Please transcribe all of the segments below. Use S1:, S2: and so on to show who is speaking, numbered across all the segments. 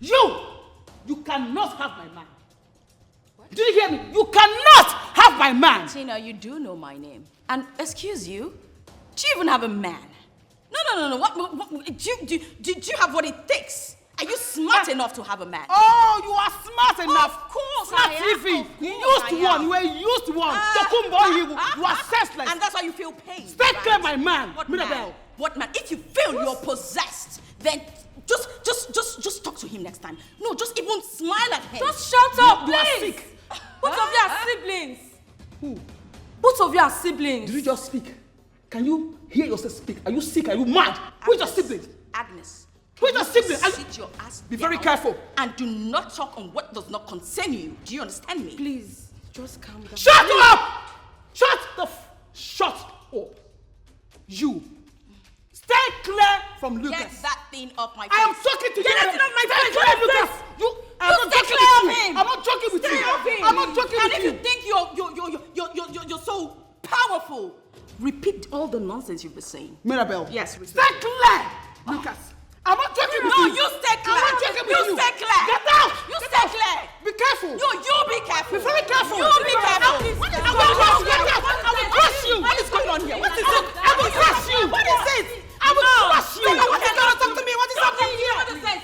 S1: You cannot have my man. What? Did you hear me? You cannot have my man.
S2: Tina, you do know my name. And excuse you, do you even have a man? No. What do you have what it takes? Are you smart enough to have a man?
S1: Oh, you are smart enough.
S2: Of course
S1: smart
S2: I am.
S1: TV.
S2: Of
S1: You
S2: course
S1: used
S2: I
S1: one.
S2: am.
S1: You were used one. You are senseless.
S2: And that's why you feel pain.
S1: Stay clear, my man.
S2: What
S1: Mirabel.
S2: man? What man? If you feel you're possessed, then just talk to him next time. No, just even smile at him.
S3: Just shut up,
S1: You are
S3: please.
S1: sick.
S3: Both of you are siblings.
S1: Who?
S3: Both of you are siblings.
S1: Did you just speak? Can you hear yourself speak? Are you sick? Are you mad? Who is your sibling?
S2: Agnes.
S1: Who is your sibling?
S2: Sit your ass
S1: Be
S2: down
S1: very careful.
S2: And do not talk on what does not concern you. Do you understand me?
S3: Please, just calm down.
S1: Shut up! Shut up! You. Stay clear from Lucas.
S2: Get that thing off my face.
S1: I am talking to you.
S2: Get that thing off my
S1: Stay
S2: face.
S1: clear, Lucas. I'm not
S2: stay
S1: joking
S2: clear
S1: with
S2: of
S1: you.
S2: him.
S1: I'm not joking with
S2: Stay
S1: you.
S2: off him.
S1: I'm not joking
S2: and
S1: with
S2: if
S1: you.
S2: you think you're so powerful, repeat all the nonsense you've been saying.
S1: Mirabel.
S2: Yes, repeat.
S1: Stay clear, Lucas. I'm not joking with you.
S2: No, you stay clear.
S1: I'm not joking with you.
S2: You stay clear.
S1: Get out.
S2: You stay clear.
S1: Be careful.
S2: No, you be careful.
S1: Be very careful.
S2: You be careful.
S1: I will crush you.
S2: What is going on here? What is it?
S1: I will crush you.
S2: What is it?
S1: I will crush you.
S2: What is going to talk to me? What is happening here?
S3: What is this?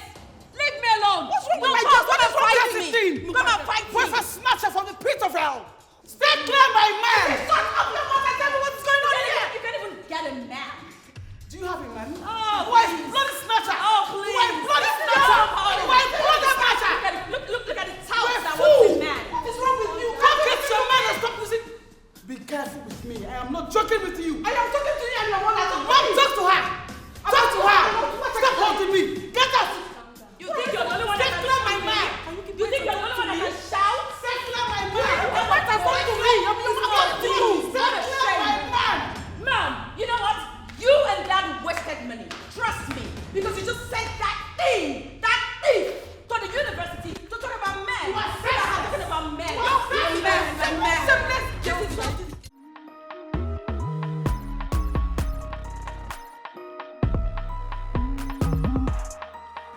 S3: Leave me alone.
S1: What's wrong with
S2: No,
S1: my
S2: come,
S1: job? What
S2: come
S1: is
S2: and
S1: wrong
S2: fight
S1: with
S2: me.
S1: thing?
S2: Come and fight me.
S1: What's a snatcher from the pit of hell? Stay clear, my man. Shut up your mouth and tell me what's going on here.
S2: You can't even get a man.
S1: Do you have a man?
S2: Oh,
S1: Why bloody snatcher?
S2: Oh, please.
S1: Why bloody snatcher? Why bloody snatcher?
S2: Look at the
S1: You're
S2: towels
S1: a
S2: that
S1: fool.
S2: was the man.
S1: What is wrong with you? Come get your man and stop using. Be careful with me. I am not joking with you. I am talking to you and your mother. Mom, talk to her. Talk to her. Stop holding me. Get out.
S2: You think you're the only one that can
S1: Stay clear, my man.
S2: You think you're the only one that can shout?
S1: Stay clear, my man.
S2: What has happened to me?
S1: I'm talking to you. Stay clear, my man.
S2: Mom, you know what? You and Dad wasted money. Trust me. Because you just sent that thief, to the university to talk about men.
S1: You are
S2: talking about men.
S1: You are
S2: Men.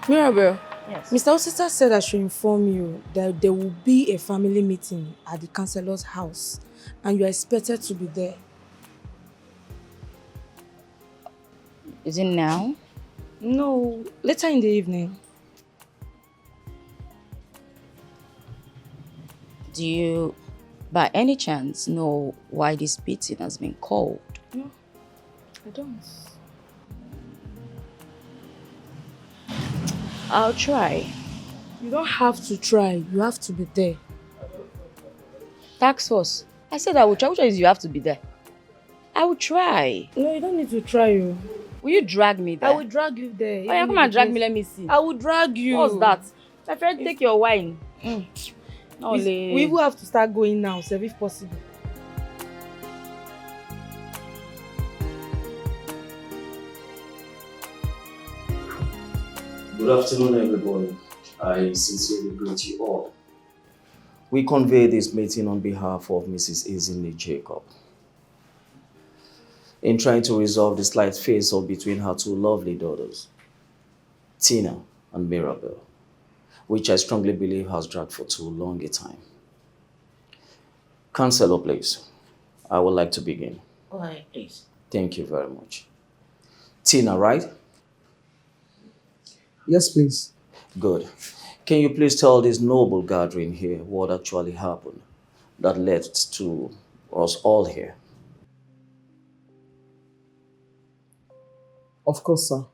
S3: Mirabel,
S2: Yes.
S3: Mr. Osita said I should inform you that there will be a family meeting at the councillor's house and you are expected to be there.
S2: Is it now?
S3: No, later in the evening.
S2: Do you, by any chance, know why this meeting has been called?
S3: No, I don't.
S2: I'll try.
S3: You don't have to try, you have to be there.
S2: Tax force. I said I will try. Which one is you have to be there? I will try.
S3: No, you don't need to try. You.
S2: Will you drag me there?
S3: I will drag you there.
S2: Oh yeah, come and drag me, let me see.
S3: I will drag you.
S2: What's that? My friend, take your wine.
S3: We even have to start going now, sir, if possible.
S4: Good afternoon, everybody. I sincerely greet you all. We convey this meeting on behalf of Mrs. Ezinne Jacob. In trying to resolve the slight face-off between her two lovely daughters, Tina and Mirabel, which I strongly believe has dragged for too long a time. Councillor, please. I would like to begin.
S5: Go ahead, please.
S4: Thank you very much. Tina, right?
S6: Yes, please.
S4: Good. Can you please tell this noble gathering here what actually happened that led to us all here?
S6: Of course, sir.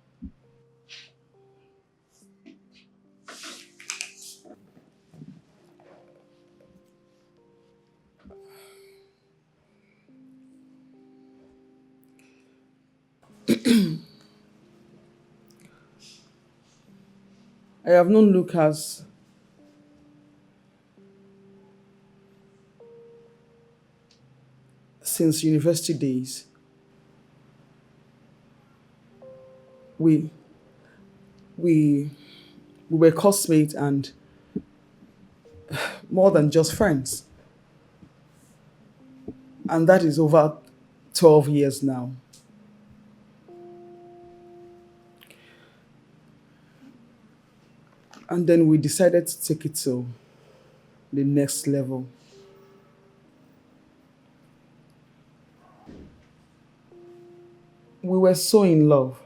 S6: I have known Lucas since university days. We were classmates and more than just friends. And that is over 12 years now. And then we decided to take it to the next level. We were so in love.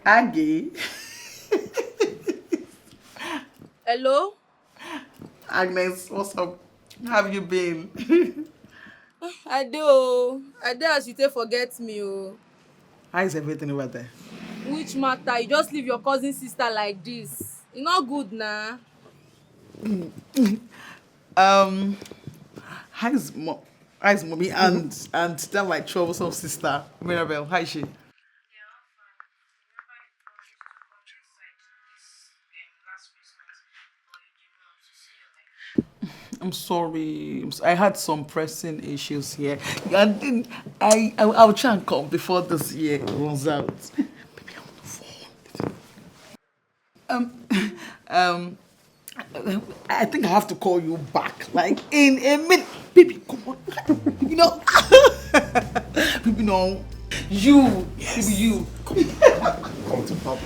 S1: Aggie.
S3: Hello?
S1: Agnes, what's up? How have you been?
S3: I do. I do as you take forget me. Oh.
S1: How is everything over there?
S3: Which matter? You just leave your cousin sister like this. It's not good nah.
S1: How's mommy and that my troublesome sister, Mirabel? How is she? I'm sorry. I had some pressing issues here. And then I'll try and come before this year runs out. Baby, I'm on the phone. I think I have to call you back, like in a minute. Baby, come on. You know, baby, no. You, yes. Baby, you.
S5: Come to Papa.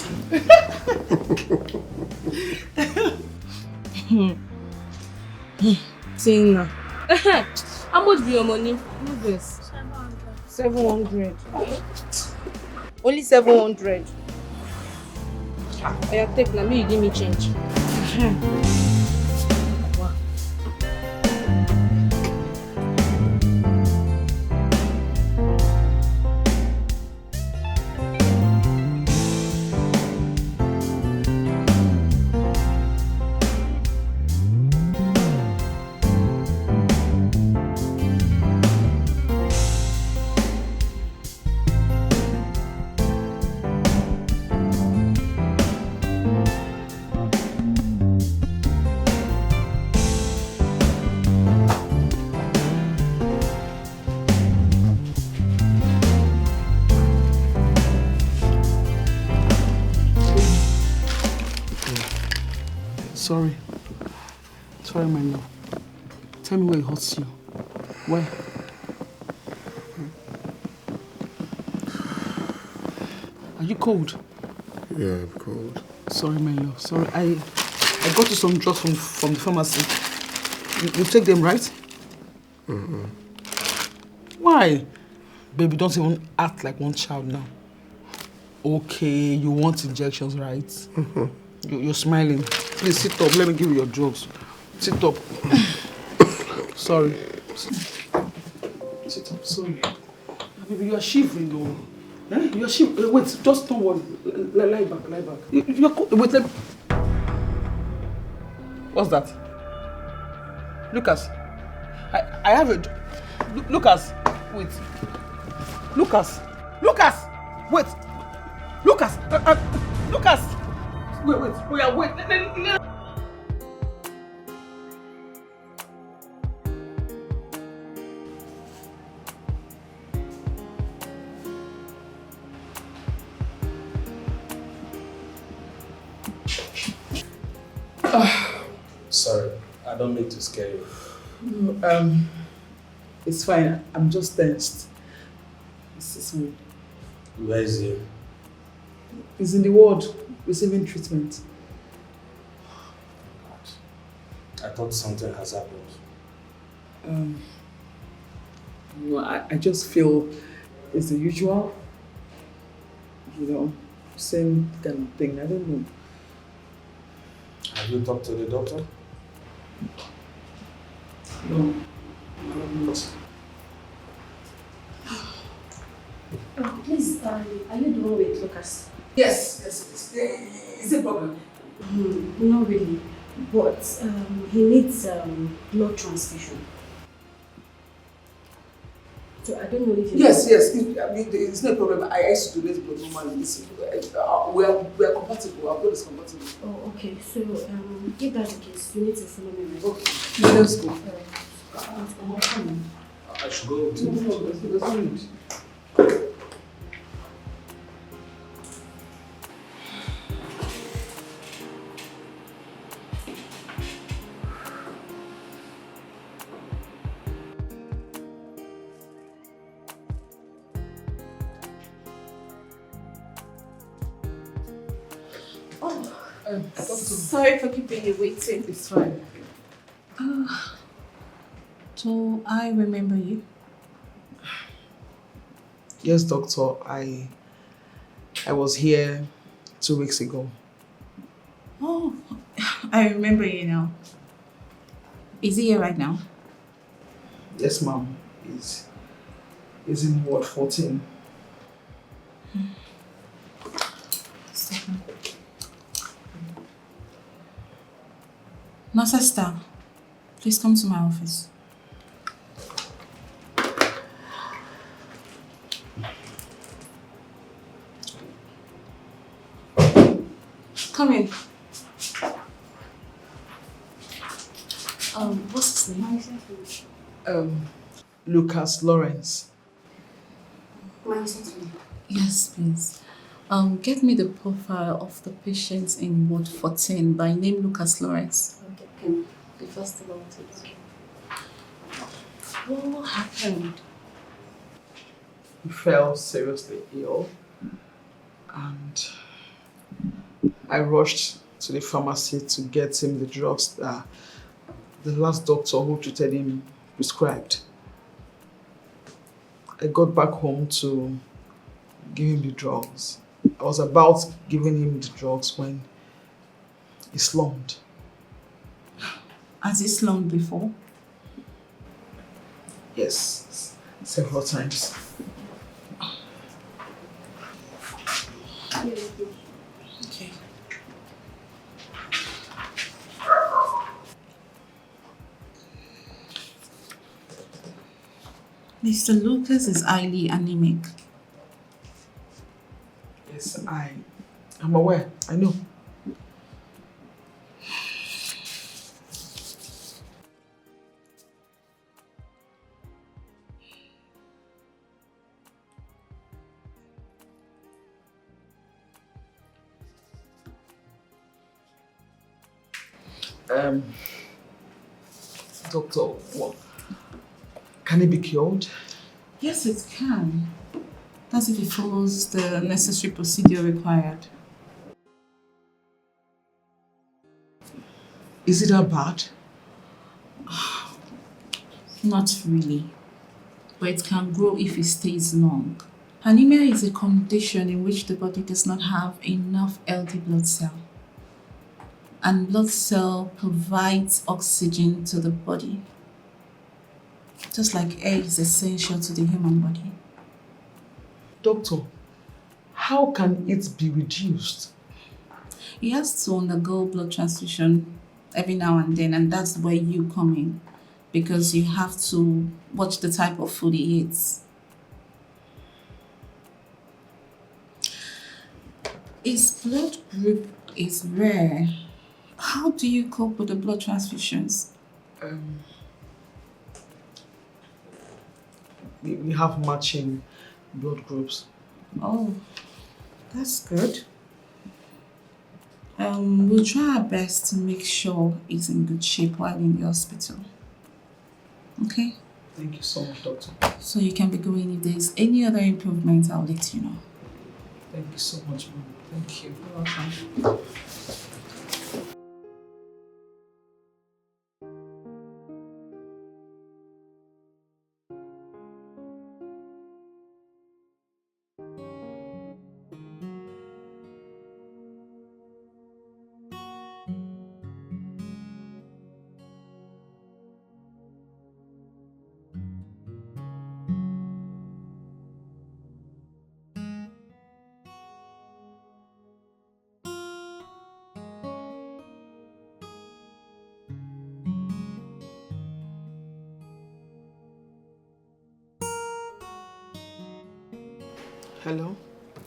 S3: Tina. How much be your money? What's this? 700. Only 700. I take now, me you give me change. Wow.
S1: Sorry, my love. Tell me where it hurts you. Where? Are you cold?
S5: Yeah, I'm cold.
S1: Sorry, my love. Sorry. I got you some drugs from the pharmacy. You take them, right?
S5: Mm-hmm.
S1: Why? Baby, don't even act like one child now. Okay, you want injections, right?
S5: Mm-hmm.
S6: You're smiling. Please sit up. Let me give you your drugs. Sit up. Sorry. Sit up. Sorry. Baby, you are shivering though. Eh? You are shivering. Wait, just don't worry. Lie back. Wait, let me... What's that? Lucas. I have a... Lucas. Wait. Lucas. Wait. Lucas. Lucas. Wait.
S4: Sorry, I don't mean to scare you.
S6: No, it's fine. I'm just tensed. It's me.
S4: Where is he?
S6: He's in the ward, receiving treatment.
S4: I thought something has happened.
S6: No, I just feel it's the usual, same kind of thing. I don't know.
S4: Have you talked to the doctor?
S6: No, I have not.
S3: Please, are you the one with Lucas?
S6: Yes. Is it a problem?
S3: Not really, but he needs blood transfusion. So I don't know if you...
S6: Yes. It's no problem. I used to do this blood normally. We are compatible. Our blood is compatible.
S3: Oh, okay. So if that's the case, you need to follow me. Right?
S6: Okay. Let's go.
S3: I'm coming.
S4: I should go to...
S6: No, there's no need.
S3: Sorry for keeping you waiting.
S6: It's fine.
S3: So I remember you.
S6: Yes, doctor. I was here 2 weeks ago.
S7: Oh, I remember you now. Is he here right now?
S6: Yes, ma'am. He's in ward 14.
S7: Nurse Esther, please come to my office. Come in. What's his name?
S6: Lucas Lawrence.
S7: Yes, please. Get me the profile of the patients in ward 14 by name Lucas Lawrence.
S3: Okay, can be fast about it.
S7: What happened?
S6: He fell seriously ill, and I rushed to the pharmacy to get him the drugs that the last doctor who treated him prescribed. I got back home to give him the drugs. I was about giving him the drugs when he slumped.
S7: Has he slumped before?
S6: Yes, several times.
S7: Okay. Mr. Lucas is highly anemic.
S6: Yes, I'm aware. I know. Doctor, what? Can it be cured?
S7: Yes, it can. That's if he follows the necessary procedure required.
S6: Is it that bad?
S7: Not really, but it can grow if it stays long. Anemia is a condition in which the body does not have enough healthy blood cell. and blood cell provides oxygen to the body. Just like air is essential to the human body.
S6: Doctor, how can it be reduced?
S7: He has to undergo blood transfusion every now and then, and that's where you come in, because you have to watch the type of food he eats. His blood group is rare. How do you cope with the blood transfusions?
S6: We have matching blood groups.
S7: Oh, that's good. We'll try our best to make sure he's in good shape while in the hospital. Okay?
S6: Thank you so much, doctor.
S7: So you can be going. If there's any other improvements, I'll let you know.
S6: Thank you so much, ma'am. Thank you.
S7: You're welcome.
S6: Hello?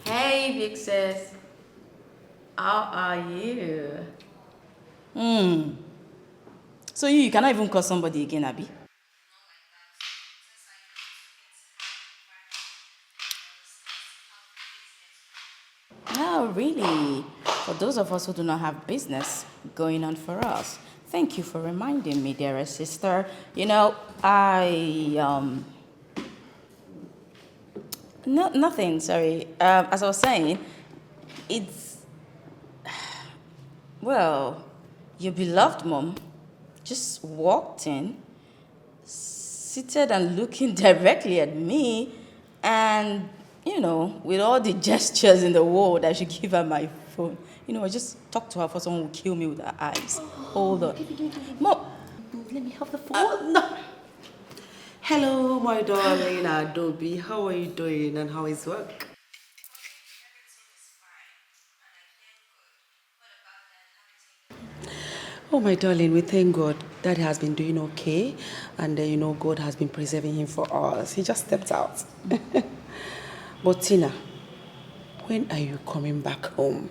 S2: Hey, big sis. How are you? So you cannot even call somebody again, Abby? Oh, really? For those of us who do not have business going on for us, thank you for reminding me, dearest sister. You know, nothing, sorry. As I was saying, it's, well, your beloved mom just walked in, seated and looking directly at me, and, you know, with all the gestures in the world, I should give her my phone. You know, I just talk to her for someone who will kill me with her eyes. Hold on. Mom, let me have the phone.
S8: No. Hello, my darling Adobe. How are you doing and how is work? Oh, my darling, we thank God. Daddy has been doing okay, and you know, God has been preserving him for us. He just stepped out. But Tina, when are you coming back home?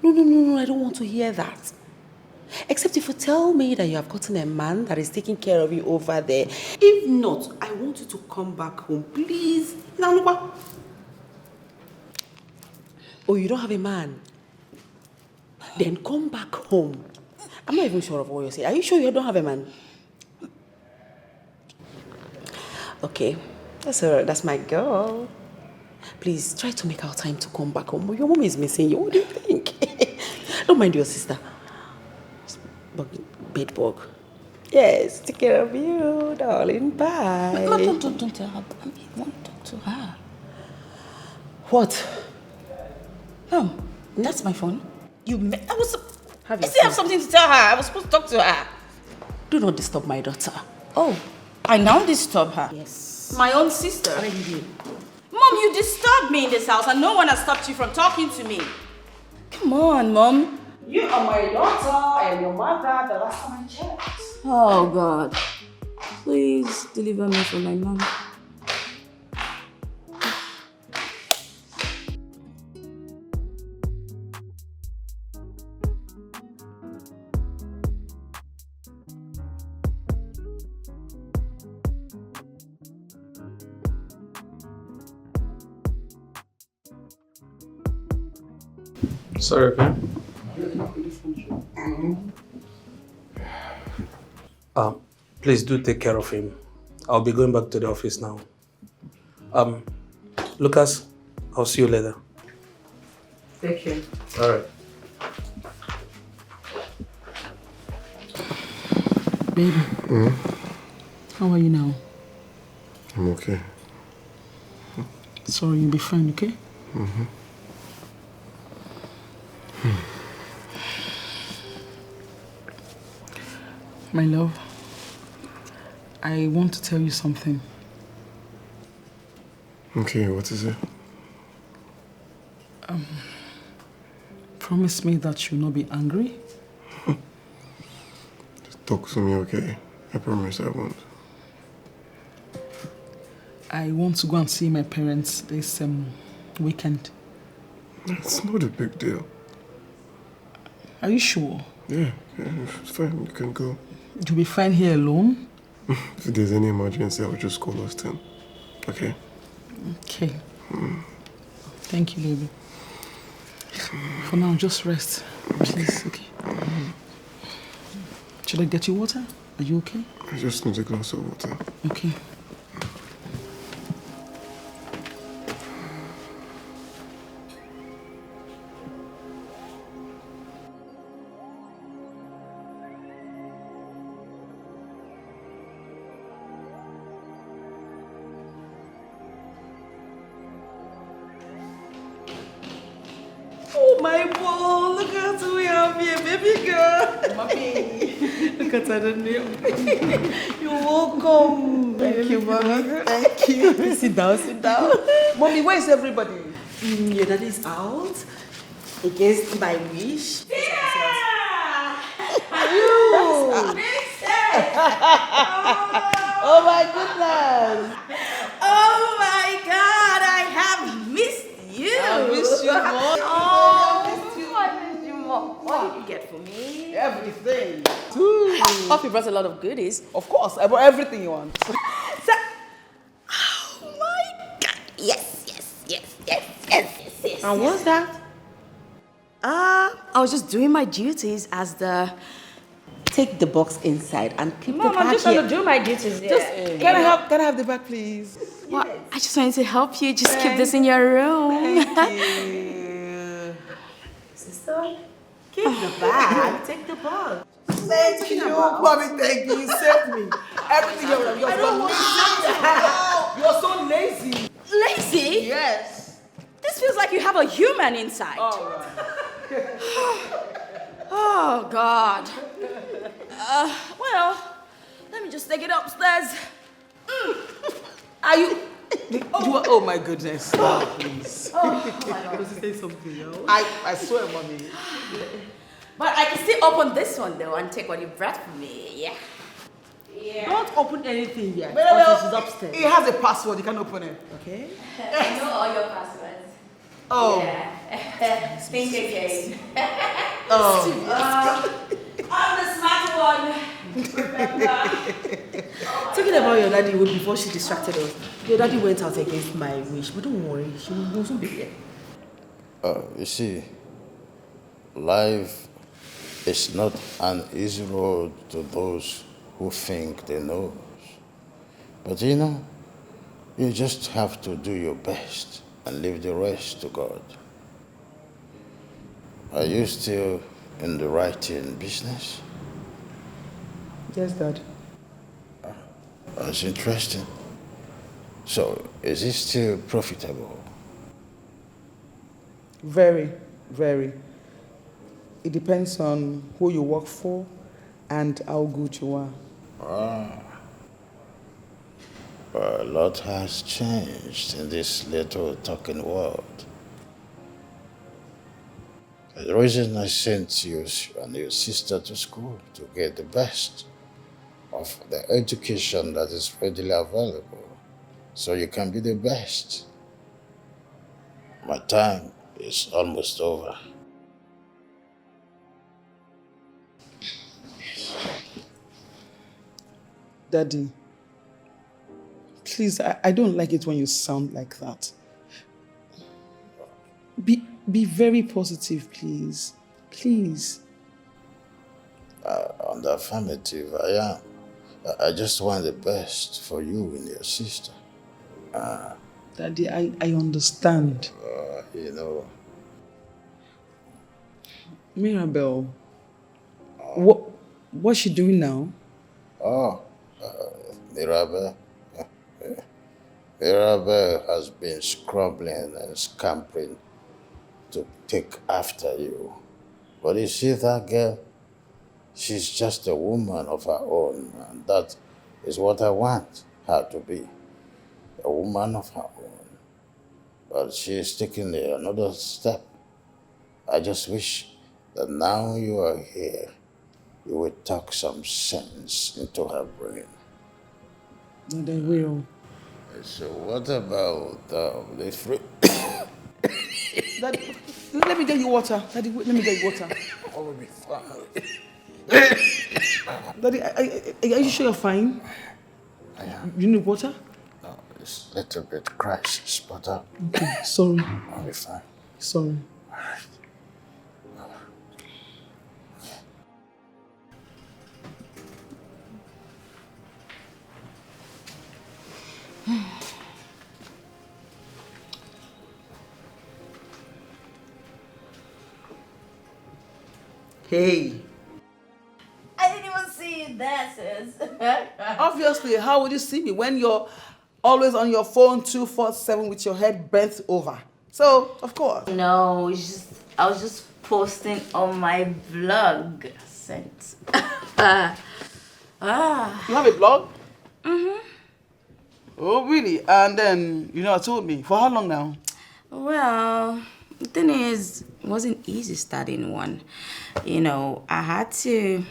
S8: No, I don't want to hear that. Except if you tell me that you have gotten a man that is taking care of you over there. If not, I want you to come back home, please. Now, oh, you don't have a man? Then come back home. I'm not even sure of what you're saying. Are you sure you don't have a man? Okay, that's all right. That's my girl. Please, try to make our time to come back home. Your mom is missing you. What do you think? Don't mind your sister. Bedbug. Yes, take care of you, darling. Bye.
S2: No, don't tell her. I want to talk to her.
S8: What?
S2: Mom, that's my phone. I
S8: Have your
S2: still have
S8: phone.
S2: something to tell her. I was supposed to talk to her.
S8: Do not disturb my daughter.
S2: Oh, I now disturb her.
S8: Yes.
S2: My own sister.
S8: What did you do?
S2: Mom, you disturbed me in this house and no one has stopped you from talking to me. Come on, Mom.
S8: You are my daughter. I am your mother. The last time I checked.
S2: Oh, God. Please deliver me from my mom.
S5: Sorry, okay? Please do take care of him. I'll be going back to the office now. Lucas, I'll see you later.
S6: Take care.
S5: All right.
S6: Baby. How are you now?
S5: I'm okay.
S6: Sorry, you'll be fine, okay? My love, I want to tell you something.
S9: Okay, what is it?
S6: Promise me that you'll not be angry.
S9: Just talk to me, okay? I promise I won't.
S6: I want to go and see my parents this weekend.
S9: It's not a big deal.
S6: Are you sure?
S9: Yeah, it's fine. You can go.
S6: You'll be fine here alone?
S9: If there's any emergency, I'll just call us then. Okay?
S6: Okay. Thank you, baby. For now, just rest. Please, okay? Should I get you water? Are you okay?
S9: I just need a glass of water.
S6: Okay.
S1: Oh my boy, look at who we have here, baby girl. Mommy, look at her name. You're welcome. Thank you, mommy. Thank you. Sit down, sit down. Mommy, where is everybody?
S8: Your daddy's out against my wish.
S1: Oh my goodness.
S2: Oh my God, I have missed you.
S1: I missed you more.
S2: I missed you more. What did you get for me?
S1: Everything.
S2: Hope you brought a lot of goodies.
S1: Of course, I brought everything you want.
S2: So, oh my God. Yes.
S8: And what's that?
S2: I was just doing my duties as the...
S8: Take the box inside and keep
S2: Mom,
S8: the
S2: I'm
S8: bag
S2: just
S8: here.
S2: going to do my duties here.
S1: Can I have the bag, please?
S2: Well, I just wanted to help you. Just keep this in your room.
S1: Thank you.
S8: Sister, keep the bag. Take the bag.
S1: Thank you, mommy. Thank you. You saved me. Everything you're so lazy.
S2: Lazy?
S1: Yes.
S2: This feels like you have a human inside.
S1: All right.
S2: Oh, God. Well, let me just take it upstairs.
S1: Are you? Oh my goodness. Oh, please.
S2: Oh my God.
S1: Say something else. I swear, mommy.
S2: But I can still open this one, though, and take what you brought for me. Yeah.
S8: Don't open anything yet.
S1: Well,
S8: She's upstairs.
S1: it has a password. You can open it.
S8: Okay?
S2: I know all your passwords.
S1: Oh.
S2: Yeah. Think again.
S1: Oh.
S2: I'm the smart one. Remember?
S8: Talking about your daddy before she distracted us. Your daddy went out against my wish, but don't worry, she will soon be here.
S10: You see, life is not an easy road to those who think they know. But you just have to do your best and leave the rest to God. Are you still in the writing business?
S6: Yes, Dad.
S10: That's interesting. So, is it still profitable?
S6: Very, very. It depends on who you work for and how good you are.
S10: A lot has changed in this little talking world. The reason I sent you and your sister to school to get the best of the education that is readily available, so you can be the best. My time is almost over.
S6: Daddy, please, I don't like it when you sound like that. Be very positive, please. Please.
S10: On the affirmative, I am. I just want the best for you and your sister.
S6: Daddy, I understand. Mirabel, what's she doing now?
S10: Mirabel. Mirabel has been scrambling and scampering to take after you. But you see that girl? She's just a woman of her own, and that is what I want her to be. A woman of her own. But she is taking another step. I just wish that now you are here, you will talk some sense into her brain.
S6: They will.
S10: So what about the free...
S6: Daddy, let me get you water. Daddy, let me get you water.
S10: I will be fine.
S6: Daddy, are you sure you're fine?
S10: I am.
S6: You need water?
S10: No, it's a little bit crisis, but
S6: okay, sorry.
S10: I'll be fine.
S6: Sorry.
S10: All right.
S6: Hey.
S2: I didn't even see you there, sis.
S6: Obviously, how would you see me when you're always on your phone 247 with your head bent over? So, of course.
S2: No, it's just, I was just posting on my vlog. Sent.
S6: You have a blog?
S2: Mm-hmm.
S6: Oh, really? And then, you never told me. For how long now?
S2: Well, the thing is, it wasn't easy starting one. You know, I had to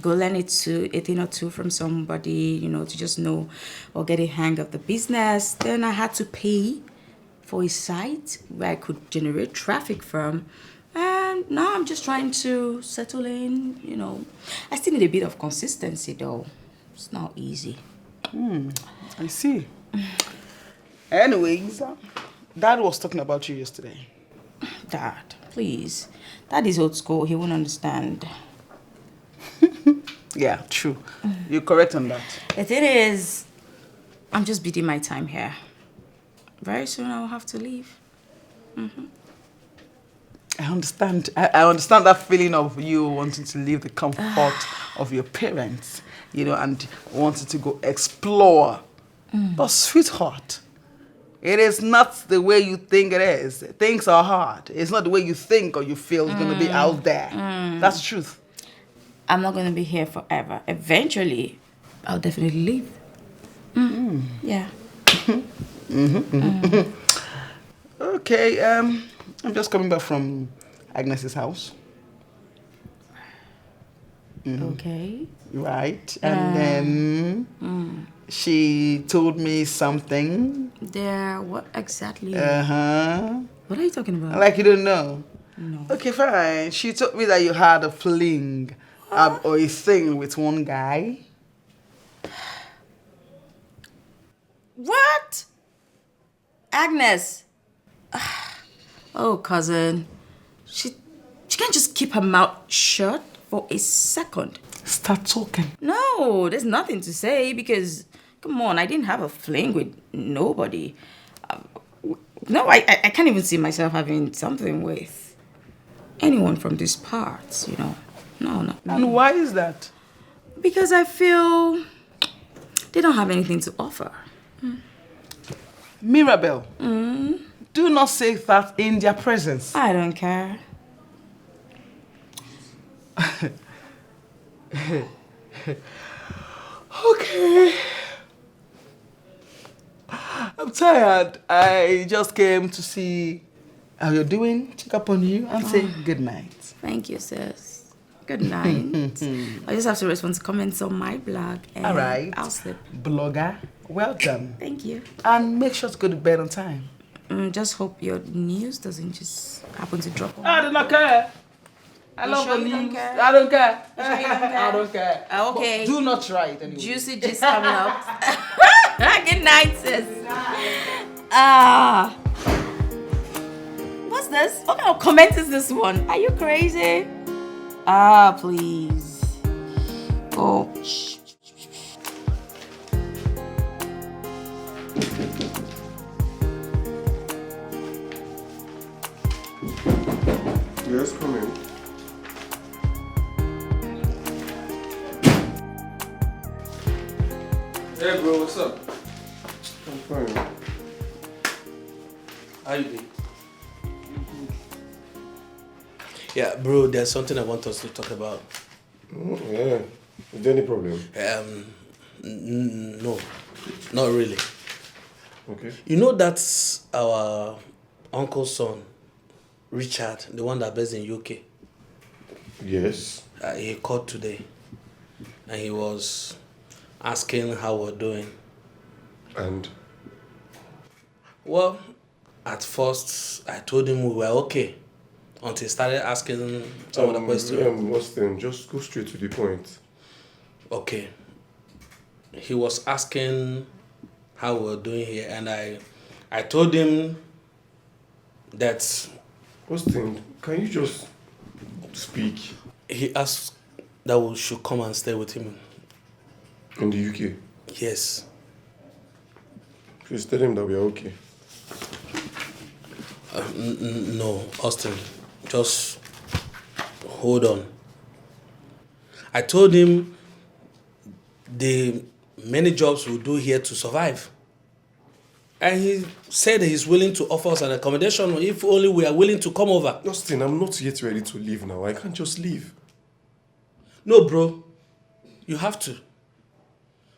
S2: go learn a thing or two from somebody, you know, to just know or get a hang of the business. Then I had to pay for a site where I could generate traffic from. And now I'm just trying to settle in, you know. I still need a bit of consistency though. It's not easy.
S6: I see. Anyways, Dad was talking about you yesterday.
S2: Dad, please. Dad is old school. He won't understand.
S6: Yeah, true. You're correct on that.
S2: The thing is, I'm just bidding my time here. Very soon I will have to leave.
S6: I understand. I understand that feeling of you wanting to leave the comfort of your parents, you know, and wanting to go explore. But sweetheart, it is not the way you think it is. Things are hard. It's not the way you think or you feel it's going to be out there. That's the truth.
S2: I'm not going to be here forever. Eventually, I'll definitely leave. Yeah.
S6: Okay, I'm just coming back from Agnes's house.
S2: Okay.
S6: Right, and then she told me something.
S2: What exactly?
S6: What
S2: are you talking about?
S6: Like you don't know?
S2: No.
S6: Okay, fine. She told me that you had a fling or a thing with one guy.
S2: What? Agnes. Oh, cousin. She can't just keep her mouth shut for a second.
S6: Start talking.
S2: No, there's nothing to say because, come on, I didn't have a fling with nobody. No, I can't even see myself having something with anyone from these parts, you know. No.
S6: And why is that?
S2: Because I feel they don't have anything to offer.
S6: Mirabel, do not say that in their presence.
S2: I don't care.
S6: Okay. I'm tired. I just came to see how you're doing, check up on you, and say good night.
S2: Thank you, sis. Good night. I just have to respond to comments on my blog. And
S6: all right.
S2: I'll sleep.
S6: Blogger, well done.
S2: Thank you.
S6: And make sure to go to bed on time.
S2: Just hope your news doesn't just happen to drop on.
S6: I do not care. I love the news. I don't care. I don't care.
S2: Okay.
S6: But do not try it anyway.
S2: Juicy gist coming up. Good night, sis. What's this? What kind of comment is this one? Are you crazy? Please. Oh, shh.
S9: Yes, come in.
S5: Hey bro, what's up?
S9: I'm fine.
S5: How you doing? Yeah, bro, there's something I want us to talk about.
S9: Yeah. Is there any problem?
S5: No, not really.
S9: Okay.
S5: You know that's our uncle's son, Richard, the one that based in UK.
S9: Yes.
S5: He called today, and he was asking how we're doing.
S9: And?
S5: Well, at first I told him we were okay, until he started asking some other questions.
S9: Austin, just go straight to the point.
S5: Okay. He was asking how we're doing here, and I told him that...
S9: Austin, can you just speak?
S5: He asked that we should come and stay with him.
S9: In the UK?
S5: Yes.
S9: Please tell him that we are okay.
S5: No, Austin, just hold on. I told him the many jobs we'll do here to survive. And he said he's willing to offer us an accommodation if only we are willing to come over.
S9: Austin, I'm not yet ready to leave now. I can't just leave.
S5: No, bro. You have to.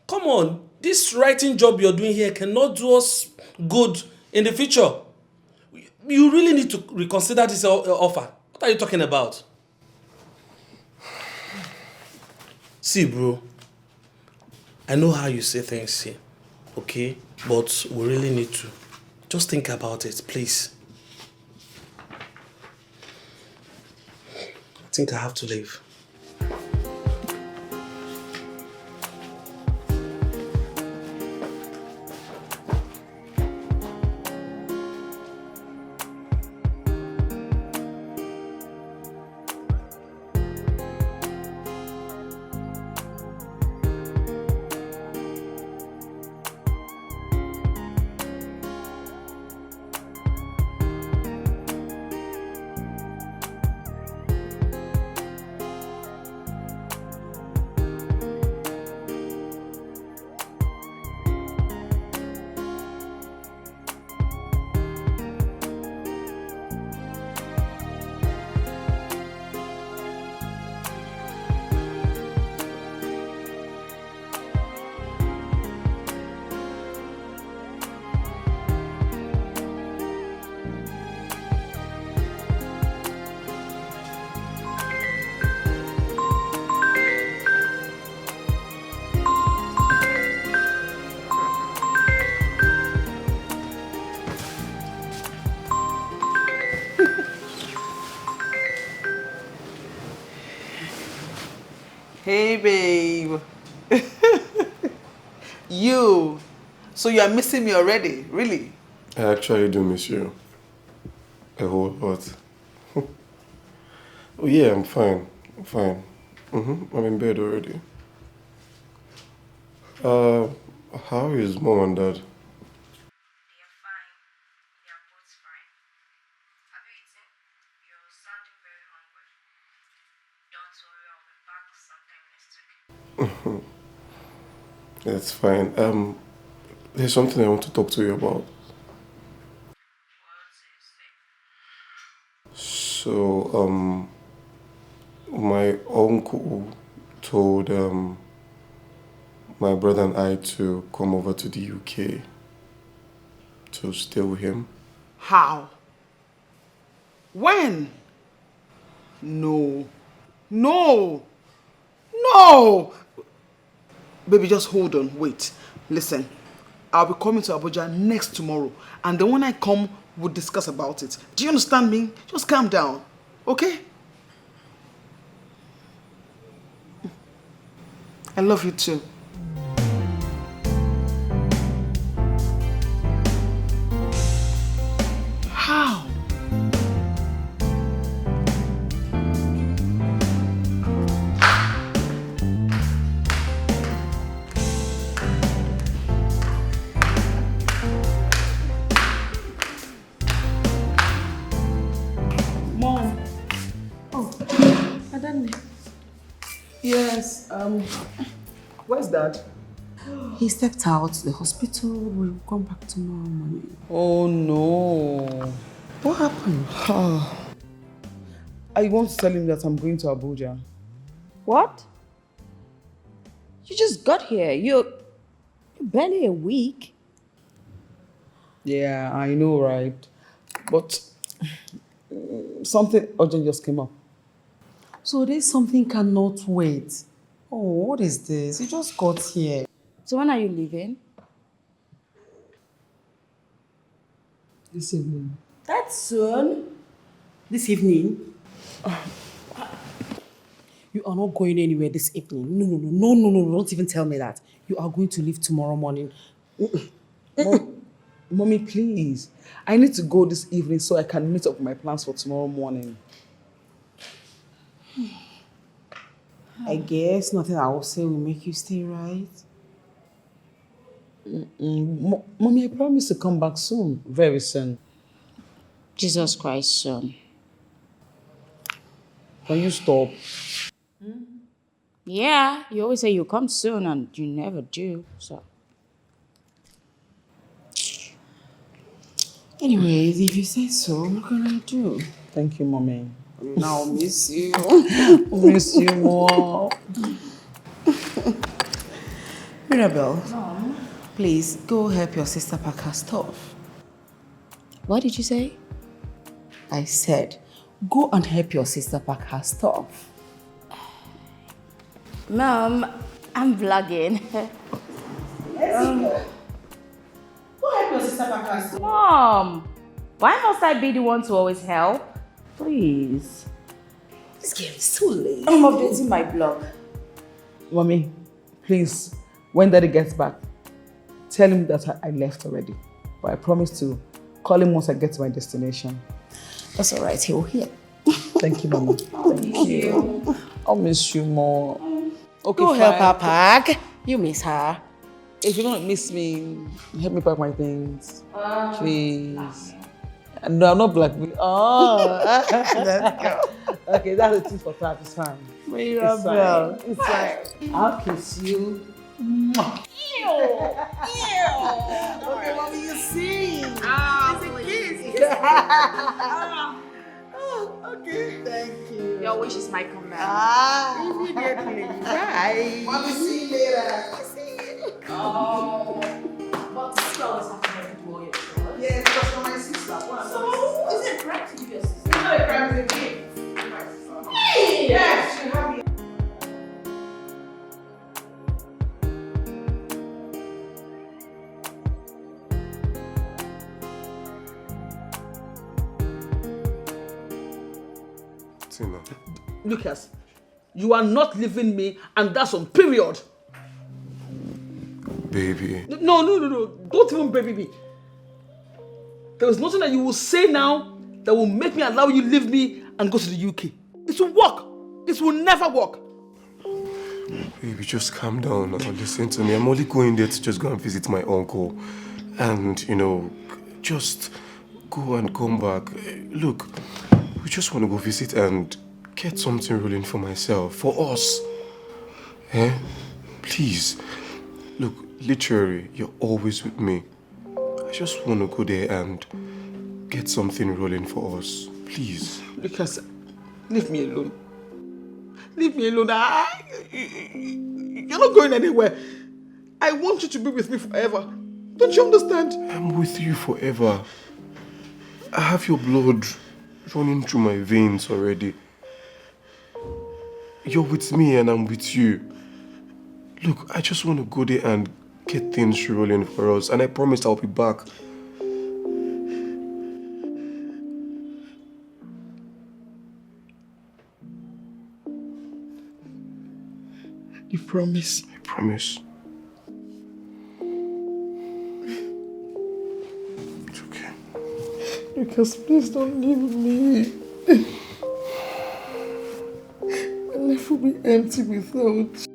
S5: Come on. This writing job you're doing here cannot do us good in the future. You really need to reconsider this offer. What are you talking about? See, bro. I know how you say things here. Okay? But we really need to. Just think about it, please. I think I have to leave.
S1: Hey, babe. You. So you are missing me already, really?
S9: I actually do miss you. A whole lot. Oh yeah, I'm fine. I'm fine. I'm in bed already. How is mom and dad? That's fine. There's something I want to talk to you about. So, my uncle told my brother and I to come over to the UK to stay with him.
S1: How? When? No. No! No! Baby, just hold on. Wait. Listen. I'll be coming to Abuja next tomorrow. And then when I come, we'll discuss about it. Do you understand me? Just calm down. Okay? I love you too. How? Mom. Oh, Adani. Yes, where's Dad?
S8: He stepped out. The hospital will come back tomorrow morning.
S1: Oh no.
S8: What happened?
S1: I want to tell him that I'm going to Abuja.
S2: What? You just got here. You're barely a week.
S6: Yeah, I know, right? But something urgent just came up.
S8: So there's something cannot wait. Oh, what is this? You just got here.
S2: So when are you leaving?
S6: This evening.
S8: That's soon. This evening? You are not going anywhere this evening. No, don't even tell me that. You are going to leave tomorrow morning.
S6: Mommy, please. I need to go this evening so I can meet up with my plans for tomorrow morning.
S8: I guess nothing I will say will make you stay, right?
S6: Mommy, I promise to come back soon, very soon.
S2: Jesus Christ, son.
S6: Can you stop?
S2: Yeah, you always say you come soon and you never do, so.
S8: Anyways, if you say so, what can I do?
S6: Thank you, Mommy.
S8: Now I'll miss you.
S6: Miss you more.
S8: Mirabel, please go help your sister pack her stuff.
S2: What did you say?
S8: I said, go and help your sister pack her stuff.
S2: Mom, I'm vlogging.
S8: Etiko, go help your sister pack her stuff.
S2: Mom, why must I be the one to always help? Please.
S8: This girl is so late.
S2: I'm updating my blog.
S6: Mommy, please, when Daddy gets back, tell him that I left already. But I promise to call him once I get to my destination.
S8: That's all right, he'll hear.
S6: Thank you, Mama. Thank you. I'll miss you more. Okay,
S8: Go
S6: fine.
S8: help her pack. You miss her.
S6: If you don't miss me, help me pack my things. Please. No, I'm not black. Oh, let's go. Okay, that's a tip for that. It's fine.
S8: Mirabel.
S6: It's fine. I'll kiss you. Mwah. Okay, Mommy, you see. It's a kiss. Okay, thank you.
S2: Your wish is my command.
S6: Immediately. Bye. Mommy, see you later. See you.
S2: Oh, but this always have to do all your chores.
S6: Yes, because for my sister.
S2: So, is it correct to give your sister?
S6: No, a crime is a gift. My sister.
S2: Hey!
S6: Yes, you have it.
S9: Tina.
S6: Lucas, you are not leaving me, and that's on period.
S9: Baby.
S6: No. Don't even baby me. There is nothing that you will say now that will make me allow you leave me and go to the UK. It will work. It will never work.
S9: Baby, just calm down or listen to me. I'm only going there to just go and visit my uncle. And, just go and come back. Look, we just want to go visit and get something rolling for myself, for us. Please. Look, literally, you're always with me. I just want to go there and get something rolling for us. Please.
S6: Lucas, leave me alone. Leave me alone. You're not going anywhere. I want you to be with me forever. Don't you understand?
S9: I'm with you forever. I have your blood running through my veins already. You're with me and I'm with you. Look, I just want to go there and get things rolling for us. And I promise I'll be back.
S6: You promise?
S9: I promise. It's okay.
S6: Lucas, please don't leave me. My life will be empty without you.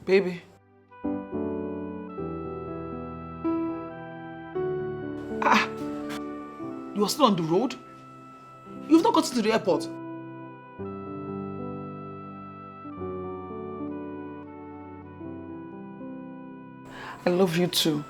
S6: Baby. You are still on the road? You've not gotten to the airport. I love you too.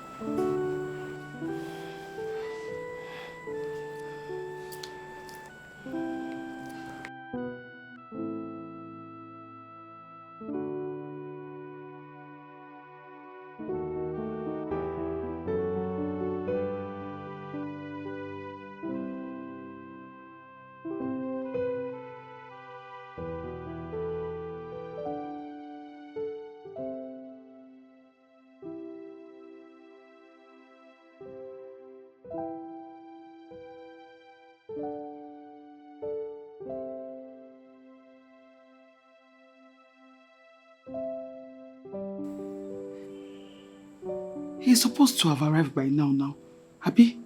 S6: He's supposed to have arrived by now. Happy?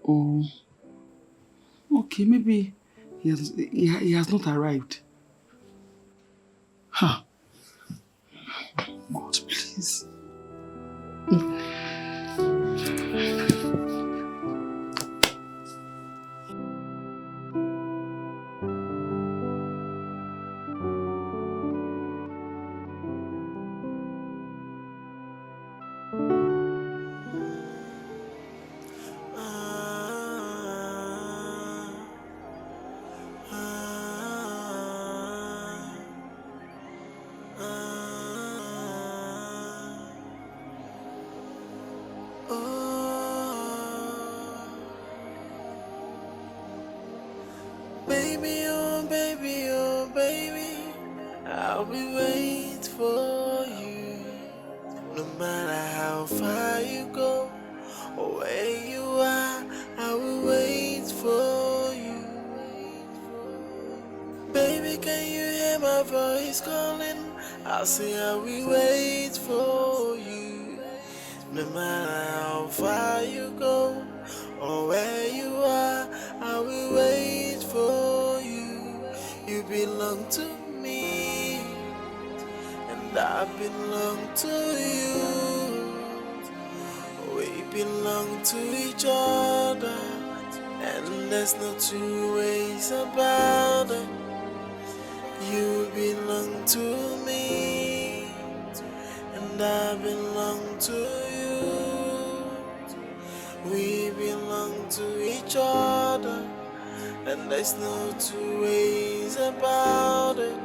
S6: Oh. Okay, maybe he has not arrived. Huh. God, please.
S11: Baby, oh baby, I'll be waiting for you. No matter how far you go or where you are, I will wait for you. Baby, can you hear my voice calling? I'll say I will wait for you. No matter how far you go or where you are, I will wait for you. You belong to me, and I belong to you. We belong to each other, and there's no two ways about it. You belong to me, and I belong to you. We belong to each other, and there's no two ways about it.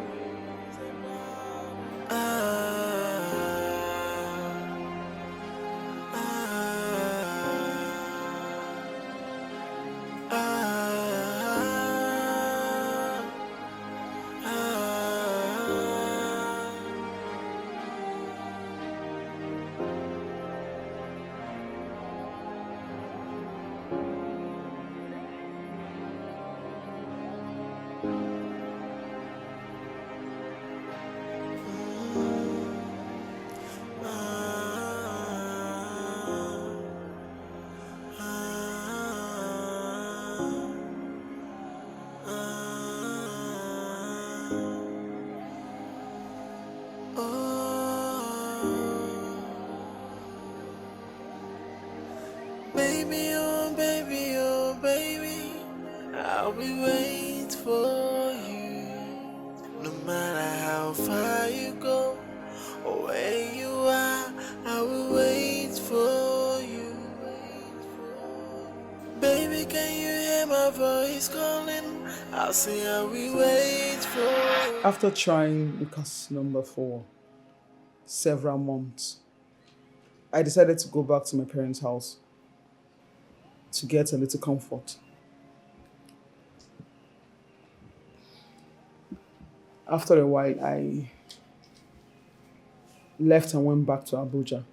S11: Baby, oh baby, I'll be waiting for you. No matter how far you go or where you are, I will wait for you. Baby, can you hear my voice calling? I'll say I will wait for you.
S6: After trying Lucas number for several months, I decided to go back to my parents' house to get a little comfort. After a while, I left and went back to Abuja,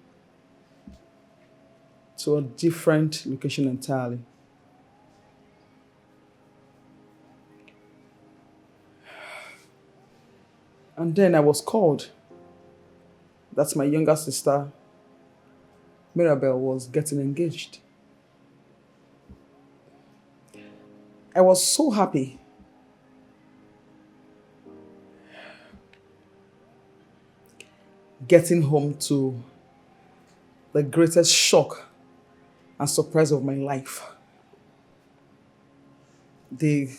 S6: to a different location entirely. And then I was called that my younger sister, Mirabel, was getting engaged. I was so happy. getting home to the greatest shock and surprise of my life. The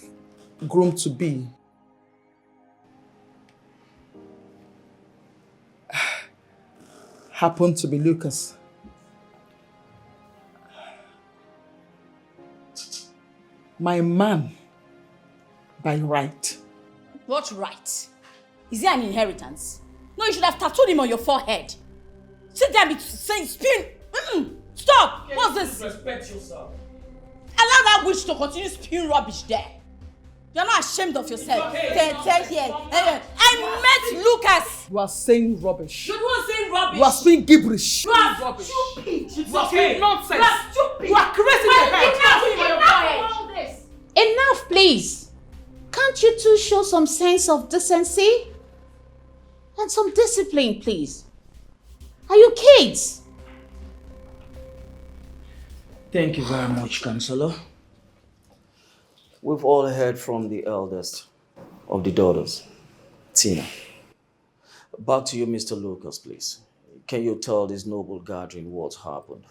S6: groom-to-be happened to be Lucas. My man by right.
S2: What right? Is it an inheritance? No, you should have tattooed him on your forehead. Sit there and be saying spewing. Stop! What's this?
S12: Respect yourself.
S2: Allow that witch to continue spewing rubbish there. You're not ashamed of yourself. Tell here. I met Lucas.
S6: You are saying rubbish.
S2: You're the one saying rubbish.
S6: You are speaking gibberish.
S2: You are rubbish. Stupid.
S6: You are speaking nonsense.
S2: You are stupid.
S6: You are crazy.
S2: Enough of all this.
S7: Enough, please. Can't you two show some sense of decency? And some discipline, please. Are you kids?
S4: Thank you very much, Counselor. We've all heard from the eldest of the daughters, Tina. Back to you, Mr. Lucas, please. Can you tell this noble gathering what happened?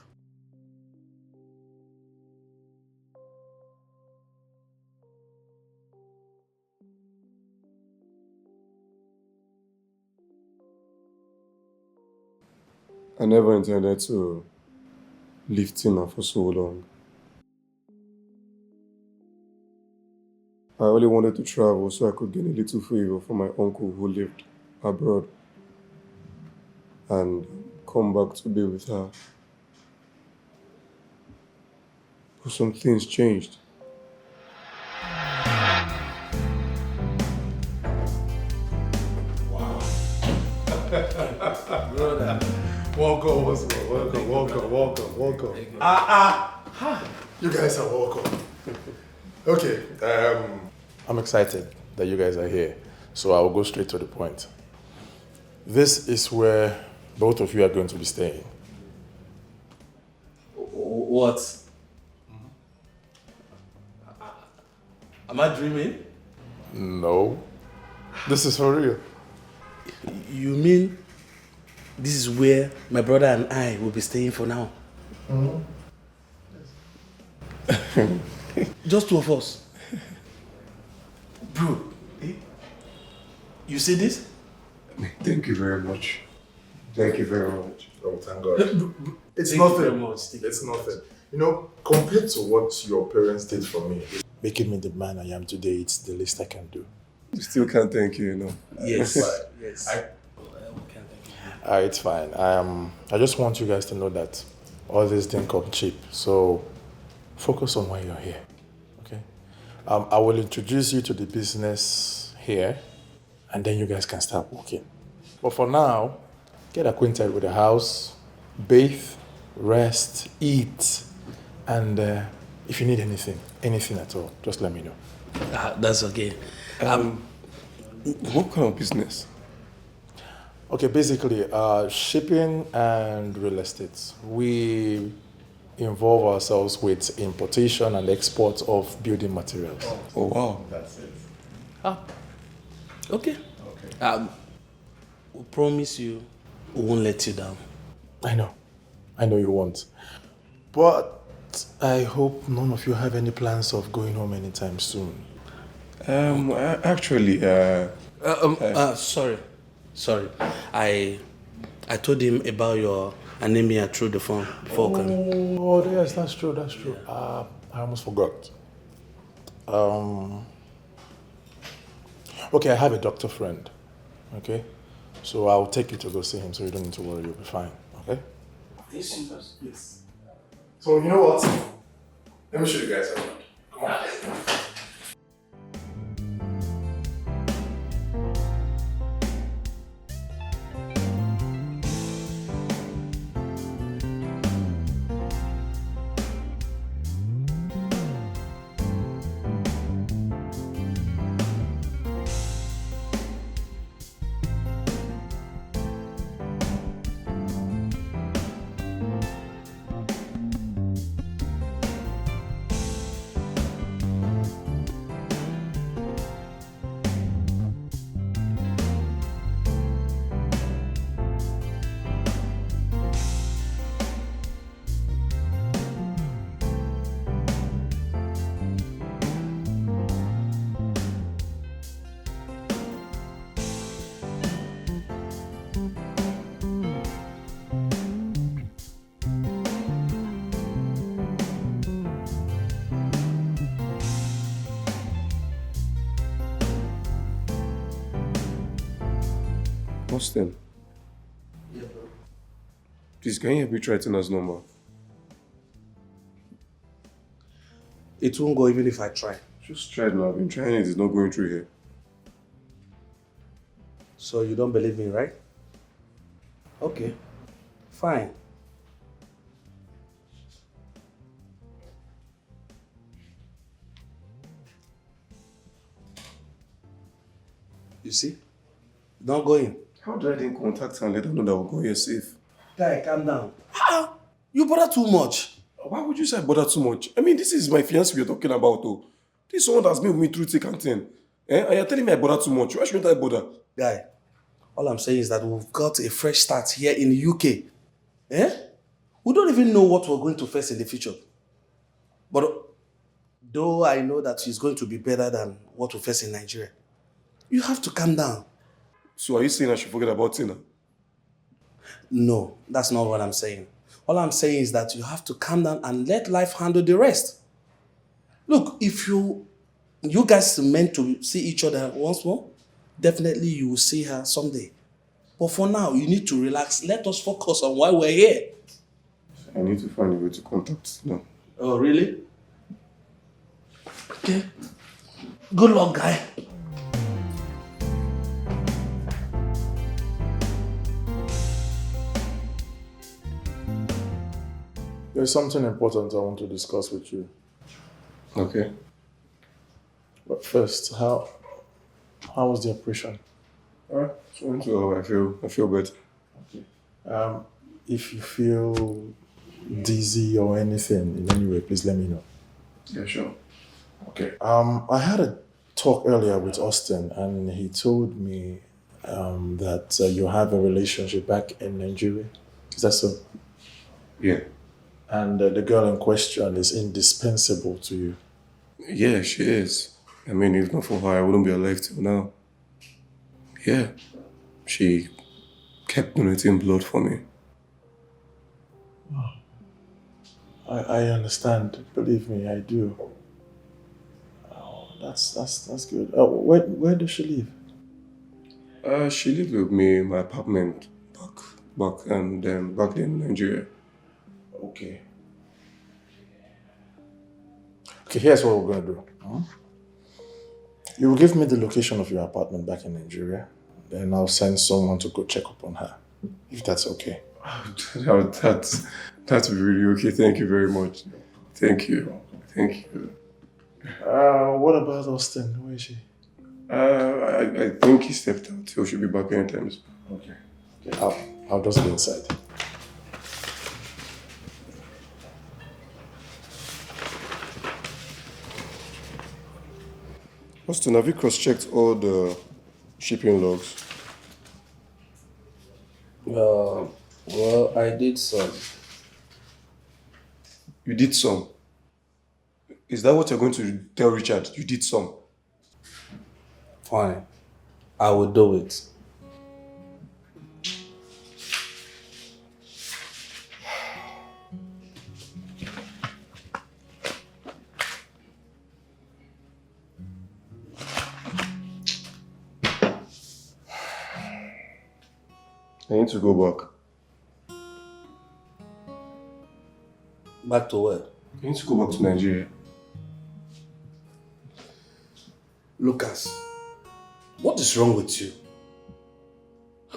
S9: I never intended to leave Tina for so long. I only wanted to travel so I could gain a little favor from my uncle who lived abroad and come back to be with her. But some things changed.
S12: Brother.
S9: Welcome. You guys are welcome. Okay, I'm excited that you guys are here, so I will go straight to the point. This is where both of you are going to be staying.
S5: What? Am I dreaming?
S9: No, this is for real.
S5: You mean this is where my brother and I will be staying for now? Just two of us. Bro, you see this?
S9: Thank you very much. Thank you very much.
S13: Oh, thank God. It's
S5: Thank you
S13: nothing.
S5: very much.
S13: It's nothing. You know, compared to what your parents did for me, making me the man I am today, it's the least I can do.
S9: You still can't thank you, you know.
S5: Yes. Yes.
S13: It's fine. I just want you guys to know that all this didn't come cheap. So focus on why you're here. Okay? I will introduce you to the business here, and then you guys can start working. But for now, get acquainted with the house, bathe, rest, eat, and if you need anything at all, just let me know.
S5: That's okay.
S9: What kind of business?
S13: Okay, basically, shipping and real estate. We involve ourselves with importation and export of building materials.
S9: Oh, wow.
S13: That's it.
S5: Okay. We promise you we won't let you down.
S13: I know you won't. But I hope none of you have any plans of going home anytime soon.
S9: Actually,
S5: Sorry. I told him about your anemia through the phone before coming.
S13: Oh, yes, that's true. I almost forgot. Okay, I have a doctor friend. Okay? So I'll take you to go see him so you don't need to worry, you'll be fine. Okay?
S9: yes. So, you know what? Let me show you guys around. Come on. Austin.
S5: Yeah, bro.
S9: Please, can you help me try Tina's number?
S5: It won't go even if I try.
S9: Just try it now. I've been trying it. It's not going through here.
S5: So you don't believe me, right? Okay, fine. You see? Not going.
S9: How did I then contact her and let her know that we're going here safe?
S5: Guy, calm down. You bother too much.
S9: Why would you say I bother too much? I mean, this is my fiancé we're talking about, though. This is someone that's been with me through thick and thin. And you're telling me I bother too much. Why shouldn't I bother?
S5: Guy, all I'm saying is that we've got a fresh start here in the UK. We don't even know what we're going to face in the future. But though I know that it's going to be better than what we face in Nigeria, you have to calm down.
S9: So are you saying I should forget about Tina?
S5: No, that's not what I'm saying. All I'm saying is that you have to calm down and let life handle the rest. Look, if you guys are meant to see each other once more, definitely you will see her someday. But for now, you need to relax. Let us focus on why we're here.
S9: I need to find a way to contact Tina.
S5: Oh, really? Okay. Good luck, guy.
S13: There's something important I want to discuss with you.
S9: Okay.
S13: But first, how was the operation?
S9: So I feel better.
S13: Okay. If you feel dizzy or anything in any way, please let me know.
S9: Yeah, sure.
S13: Okay. I had a talk earlier with Austin, and he told me that you have a relationship back in Nigeria. Is that so?
S9: Yeah.
S13: And the girl in question is indispensable to you.
S9: Yeah, she is. I mean, if not for her, I wouldn't be alive till now. Yeah. She kept donating blood for me.
S13: I understand. Believe me, I do. Oh, that's good. Where does she live?
S9: She lived with me in my apartment back then in Nigeria.
S13: Okay. Okay, here's what we're gonna do. You will give me the location of your apartment back in Nigeria, then I'll send someone to go check up on her, if that's okay.
S9: That's really okay. Thank you very much. Thank you.
S13: What about Austin? Where is she?
S9: I think he stepped out. He should be back anytime soon.
S13: Okay. I'll just go inside.
S9: Austin, have you cross-checked all the shipping logs?
S5: Well, I did some.
S9: You did some? Is that what you're going to tell Richard? You did some?
S5: Fine. I will do it.
S9: I need to go back.
S5: Back to where?
S9: I need to go back to Nigeria.
S5: Lucas, what is wrong with you?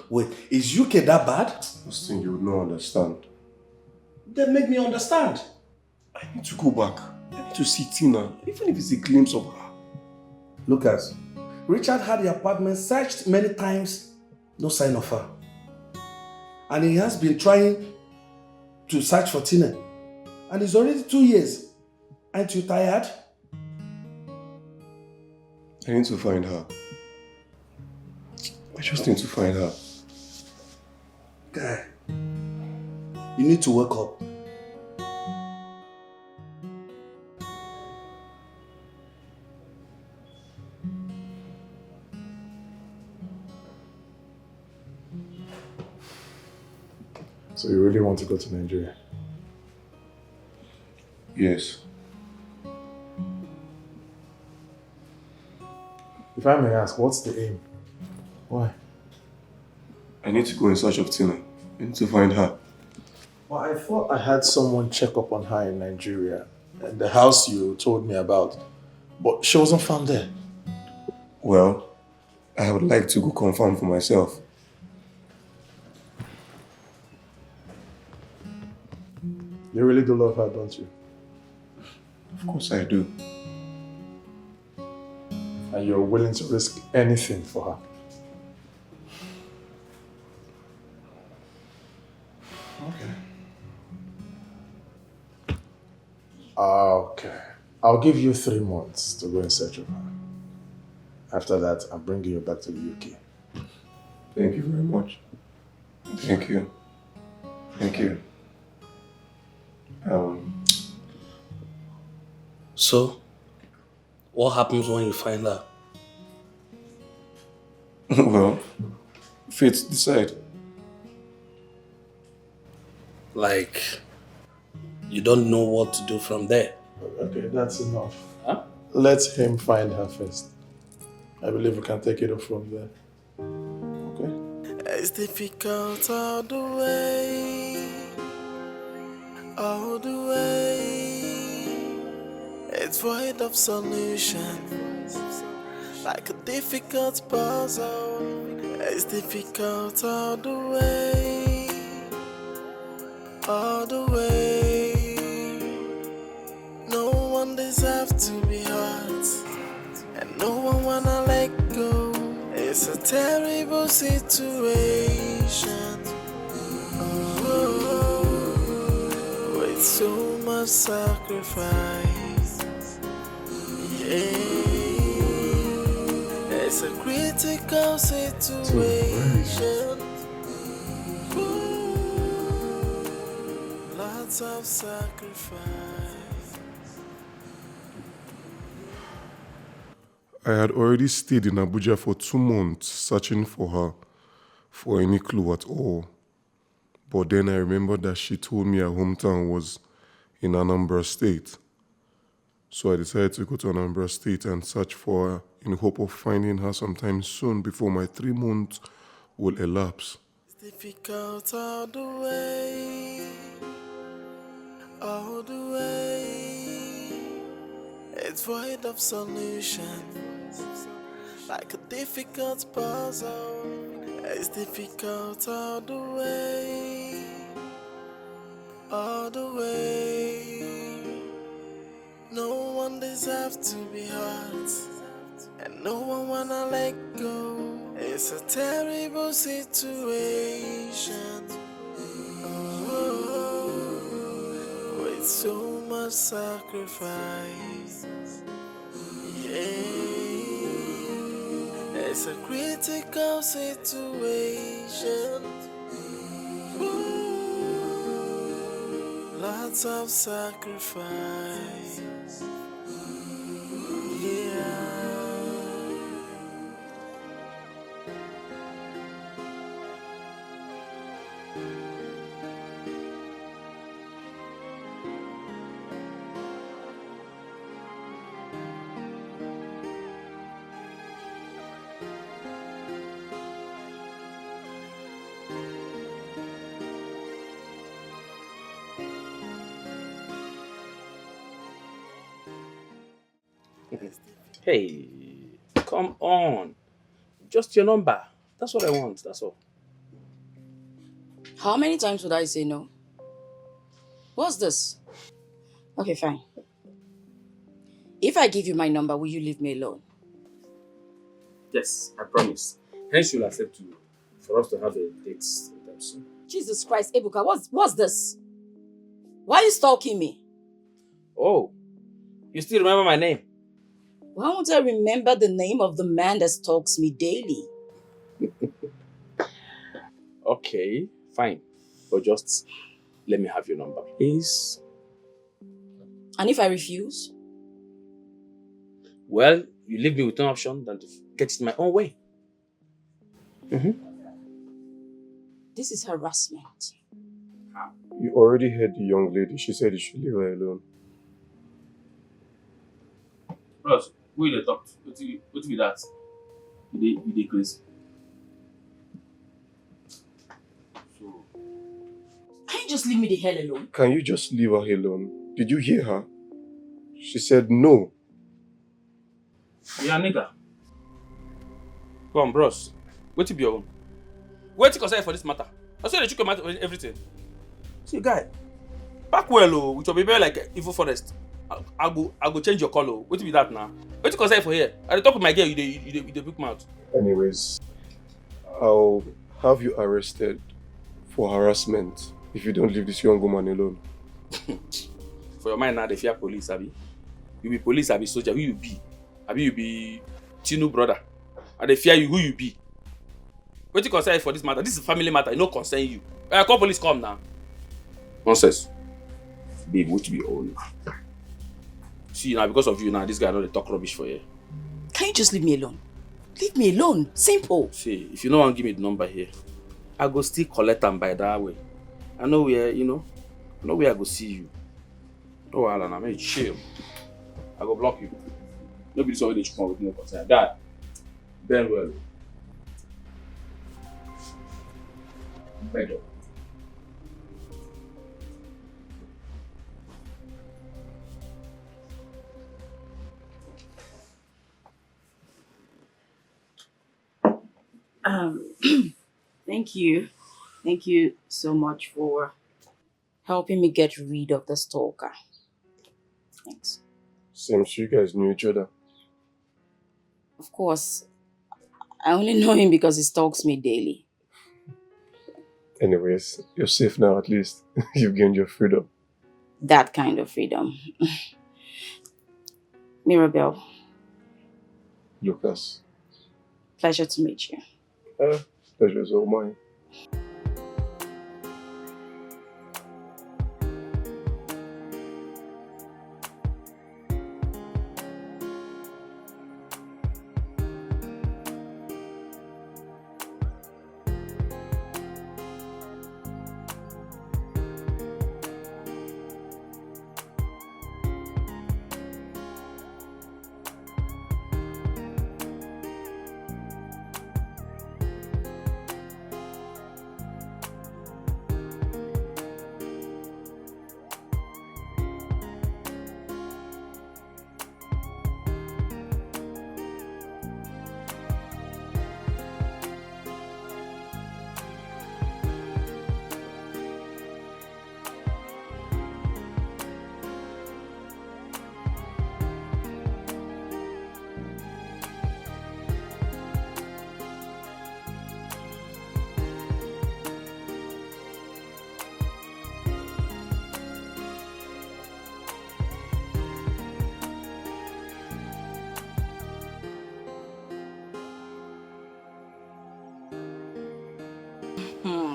S5: Wait, is UK that bad?
S9: Austin, you would not understand.
S5: Then make me understand.
S9: I need to go back. I need to see Tina, even if it's a glimpse of her.
S5: Lucas, Richard had the apartment searched many times, no sign of her. And he has been trying to search for Tina. And it's already 2 years. Aren't you tired?
S9: I need to find her. I just need to find her.
S5: Guy, you need to wake up.
S13: So you really want to go to Nigeria?
S9: Yes.
S13: If I may ask, what's the aim? Why?
S9: I need to go in search of Tina. I need to find her.
S13: Well, I thought I had someone check up on her in Nigeria, at the house you told me about, but she wasn't found there.
S9: Well, I would like to go confirm for myself.
S13: You really do love her, don't you?
S9: Of course I do.
S13: And you're willing to risk anything for her. Okay. I'll give you 3 months to go in search of her. After that, I'm bringing you back to the UK.
S9: Thank you very much. Thank you. Thank you.
S5: So, what happens when you find her?
S9: Well, fate decide.
S5: Like, you don't know what to do from there.
S13: Okay, that's enough.
S5: Huh?
S13: Let him find her first. I believe we can take it up from there. Okay?
S11: It's difficult all the way, all the way. It's void of solutions, like a difficult puzzle. It's difficult all the way, all the way. No one deserves to be hurt, and no one wanna let go. It's a terrible situation, with so much sacrifice. Yeah, it's a critical situation. Lots of sacrifice.
S9: I had already stayed in Abuja for 2 months searching for her, for any clue at all. But then I remembered that she told me her hometown was in Anambra State. So I decided to go to Anambra State and search for her in hope of finding her sometime soon before my 3 months will elapse.
S11: It's difficult all the way, all the way. It's void of solutions, like a difficult puzzle. It's difficult all the way, all the way. No one deserves to be hurt, and no one wanna let go. It's a terrible situation, with so much sacrifice. Yeah, it's a critical situation. Lots of sacrifice. Yeah.
S5: Hey, come on. Just your number. That's what I want, that's all.
S2: How many times would I say no? What's this? Okay, fine. If I give you my number, will you leave me alone?
S5: Yes, I promise. Hence, you'll accept to for us to have a date sometime soon.
S2: Jesus Christ, Ebuka, what's this? Why are you stalking me?
S5: Oh, you still remember my name?
S2: Why won't I remember the name of the man that stalks me daily?
S5: Okay, fine. But just let me have your number, please.
S2: And if I refuse?
S5: Well, you leave me with no option than to get it my own way.
S2: This is harassment.
S9: You already heard the young lady. She said you should leave her alone.
S12: Bros, who you dey talk to? What be that? You dey crazy.
S2: just leave me the hell alone?
S9: Can you just leave her alone? Did you hear her? She said no.
S12: Yeah, nigga. Come on, bros. Wait to be your own. Wait to consider for this matter. I said that you can matter everything. See, guy. Back well, oh, with your baby like evil forest. I go change your color. Wait to be that now. Wait to consider for here. At the top of my girl, you the big mouth.
S9: Anyways, I'll have you arrested for harassment if you don't leave this young woman alone.
S12: For your mind now, they fear police, Abi. You be police, Abi soldier. Who you be? Abi you be Tinu brother. And they fear you. Who you be? Wait to consider for this matter. This is a family matter. It no concern you. Call police. Come now. Nonsense. Babe, what to be own? See now, because of you now, this guy don't talk rubbish for you.
S2: Can you just leave me alone? Leave me alone. Simple.
S12: See, if you don't want to give me the number here, I go still collect them by that way. I know where, I know where I go see you. No, Alan, I'm chill. I go block you. Nobody saw that you come with no concern. Guy, Ben well. Better.
S2: Thank you. Thank you so much for helping me get rid of the stalker. Thanks.
S9: Seems you guys knew each other.
S2: Of course, I only know him because he stalks me daily.
S9: Anyways, you're safe now at least. You've gained your freedom.
S2: That kind of freedom. Mirabel.
S9: Lucas.
S2: Pleasure to meet you.
S9: Pleasure is all mine.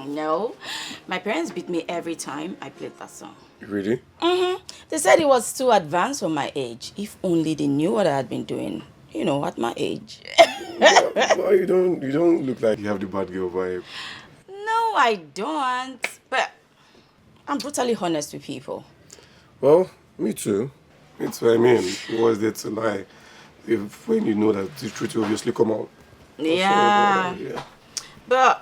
S2: No, my parents beat me every time I played that song.
S9: Really?
S2: They said it was too advanced for my age. If only they knew what I had been doing, at my age.
S9: No, you don't look like you have the bad girl vibe.
S2: No, I don't. But I'm brutally honest with people.
S9: Well, me too. I mean, what's there to lie? When you know that the truth will obviously come out.
S2: Yeah.
S9: So, yeah.
S2: But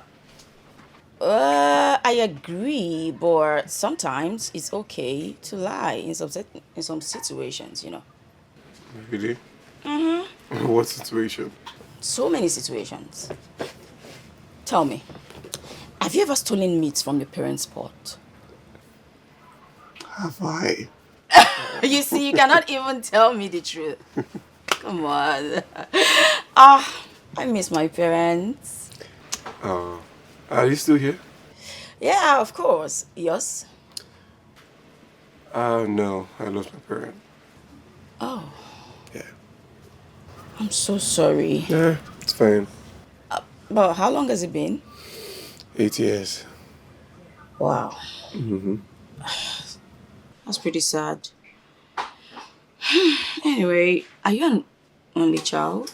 S2: I agree, but sometimes it's okay to lie in some situations,
S9: Really? What situation?
S2: So many situations. Tell me, have you ever stolen meat from your parents' pot?
S9: Have I?
S2: You see, you cannot even tell me the truth. Come on. I miss my parents.
S9: Are you still here?
S2: Yeah, of course. Yours?
S9: No, I lost my parent.
S2: Oh.
S9: Yeah.
S2: I'm so sorry.
S9: Yeah, it's fine.
S2: But how long has it been?
S9: 8 years.
S2: Wow.
S9: Mm-hmm.
S2: That's pretty sad. Anyway, are you an only child?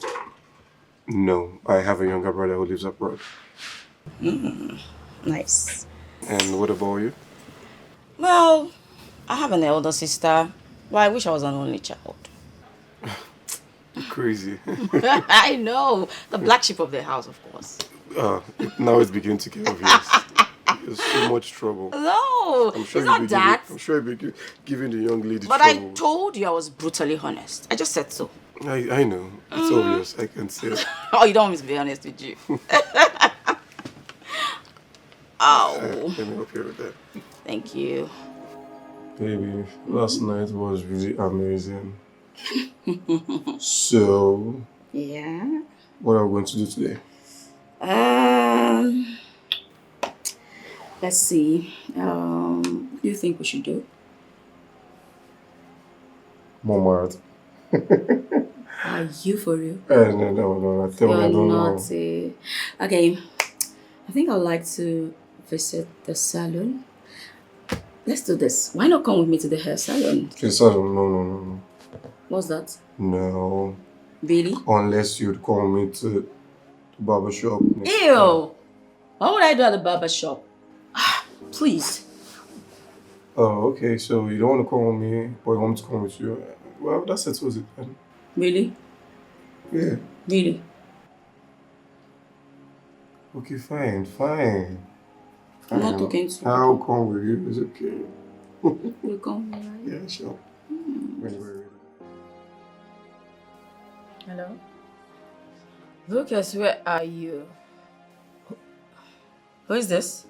S9: No, I have a younger brother who lives abroad.
S2: Nice.
S9: And what about you?
S2: Well, I have an elder sister, but I wish I was an only child.
S9: Crazy.
S2: I know. The black sheep of the house, of course.
S9: Now it's beginning to get obvious. us so much trouble.
S2: No,
S9: I'm sure
S2: it's not that.
S9: I'm sure you'll be giving the young lady
S2: But
S9: trouble.
S2: I told you I was brutally honest. I just said so.
S9: I know. It's obvious. I can see it.
S2: Oh, you don't want me to be honest with you. Oh.
S9: Let me help you with that.
S2: Thank you.
S9: Baby, last night was really amazing. So,
S2: Yeah.
S9: what are we going to do today?
S2: Let's see. What do you think we should do?
S9: More marathon.
S2: Are you for real?
S9: No. I tell me I don't know.
S2: Naughty. Okay. I think I'd like to visit the salon. Let's do this. Why not come with me to the hair salon?
S9: Okay, salon? No.
S2: What's that?
S9: No.
S2: Really?
S9: Unless you'd call me to the barber shop.
S2: Ew! What would I do at the barber shop? Please.
S9: Oh, okay. So you don't want to come with me, but you want me to come with you? Well, that settles it then.
S2: Really?
S9: Yeah.
S2: Really?
S9: Okay, fine.
S2: I'm not talking to you.
S9: I'll come with you. It's okay.
S2: You'll come, right?
S9: Yeah, sure. When you're ready.
S2: Hello? Lucas, where are you? Who is this?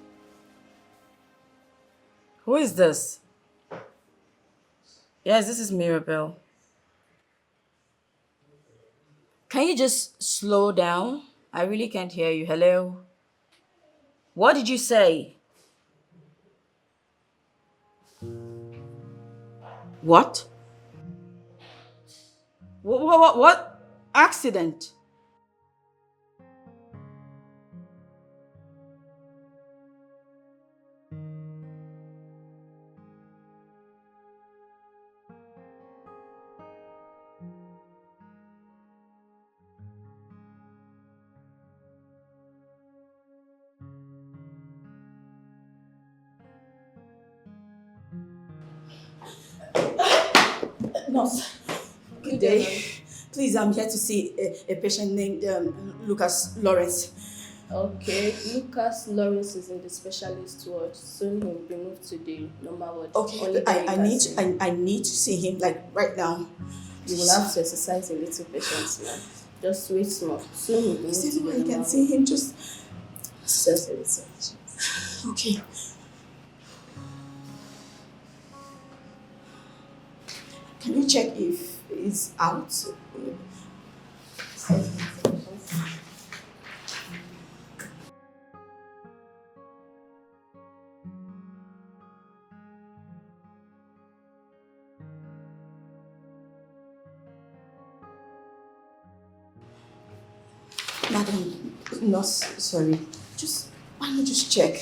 S2: Who is this? Yes, this is Mirabel. Can you just slow down? I really can't hear you. Hello? What did you say? What? What accident?
S14: Nurse, good day. Please, I'm here to see a patient named Lucas Lawrence.
S15: Okay, Lucas Lawrence is in the specialist ward. Soon he will be moved to the normal ward.
S14: Okay, I need to see him like right now.
S15: You will have to exercise a little patience now. Just wait small. Soon he will be moved to the normal ward.
S14: I can see him just
S15: a little.
S14: Okay. Can you check if he's out? Madam, nurse, sorry. Why not just check?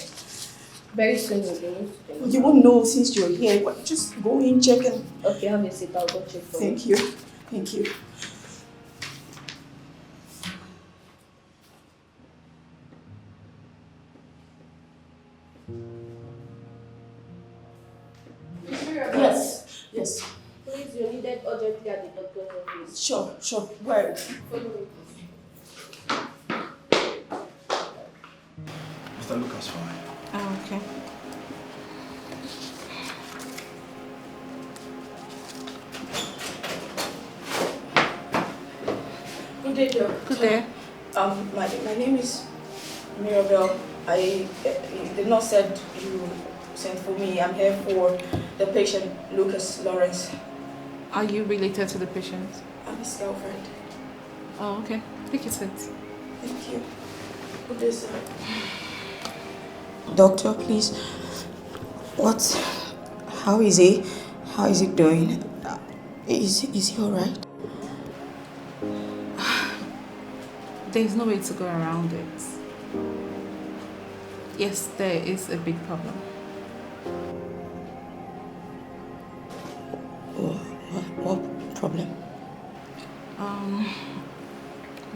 S15: Very soon you'll be moved to the normal.
S14: You won't know since you're here. Just go in, check and...
S15: Okay, have a seat. I'll go check for
S14: you. Thank you. Yes.
S15: Please, you're needed urgently at the doctor's office.
S14: Sure. Where?
S15: Follow me.
S16: Mr. Lucas, fine.
S14: Oh, okay. Good day, Doc.
S3: Good day.
S14: My name is Mirabel. The nurse said you sent for me. I'm here for the patient, Lucas Lawrence.
S3: Are you related to the patient?
S14: I'm his girlfriend.
S3: Oh, okay. Take your seat.
S14: Thank you. Good day, sir. Doctor, please. How is he? How is he doing? Is he alright?
S3: There's no way to go around it. Yes, there is a big problem.
S14: What problem?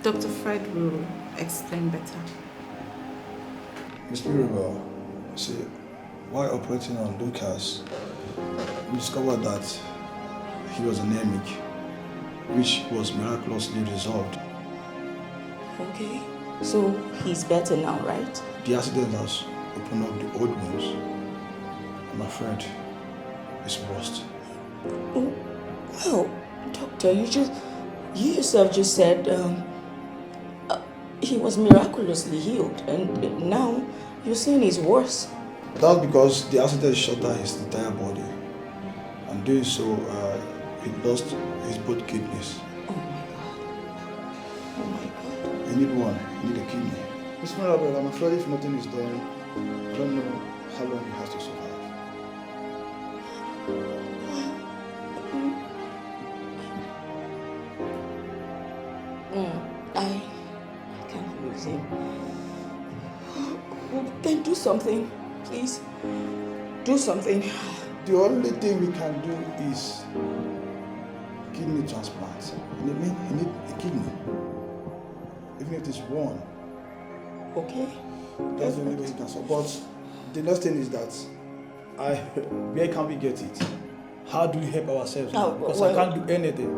S3: Dr. Fred will explain better.
S16: Miss Mirabel, see, while operating on Lucas, we discovered that he was anemic, which was miraculously resolved.
S14: Okay, so he's better now, right?
S16: The accident has open up the old wounds, I'm afraid it's worst.
S14: Oh, well, doctor, you yourself just said he was miraculously healed, and now you're saying he's worse.
S16: That's because the accident shut down his entire body, and doing so, he lost his both kidneys.
S14: Oh my God. Oh my God.
S16: You need one. You need a kidney. Miss Mirabel, I'm afraid if nothing is done, I don't know how long he has to survive.
S14: I can't lose him. Then do something, please. Do something.
S16: The only thing we can do is kidney transplant. You need a kidney. Even if it's one.
S14: Okay.
S16: That's the only way you can support. The next thing is that where can we get it? How do we help ourselves? Because I can't do anything.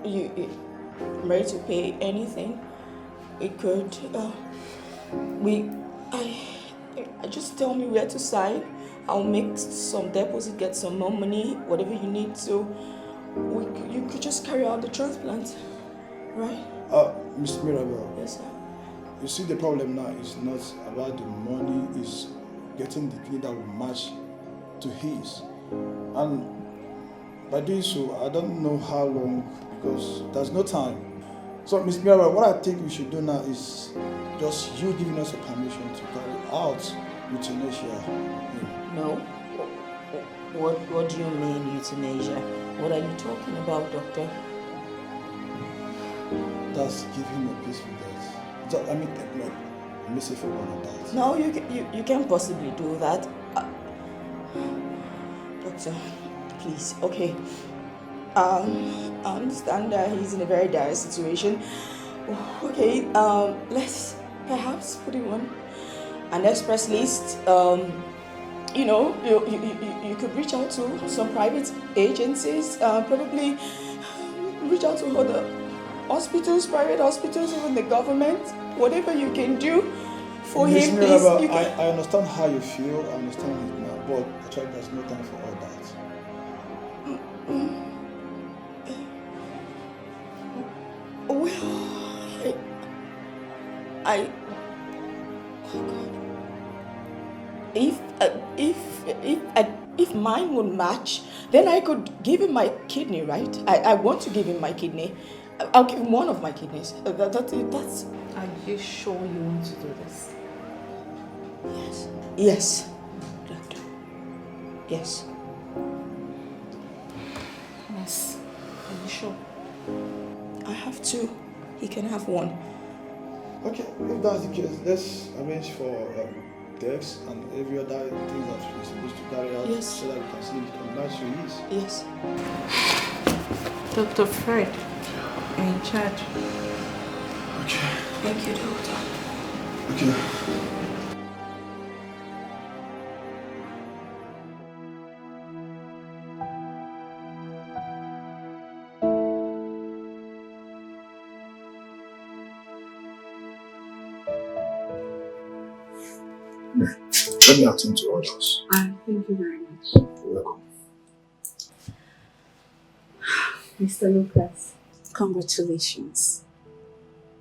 S14: I'm ready to pay anything. It could. Just tell me where to sign. I'll make some deposit, get some more money, whatever you need. So you could just carry out the transplant, right?
S16: Miss Mirabel.
S14: Yes, sir.
S16: You see, the problem now is not about the money, it's getting the kidney that will match to his. And by doing so, I don't know how long, because there's no time. So, Miss Mirabel, what I think we should do now is just you giving us a permission to carry out euthanasia.
S14: No. What do you mean euthanasia? What are you talking about, doctor?
S16: That's giving a peaceful death. I mean, merciful one of that.
S14: No, you can't possibly do that. Doctor, please, okay. I understand that he's in a very dire situation. Okay, let's perhaps put him on an express list. You could reach out to some private agencies, probably reach out to other hospitals, private hospitals, even the government, whatever you can do for
S16: Miss
S14: him,
S16: Mirabel,
S14: please.
S16: I understand how you feel, I understand it now, but actually there's no time for all that.
S14: If mine would match, then I could give him my kidney, right? I want to give him my kidney. I'll give him one of my kidneys. That's.
S7: Are you sure you want to do this?
S14: Yes. Yes, doctor. Yes.
S7: Yes. Are you sure?
S14: I have two. He can have one.
S16: Okay, if that's the case, let's arrange for text and every other thing that we're supposed to carry out,
S14: yes,
S16: so that we can see if it can match to his.
S14: Yes.
S7: Dr. Fred, you're in charge.
S16: Okay.
S14: Thank you, doctor.
S16: Okay. Let me attend to others.
S7: Thank you very much.
S16: You're welcome.
S7: Mr. Lucas, congratulations.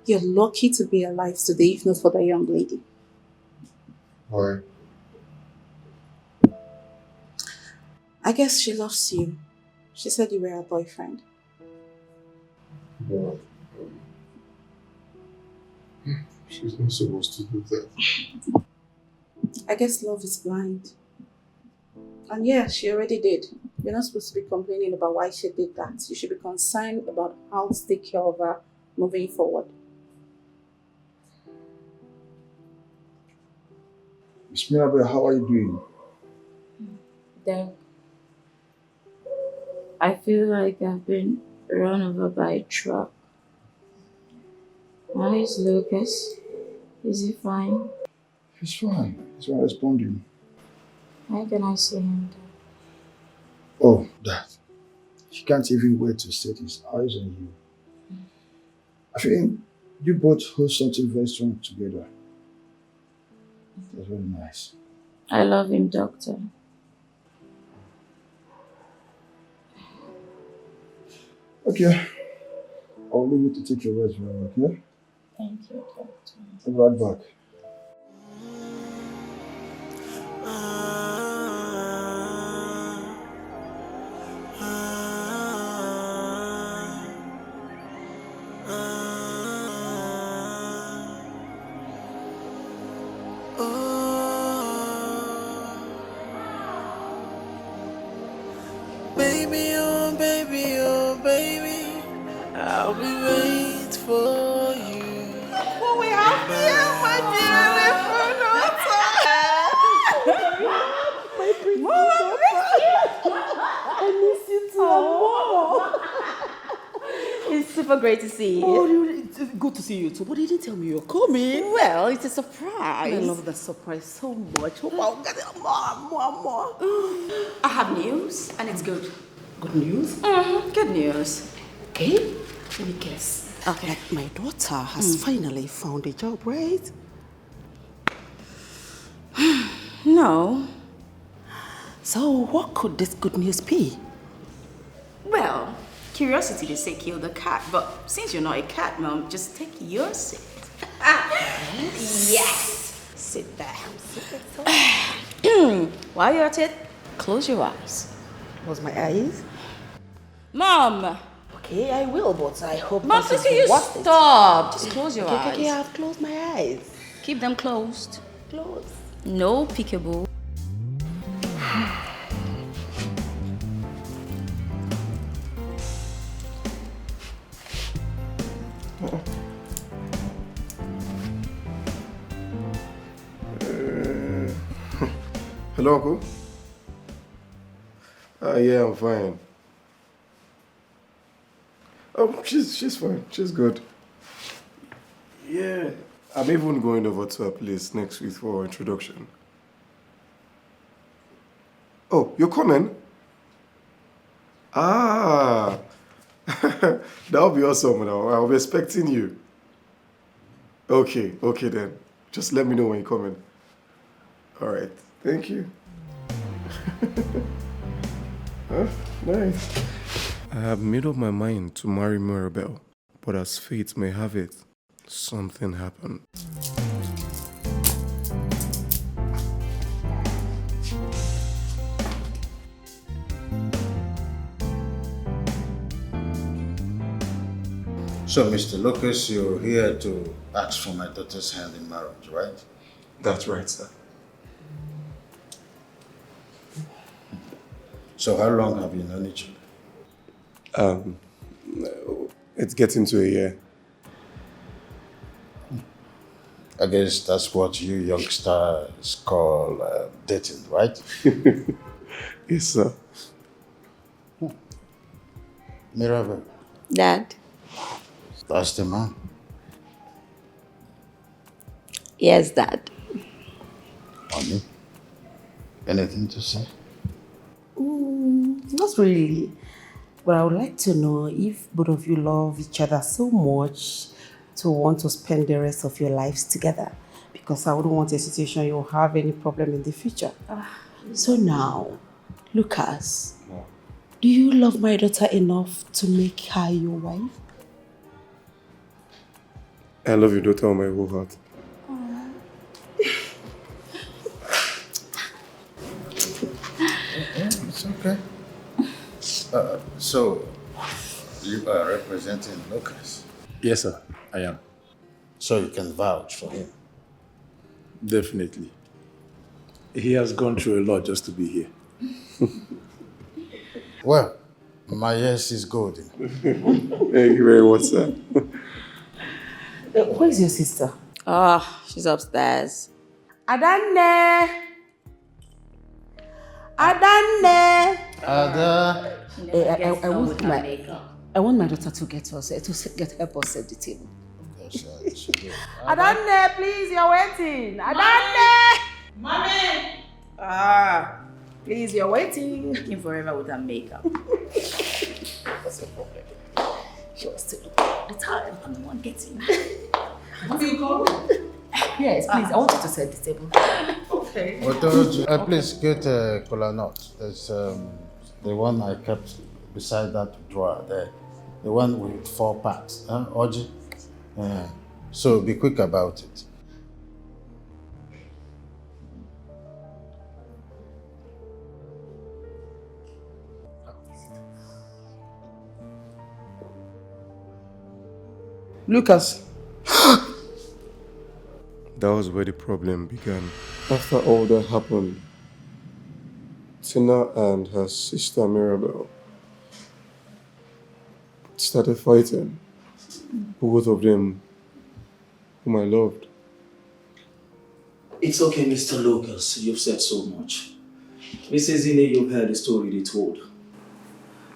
S7: You're lucky to be alive today, if not for the young lady.
S9: Why?
S7: I guess she loves you. She said you were her boyfriend.
S9: But she's not supposed to do that.
S7: I guess love is blind. And yeah, she already did. You're not supposed to be complaining about why she did that. You should be concerned about how to take care of her moving forward.
S16: Miss Mirabel, how are you doing?
S17: Dad, I feel like I've been run over by a truck. How is Lucas? Is he fine?
S16: He's fine. He's not responding.
S17: How can I see him?
S16: Oh, Dad. He can't even wait to set his eyes on you. I think you both hold something very strong together.
S10: It's really nice.
S17: I love him, doctor.
S16: Okay. I'll leave you to take your rest, okay?
S17: Thank you, doctor.
S16: I'll be right back.
S11: Baby, oh baby, oh baby, I'll be waiting for you.
S1: What we have here, my dear
S8: My pretty daughter. I miss you too, more.
S2: It's super great to see you.
S8: Oh, it's good to see you too. But you didn't tell me you're coming.
S2: Well, it's a surprise.
S8: I love that surprise so much. Hope I'll get it more.
S2: I have news, and it's good.
S8: Good news?
S2: Good news.
S8: Okay, let me guess.
S2: Okay.
S8: Like my daughter has finally found a job, right?
S2: No.
S8: So what could this good news be?
S2: Well, curiosity they say kill the cat, but since you're not a cat, Mom, just take your seat. Yes. Sit there. While you're at it, close your eyes.
S8: Close my eyes?
S2: Mom!
S8: Okay, I will, but I hope
S2: Mom,
S8: this
S2: please
S8: is
S2: can you
S8: worth it.
S2: stop? Just close your eyes.
S8: Okay, I've closed my eyes.
S2: Keep them closed.
S8: Close.
S2: No peekaboo.
S9: Hello, Uncle. Yeah, I'm fine. Oh, she's fine. She's good. Yeah, I'm even going over to her place next week for our introduction. Oh, you're coming? Ah, that'll be awesome. Now I'll be expecting you. Okay then. Just let me know when you're coming. All right. Thank you. Nice. I have made up my mind to marry Mirabel, but as fate may have it, something happened.
S10: So, Mr. Lucas, you're here to ask for my daughter's hand in marriage, right?
S9: That's right, sir.
S10: So how long have you known each other?
S9: It's getting to a year.
S10: I guess that's what you youngsters call dating, right?
S9: Yes, sir.
S10: Mirabel,
S17: Dad?
S10: that's the man.
S17: Yes, Dad.
S10: Honey, anything to say?
S8: Not really. But I would like to know if both of you love each other so much to want to spend the rest of your lives together. Because I wouldn't want a situation you'll have any problem in the future. So now, Lucas, do you love my daughter enough to make her your wife?
S9: I love your daughter with my whole heart.
S10: It's okay. So, you are representing Lucas?
S13: Yes, sir, I am.
S10: So you can vouch for him?
S13: Definitely. He has gone through a lot just to be here.
S10: Well, my yes is golden.
S9: Thank you very much, sir.
S8: Where's your sister?
S2: She's upstairs.
S8: Adane!
S10: Ada!
S8: I want my daughter to get help us set the table.
S1: Adane, please, you're waiting. Adane! Mommy!
S8: Please, you're waiting.
S2: Looking forever with her makeup.
S8: What's the problem? She was still looking all the time. I'm the one getting.
S1: What do you call it?
S8: Yes, please. I want you to set the table.
S6: Okay.
S10: Please get a cola nut. There's the one I kept beside that drawer there. The one with 4 packs. Oji? So be quick about it.
S6: Lucas.
S9: That was where the problem began. After all that happened, Tina and her sister Mirabel started fighting. Both of them whom I loved.
S4: It's okay, Mr. Lucas. You've said so much. Mrs. Ine, you've heard the story they told.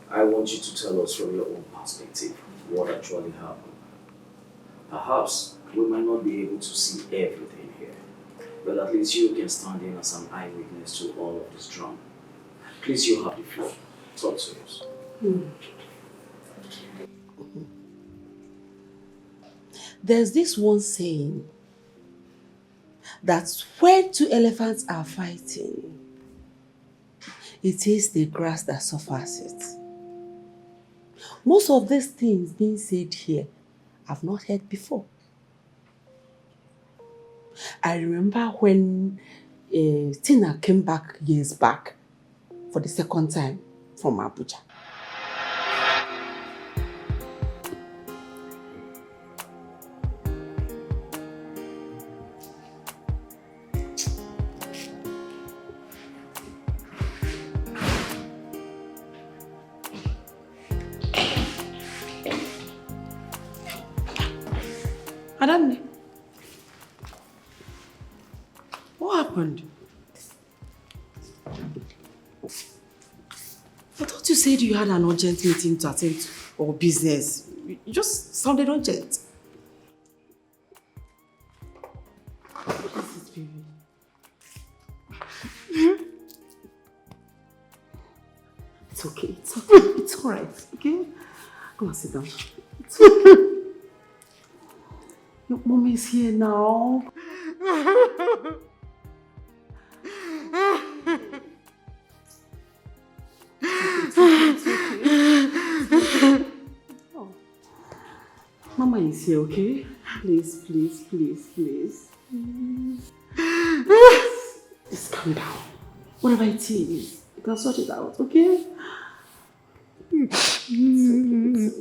S4: I want you to tell us from your own perspective what actually happened. Perhaps we might not be able to see everything here, but at least you can stand in as an eyewitness to all of this drama. Please, you have the floor. Talk to us.
S8: There's this one saying that when 2 elephants are fighting, it is the grass that suffers it. Most of these things being said here, I've not heard before. I remember when Tina came back years back for the second time from Abuja. Adanne, what happened? I thought you said you had an urgent meeting to attend to, or business. You just sounded urgent. What is it, baby? It's okay, it's okay, it's alright, okay? Come on, sit down. It's okay. Your mom is here now. It's okay. Oh. Mama is here, okay? Please, please, please, please. Just calm down. Whatever it is, you can sort it out, okay? It's okay.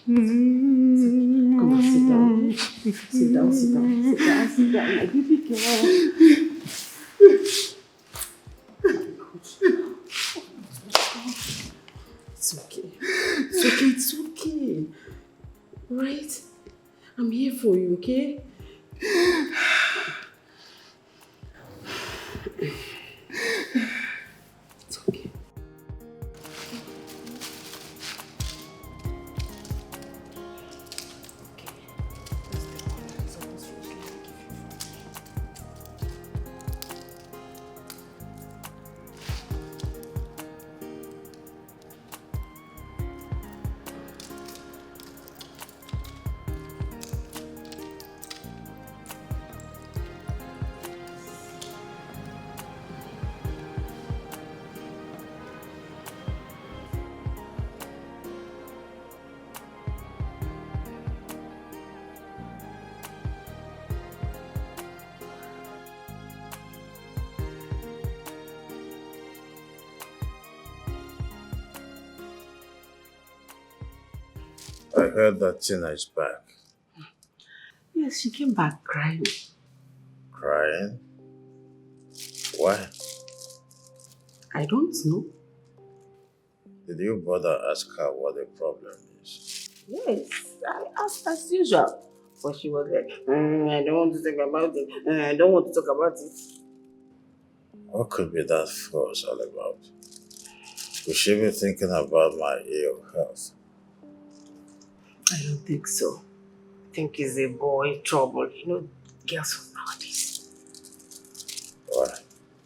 S8: Come on, sit down. Sit down, sit down, sit down, sit down, my baby girl. It's okay. It's okay, it's okay. Right? I'm here for you, okay? It's okay.
S10: I heard that Tina is back.
S8: Yes, she came back crying.
S10: Crying? Why?
S8: I don't know.
S10: Did you bother ask her what the problem is?
S8: Yes, I asked as usual. But she was like, I don't want to talk about it. I don't want to talk about it.
S10: What could be that fuss all about? Could she be thinking about my ill health?
S8: I don't think so. I think it's a boy trouble. You know, girls from nowadays.
S10: Well,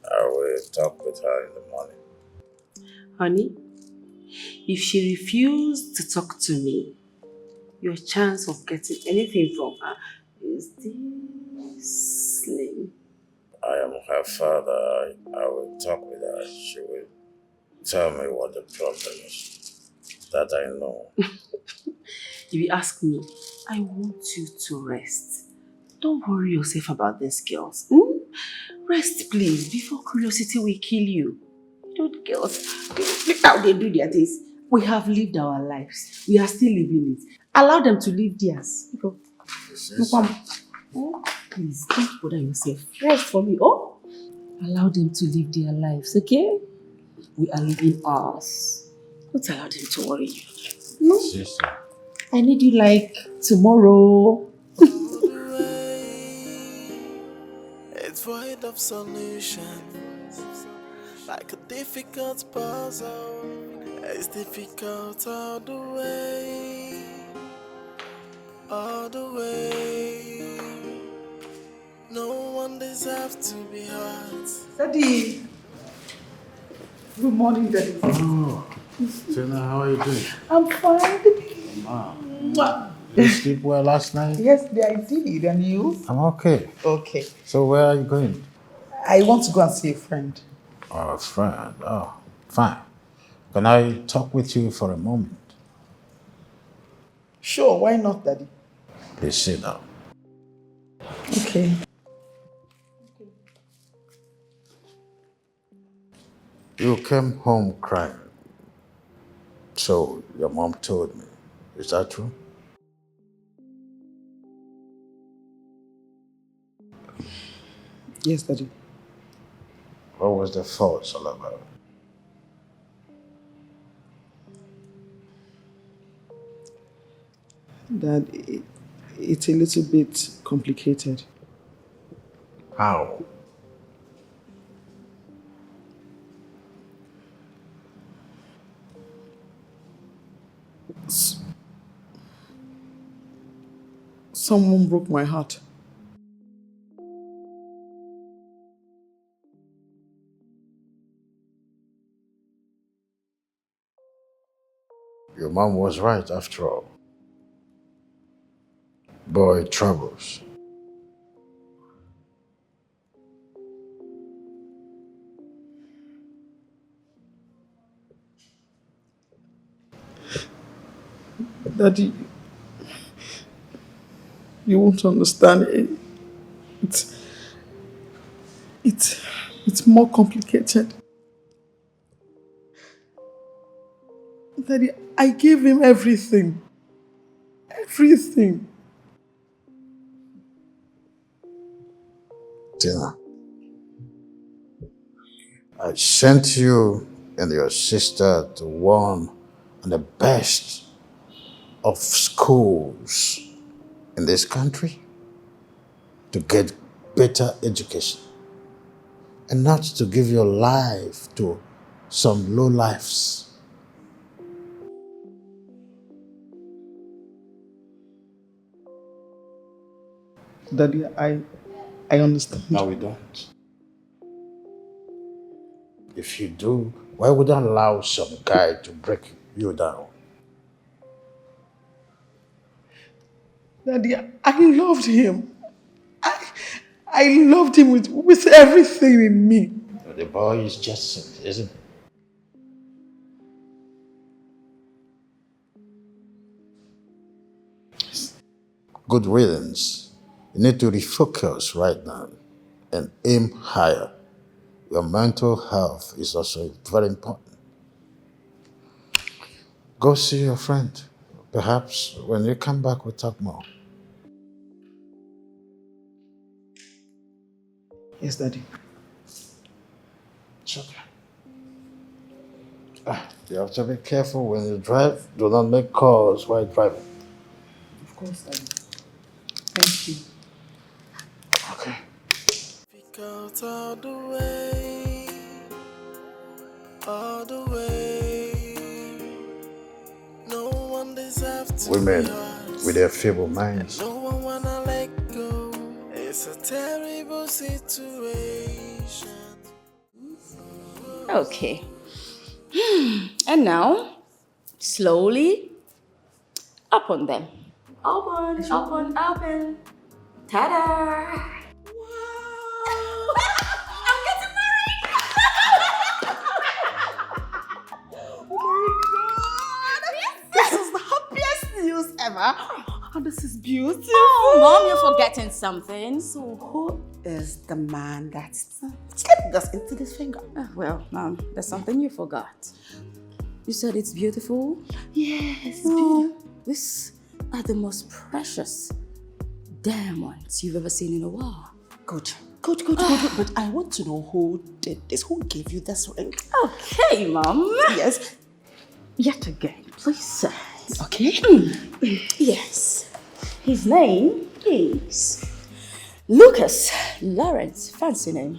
S10: I will talk with her in the morning.
S8: Honey, if she refused to talk to me, your chance of getting anything from her
S7: is this Slim?
S10: I am her father. I will talk with her. She will tell me what the problem is. That I know.
S7: If you ask me, I want you to rest. Don't worry yourself about these girls. Rest, please, before curiosity will kill you. Don't girls, look how they do their things. We have lived our lives. We are still living it. Allow them to live theirs. Go. Please, don't bother yourself. Rest for me, oh? Allow them to live their lives, okay? We are living ours. Don't allow them to worry you. No?
S10: Sister.
S7: I need you like tomorrow.
S11: It's void of solutions, like a difficult puzzle. It's difficult all the way. No one deserves to be hurt.
S6: Daddy. Good morning, Daddy.
S10: Oh, Tina, how are you doing?
S6: I'm fine, Daddy.
S10: Wow.
S6: Mwah.
S10: Did you sleep well last night?
S6: Yes, I did. And you?
S10: I'm okay.
S6: Okay.
S10: So where are you going?
S6: I want to go and see a friend.
S10: Oh, a friend. Oh, fine. Can I talk with you for a moment?
S6: Sure, why not, Daddy?
S10: Please sit down.
S6: Okay.
S10: You came home crying. So your mom told me. Is that true?
S6: Yes, Daddy.
S10: What was the fuss all about?
S6: Dad, it's a little bit complicated.
S10: How?
S6: Someone broke my heart.
S10: Your mom was right after all. Boy troubles.
S6: Daddy, you won't understand. It's more complicated. Daddy, I gave him everything. Everything.
S10: Tina, I sent you and your sister to one of the best of schools in this country to get better education and not to give your life to some low lives.
S6: Daddy, I understand.
S10: No, we don't. If you do, why would I allow some guy to break you down?
S6: Daddy, I loved him. I loved him with everything in me.
S10: The boy is just, isn't he? Good riddance. You need to refocus right now and aim higher. Your mental health is also very important. Go see your friend. Perhaps when you come back, we'll talk more.
S6: Yes, Daddy.
S10: It's okay. You have to be careful when you drive. Do not make calls while driving.
S6: Of course, Daddy. Thank you.
S10: Okay.
S11: Difficult all the way. No one deserves to
S10: Women
S11: be hurt.
S10: with their feeble minds.
S11: No one wanna let go. It's a terrible situation.
S2: Okay. And now, slowly, up on them. Open. Ta-da! I'm getting
S8: This is the happiest news ever. And this is beautiful.
S2: Oh, Mom, you're forgetting something.
S8: So who is the man that slipped us into this finger?
S2: Well, Mom, there's something you forgot. You said it's beautiful?
S8: Yes, it's
S2: beautiful. These are the most precious diamonds you've ever seen in a while.
S8: Good. But I want to know who did this. Who gave you this ring?
S2: Okay, Mom.
S8: Yes.
S2: Yet again, please say.
S8: Okay.
S2: Yes. His name is Lucas Lawrence. Fancy name.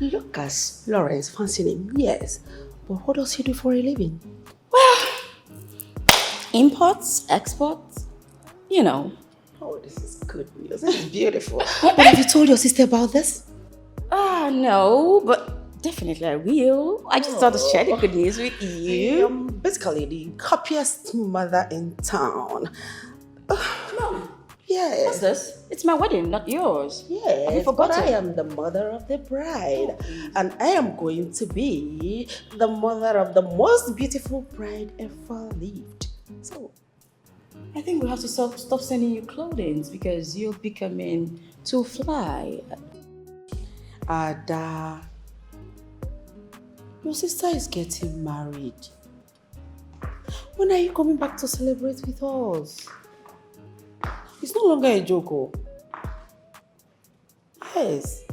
S8: Lucas Lawrence, fancy name, yes. But what does he do for a living?
S2: Well, imports, exports, you know.
S8: Oh, this is good news. This is beautiful. But have you told your sister about this?
S2: No, but definitely I will. I just thought to share the good news with you.
S8: I'm basically the happiest mother in town.
S2: Mom.
S8: Yes.
S2: What's this? It's my wedding, not yours.
S8: Yes,
S2: Have you forgotten?
S8: but I am the mother of the bride. And I am going to be the mother of the most beautiful bride ever lived. So,
S2: I think we'll have to stop sending you clothing because you're becoming too fly.
S8: Ada, your sister is getting married. When are you coming back to celebrate with us? It's no longer a joke. Oh. Yes.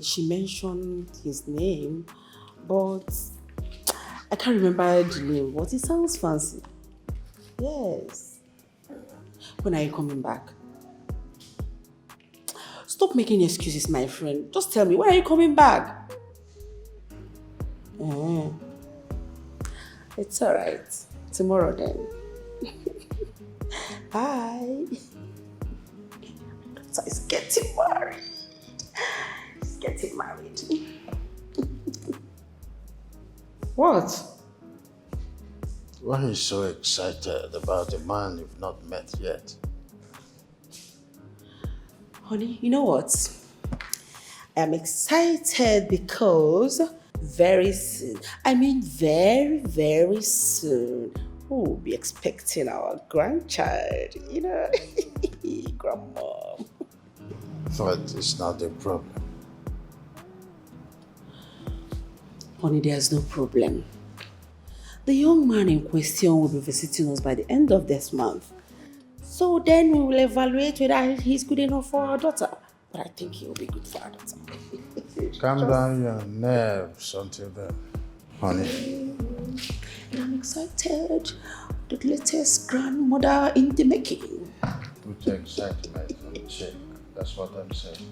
S8: She mentioned his name, but I can't remember the name, but it sounds fancy. Yes. When are you coming back? Stop making excuses, my friend. Just tell me, when are you coming back? It's alright. Tomorrow then. Bye. So he's getting married. He's getting married.
S10: What? Why are you so excited about a man you've not met yet?
S8: Honey, you know what? I'm excited because very soon, very, very soon, we'll be expecting our grandchild, you know, grandma.
S10: But it's not a problem.
S8: Honey, there's no problem. The young man in question will be visiting us by the end of this month. So then we will evaluate whether he's good enough for our daughter. But I think he'll be good for our daughter.
S10: Calm down your nerves until then, honey.
S8: I'm excited. The latest grandmother in the making.
S10: Put your excitement on check. That's what I'm saying.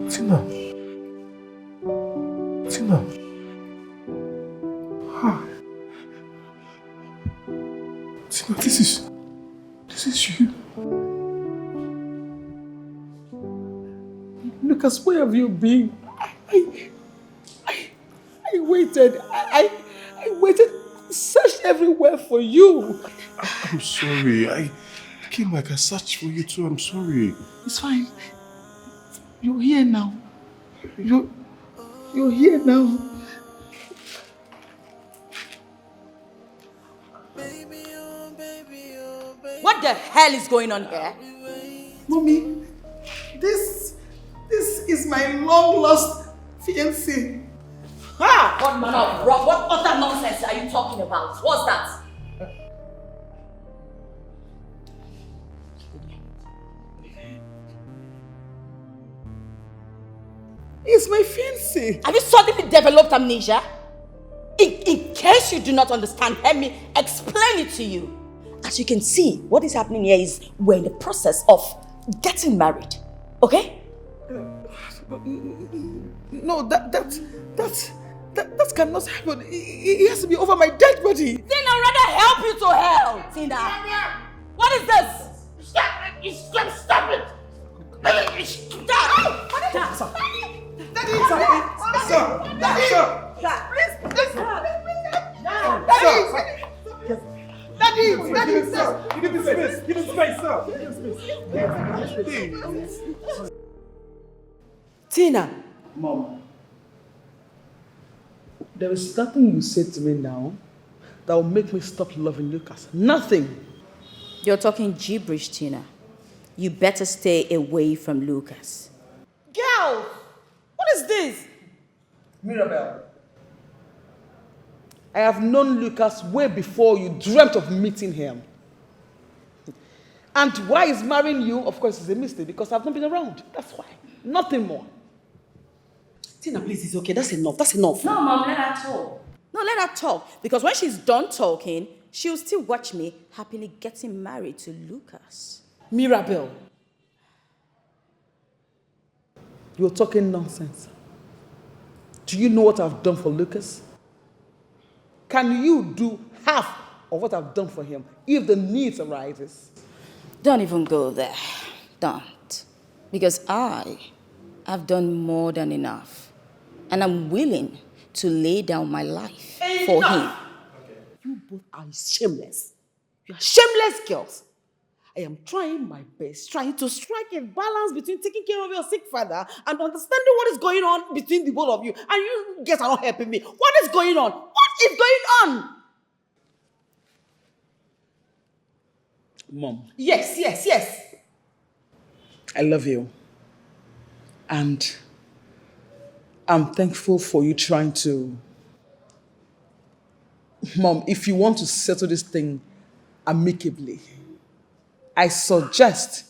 S9: Tina. Tina. Hi. Tina, this is you.
S6: Lucas, where have you been? I waited. I waited, searched everywhere for you.
S9: I'm sorry. I came back. I searched for you too. I'm sorry.
S6: It's fine. You're here now. You're here now.
S2: What the hell is going on here?
S6: Mommy, this is my long-lost fiancé.
S2: Ha! What manner of rock? What other nonsense are you talking about? What's that?
S6: It's my fiancé.
S2: Have you suddenly developed amnesia? In case you do not understand, let me explain it to you. As you can see, what is happening here is we're in the process of getting married. Okay?
S6: No,
S1: That cannot happen. It has to be over my dead body.
S2: Then I'd rather help you to hell, Tina. What is this?
S11: Stop it! Stop it!
S2: Stop!
S1: Daddy! Sir! Daddy! Sir!
S16: Give him space! Give him space, sir! Give him space!
S8: Tina!
S6: Mom, there is nothing you said to me now that will make me stop loving Lucas. Nothing.
S2: You're talking gibberish, Tina. You better stay away from Lucas.
S1: Girl! What is this?
S6: Mirabel, I have known Lucas way before you dreamt of meeting him. And why he's marrying you, of course, is a mistake because I've not been around. That's why. Nothing more.
S8: Tina, please, it's okay. That's enough. That's enough.
S2: No, Mom, let her talk. No, let her talk. Because when she's done talking, she'll still watch me happily getting married to Lucas.
S6: Mirabel, you're talking nonsense. Do you know what I've done for Lucas? Can you do half of what I've done for him if the need arises?
S2: Don't even go there. Don't. Because I've done more than enough. And I'm willing to lay down my life for him.
S8: You both are shameless. You are shameless girls. I am trying my best, trying to strike a balance between taking care of your sick father and understanding what is going on between the both of you. And you guys are not helping me. What is going on? What is going on?
S6: Mom.
S8: Yes.
S6: I love you. And I'm thankful for you trying to... Mom, if you want to settle this thing amicably, I suggest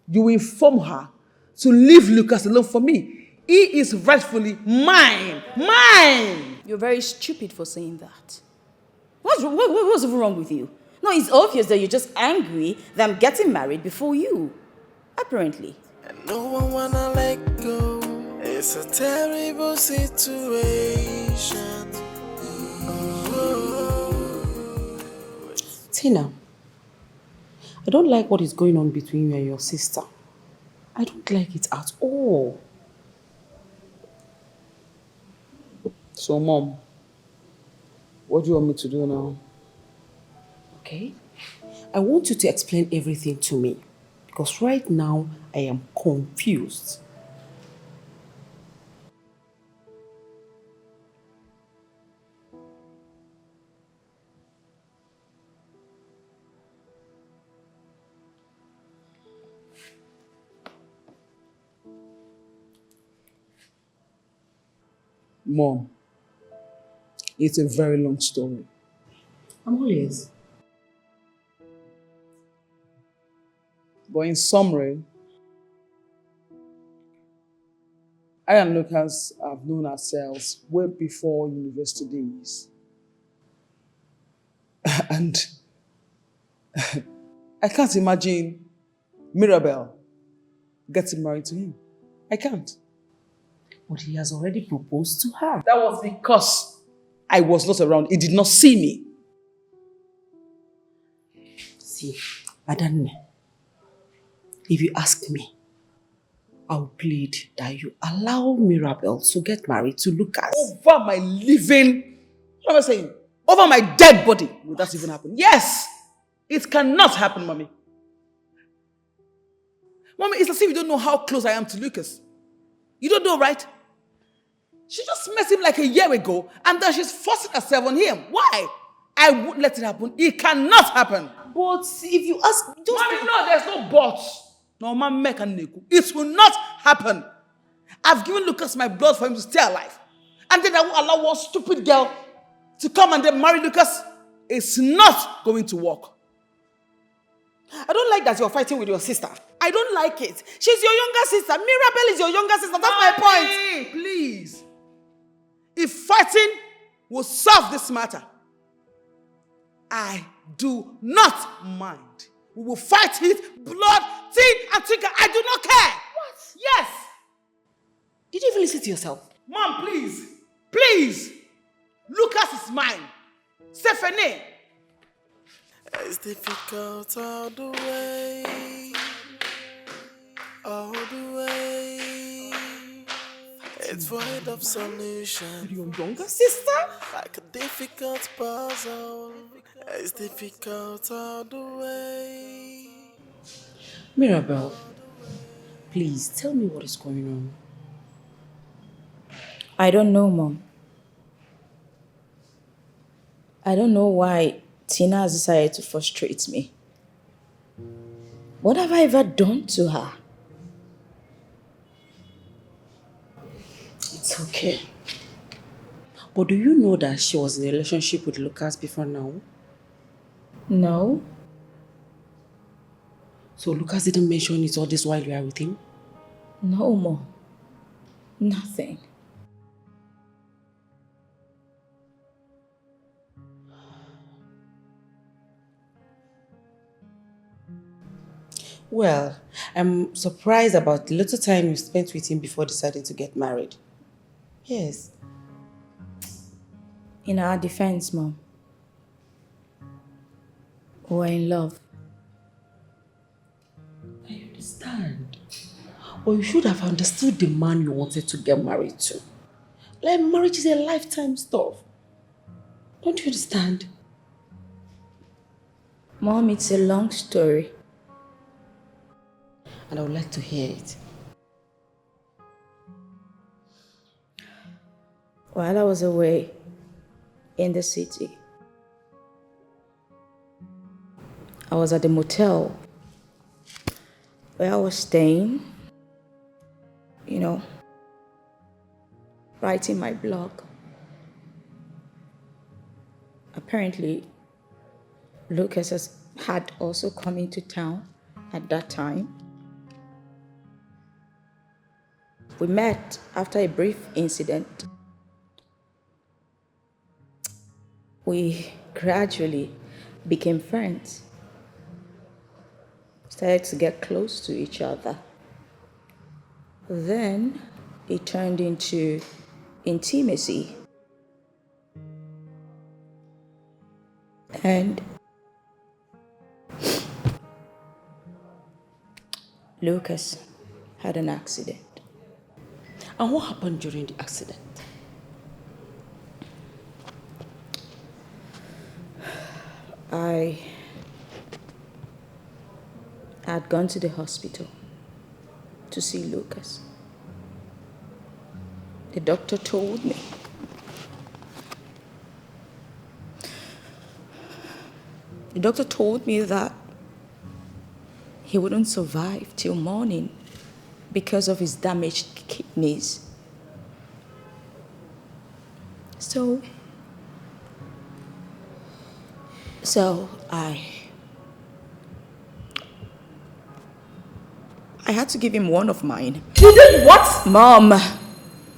S6: you inform her to leave Lucas alone for me. He is rightfully mine. Mine!
S2: You're very stupid for saying that. What's wrong with you? No, it's obvious that you're just angry that I'm getting married before you. Apparently.
S11: And no one wanna let go. It's a terrible situation.
S8: Tina, I don't like what is going on between you and your sister. I don't like it at all.
S6: So, Mom, what do you want me to do now?
S8: Okay? I want you to explain everything to me. Because right now, I am confused.
S6: Mom, it's a very long story.
S8: I'm all ears.
S6: But in summary, I and Lucas have known ourselves way before university days. And I can't imagine Mirabel getting married to him. I can't.
S8: But he has already proposed to her.
S6: That was because I was not around. He did not see me.
S8: See, Adanne, if you ask me, I'll plead that you allow Mirabel to get married to Lucas.
S6: Over my living, what am I saying? Over my dead body. Will that even happen? Yes! It cannot happen, Mommy. Mommy, it's as if you don't know how close I am to Lucas. You don't know, right? She just met him like a year ago and then she's forcing herself on him. Why? I won't let it happen. It cannot happen.
S8: But if you ask...
S6: Mommy, no, there's no buts. No, man, it will not happen. I've given Lucas my blood for him to stay alive. And then I won't allow one stupid girl to come and then marry Lucas. It's not going to work.
S8: I don't like that you're fighting with your sister.
S6: I don't like it. She's your younger sister. Mirabel is your younger sister. That's my point. Please. If fighting will solve this matter, I do not mind. We will fight it, blood, tin, and trigger. I do not care.
S8: What?
S6: Yes.
S8: Did you even listen to yourself?
S6: Mom, please.
S1: Please! Lucas is mine. Stephanie!
S11: It's difficult all the way. All the way. It's void of solution.
S1: Your younger sister?
S11: Like a difficult puzzle. It's difficult all the way.
S8: Mirabel, please tell me what is going on.
S2: I don't know, Mom. I don't know why Tina has decided to frustrate me. What have I ever done to her?
S8: It's okay. But do you know that she was in a relationship with Lucas before now?
S2: No.
S8: So Lucas didn't mention it all this while you are with him?
S2: No, Mom. Nothing.
S8: Well, I'm surprised about the little time you spent with him before deciding to get married. Yes.
S2: In our defense, Mom, we're in love.
S8: I understand. But you should have understood the man you wanted to get married to. Like, marriage is a lifetime stuff. Don't you understand?
S2: Mom, it's a long story.
S8: And I would like to hear it.
S2: While I was away in the city, I was at the motel where I was staying, writing my blog. Apparently, Lucas had also come into town at that time. We met after a brief incident. We gradually became friends, started to get close to each other. Then it turned into intimacy. And Lucas had an accident.
S8: And what happened during the accident?
S2: I had gone to the hospital to see Lucas. The doctor told me that he wouldn't survive till morning because of his damaged kidneys. So I had to give him one of mine.
S1: You did what?
S2: Mom, I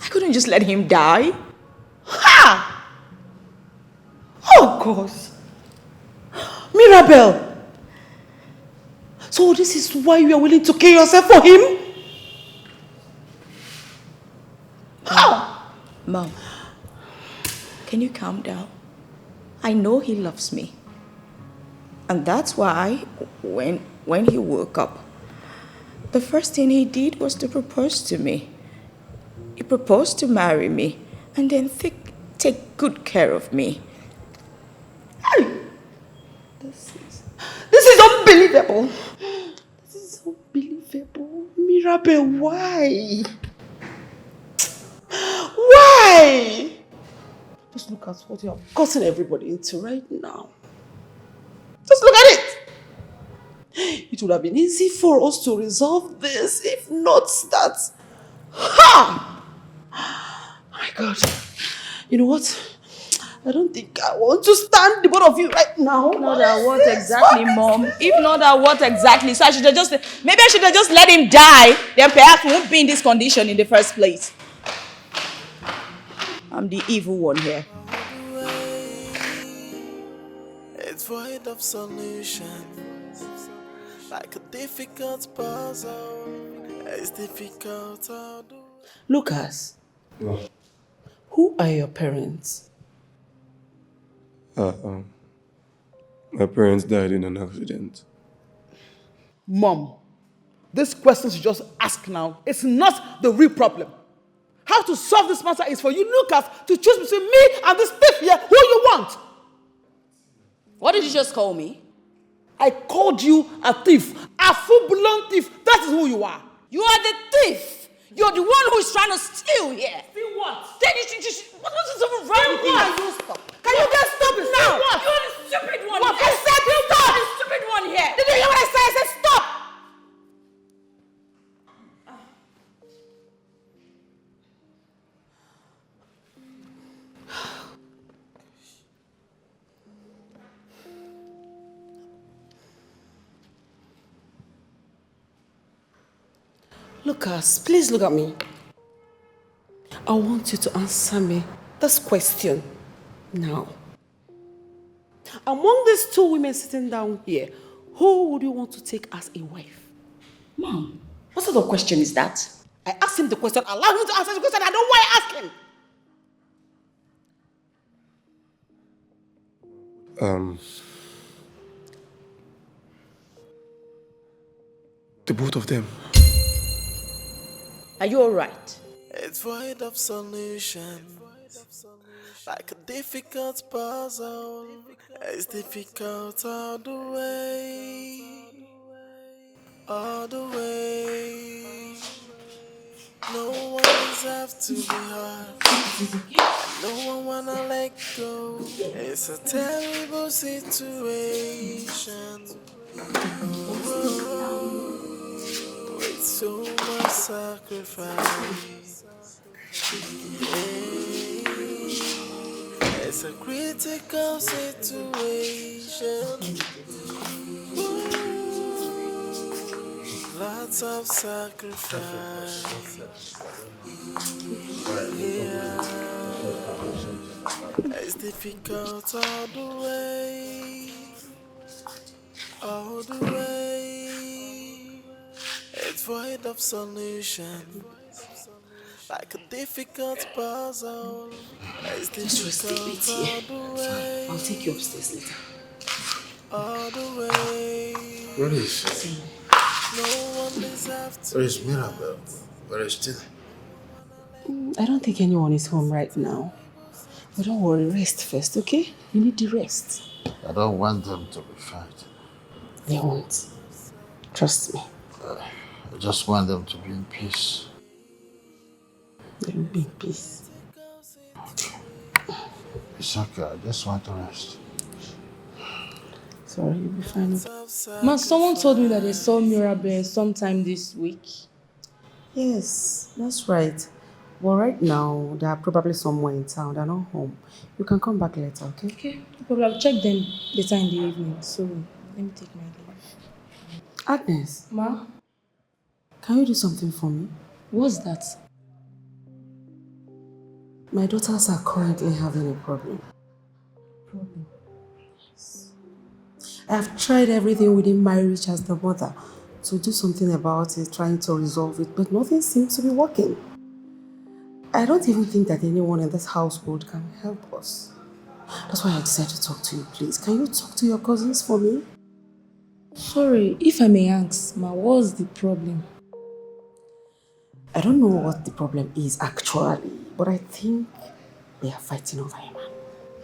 S2: couldn't just let him die.
S1: Ha!
S8: Oh, God. Mirabel! So this is why you are willing to kill yourself for him?
S2: Mom, can you calm down? I know he loves me. And that's why when he woke up, the first thing he did was to propose to me. He proposed to marry me and then take good care of me.
S8: This is unbelievable. This is unbelievable. Mirabel, why? Why? Just look at what you have gotten everybody into right now. Just look at it. It would have been easy for us to resolve this if not that. Ha! My God. You know what? I don't think I want to stand the both of you right now.
S2: Not that what exactly, Mom? If not that what exactly? So maybe I should have just let him die. Then perhaps we won't be in this condition in the first place. I'm the evil one here.
S11: It's void of solutions, like a difficult puzzle. It's difficult to do.
S8: Lucas, Who are your parents?
S9: My parents died in an accident.
S1: Mom, this questions you just ask now, it's not the real problem. How to solve this matter is for you, Lucas, to choose between me and this thief here, who you want.
S2: What did you just call me?
S1: I called you a thief, a full-blown thief. That is who you are.
S2: You are the thief. You're the one who is trying to steal here.
S1: Steal what?
S2: Then you should what is even wrong with you?
S1: Can you just stop it now?
S2: You're the stupid one.
S1: What? I said stop.
S2: You're the stupid one here.
S1: Did you hear what I said? I said stop.
S8: Lucas, please look at me. I want you to answer me this question now. Among these two women sitting down here, who would you want to take as a wife?
S2: Mom, what sort of question is that?
S1: I asked him the question. Allow him to answer the question. I don't want to ask him.
S9: The both of them.
S2: Are you alright?
S11: It's void of solution, like a difficult puzzle. It's difficult all the way, all the way. No one deserves to be hurt. No one wanna let go. It's a terrible situation. With so much sacrifice. It's a critical situation. Lots of sacrifice. Yeah. It's difficult all the way. All the way. It's void of solution, like a difficult puzzle. It's difficult all the way.
S8: I'll take you upstairs later.
S11: All the way.
S10: Where is she?
S11: No one deserves to.
S10: Where is Mirabel? Where is Tina?
S8: I don't think anyone is home right now. But don't worry, rest first, okay? You need the rest.
S10: I don't want them to be fighting.
S8: They won't. Trust me.
S10: I just want them to be in peace.
S8: They will be in peace.
S10: It's okay, I just want to rest.
S8: Sorry, you'll be fine.
S3: Ma, someone told me that they saw Mirabel sometime this week.
S8: Yes, that's right. Well, right now, they are probably somewhere in town. They're not home. You can come back later, okay?
S3: Okay, no problem. I'll check them later in the evening. So, let me take my leave.
S8: Agnes.
S3: Ma?
S8: Can you do something for me?
S3: What's that?
S8: My daughters are currently having a problem.
S3: Problem?
S8: I have tried everything within my reach as the mother to do something about it, trying to resolve it, but nothing seems to be working. I don't even think that anyone in this household can help us. That's why I decided to talk to you, please. Can you talk to your cousins for me?
S3: Sorry, if I may ask, Ma, what's the problem?
S8: I don't know what the problem is actually, but I think they are fighting over a man.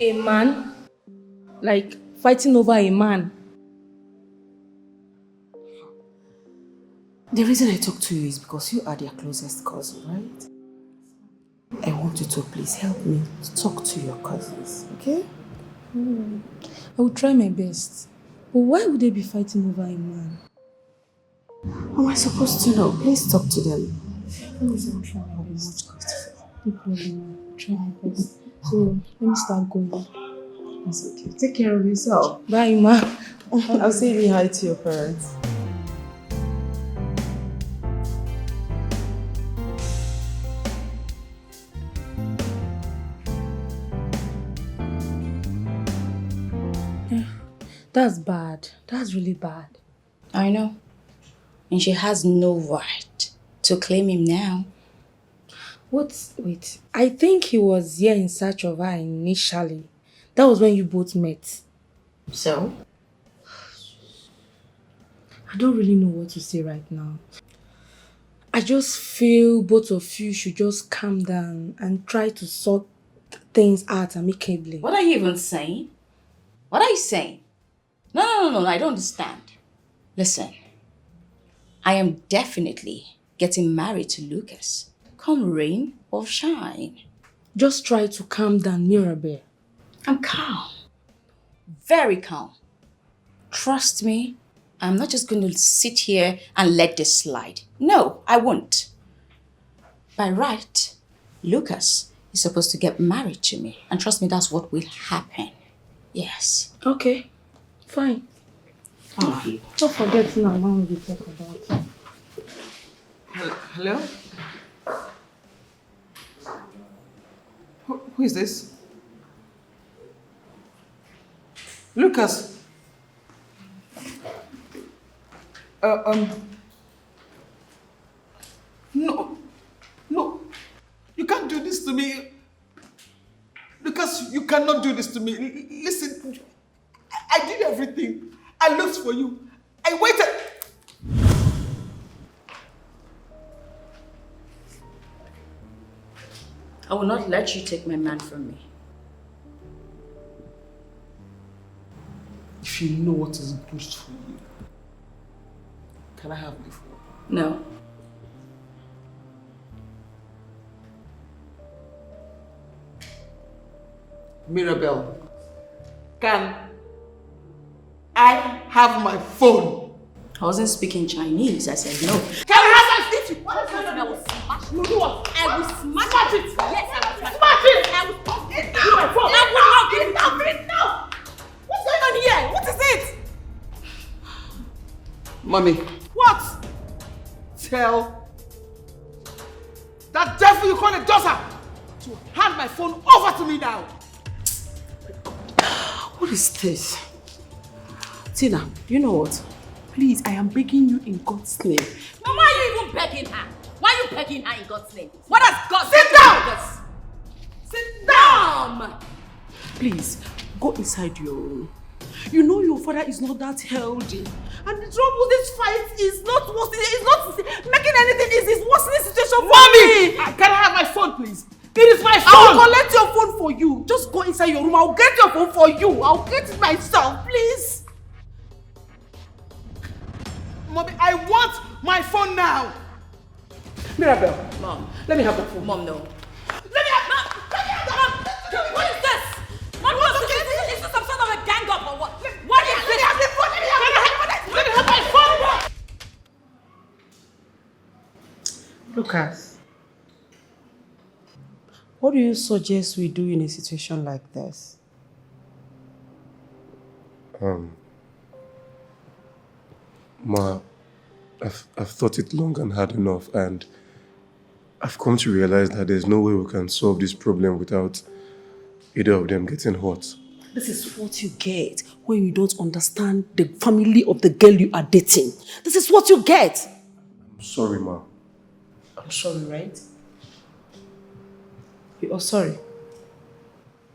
S3: A man? Like fighting over a man?
S8: The reason I talk to you is because you are their closest cousin, right? I want you to please help me to talk to your cousins, okay?
S3: I will try my best. But why would they be fighting over a man?
S8: How am I supposed to know? Please talk to them.
S3: I'll try my best. No problem. I'll try my best. So, let me start going.
S8: That's okay. Take care of yourself.
S3: Bye, Ma.
S8: I'll say hi to your parents.
S3: That's bad. That's really bad.
S2: I know. And she has no right to claim him now.
S3: Wait. I think he was here in search of her initially. That was when you both met.
S2: So?
S3: I don't really know what to say right now. I just feel both of you should just calm down and try to sort things out amicably.
S2: What are you even saying? What are you saying? No, I don't understand. Listen, I am definitely getting married to Lucas. Come rain or shine.
S3: Just try to calm down, Mirabel.
S2: I'm calm. Very calm. Trust me, I'm not just going to sit here and let this slide. No, I won't. By right, Lucas is supposed to get married to me. And trust me, that's what will happen. Yes.
S3: Okay, fine. Don't forget now when we talk about it.
S6: Hello? Who is this? Lucas. No, you can't do this to me. Lucas, you cannot do this to me. Listen, I did everything. I looked for you. I waited.
S2: I will not let you take my man from me.
S6: If you know what is good for you, can I have my phone?
S2: No.
S6: Mirabel, can I have my phone?
S2: I wasn't speaking Chinese. I said no.
S6: Can I have my phone?
S2: What is that? I will smash you.
S6: Do what?
S2: I will smash it. Yes, I will
S6: smash it.
S2: I will smash it.
S6: Give my phone.
S2: Enough. What's going on here? What is it?
S6: Mommy. What? Tell that devil you call a daughter to hand my phone over to me now.
S8: What is this? Tina, you know what? Please, I am begging you in God's name.
S2: Now, why are you even begging her? Why are you begging her in God's name? What has God
S6: Sit down!
S2: Sit down!
S8: Please, go inside your room. You know your father is not that healthy. And the trouble with this fight is not worsening, it's not making anything easy, it's worsening the situation for me.
S6: Can I have my phone, please? It is my phone!
S8: I will collect your phone for you. Just go inside your room. I'll get your phone for you. I'll get it myself, please.
S6: Mommy, I want my phone now!
S8: Mirabel,
S2: Mom.
S8: let me have the phone.
S2: Mom, no.
S6: Let me have
S2: Mom, what is this? Mom, what is this? Is this some sort of a gang up or what? What is this?
S6: Let me have my phone!
S8: Lucas, what do you suggest we do in a situation like this?
S9: Ma, I've thought it long and hard enough, and I've come to realize that there's no way we can solve this problem without either of them getting hurt.
S8: This is what you get when you don't understand the family of the girl you are dating. This is what you get.
S9: I'm sorry, Ma.
S8: I'm sorry, right? You are sorry.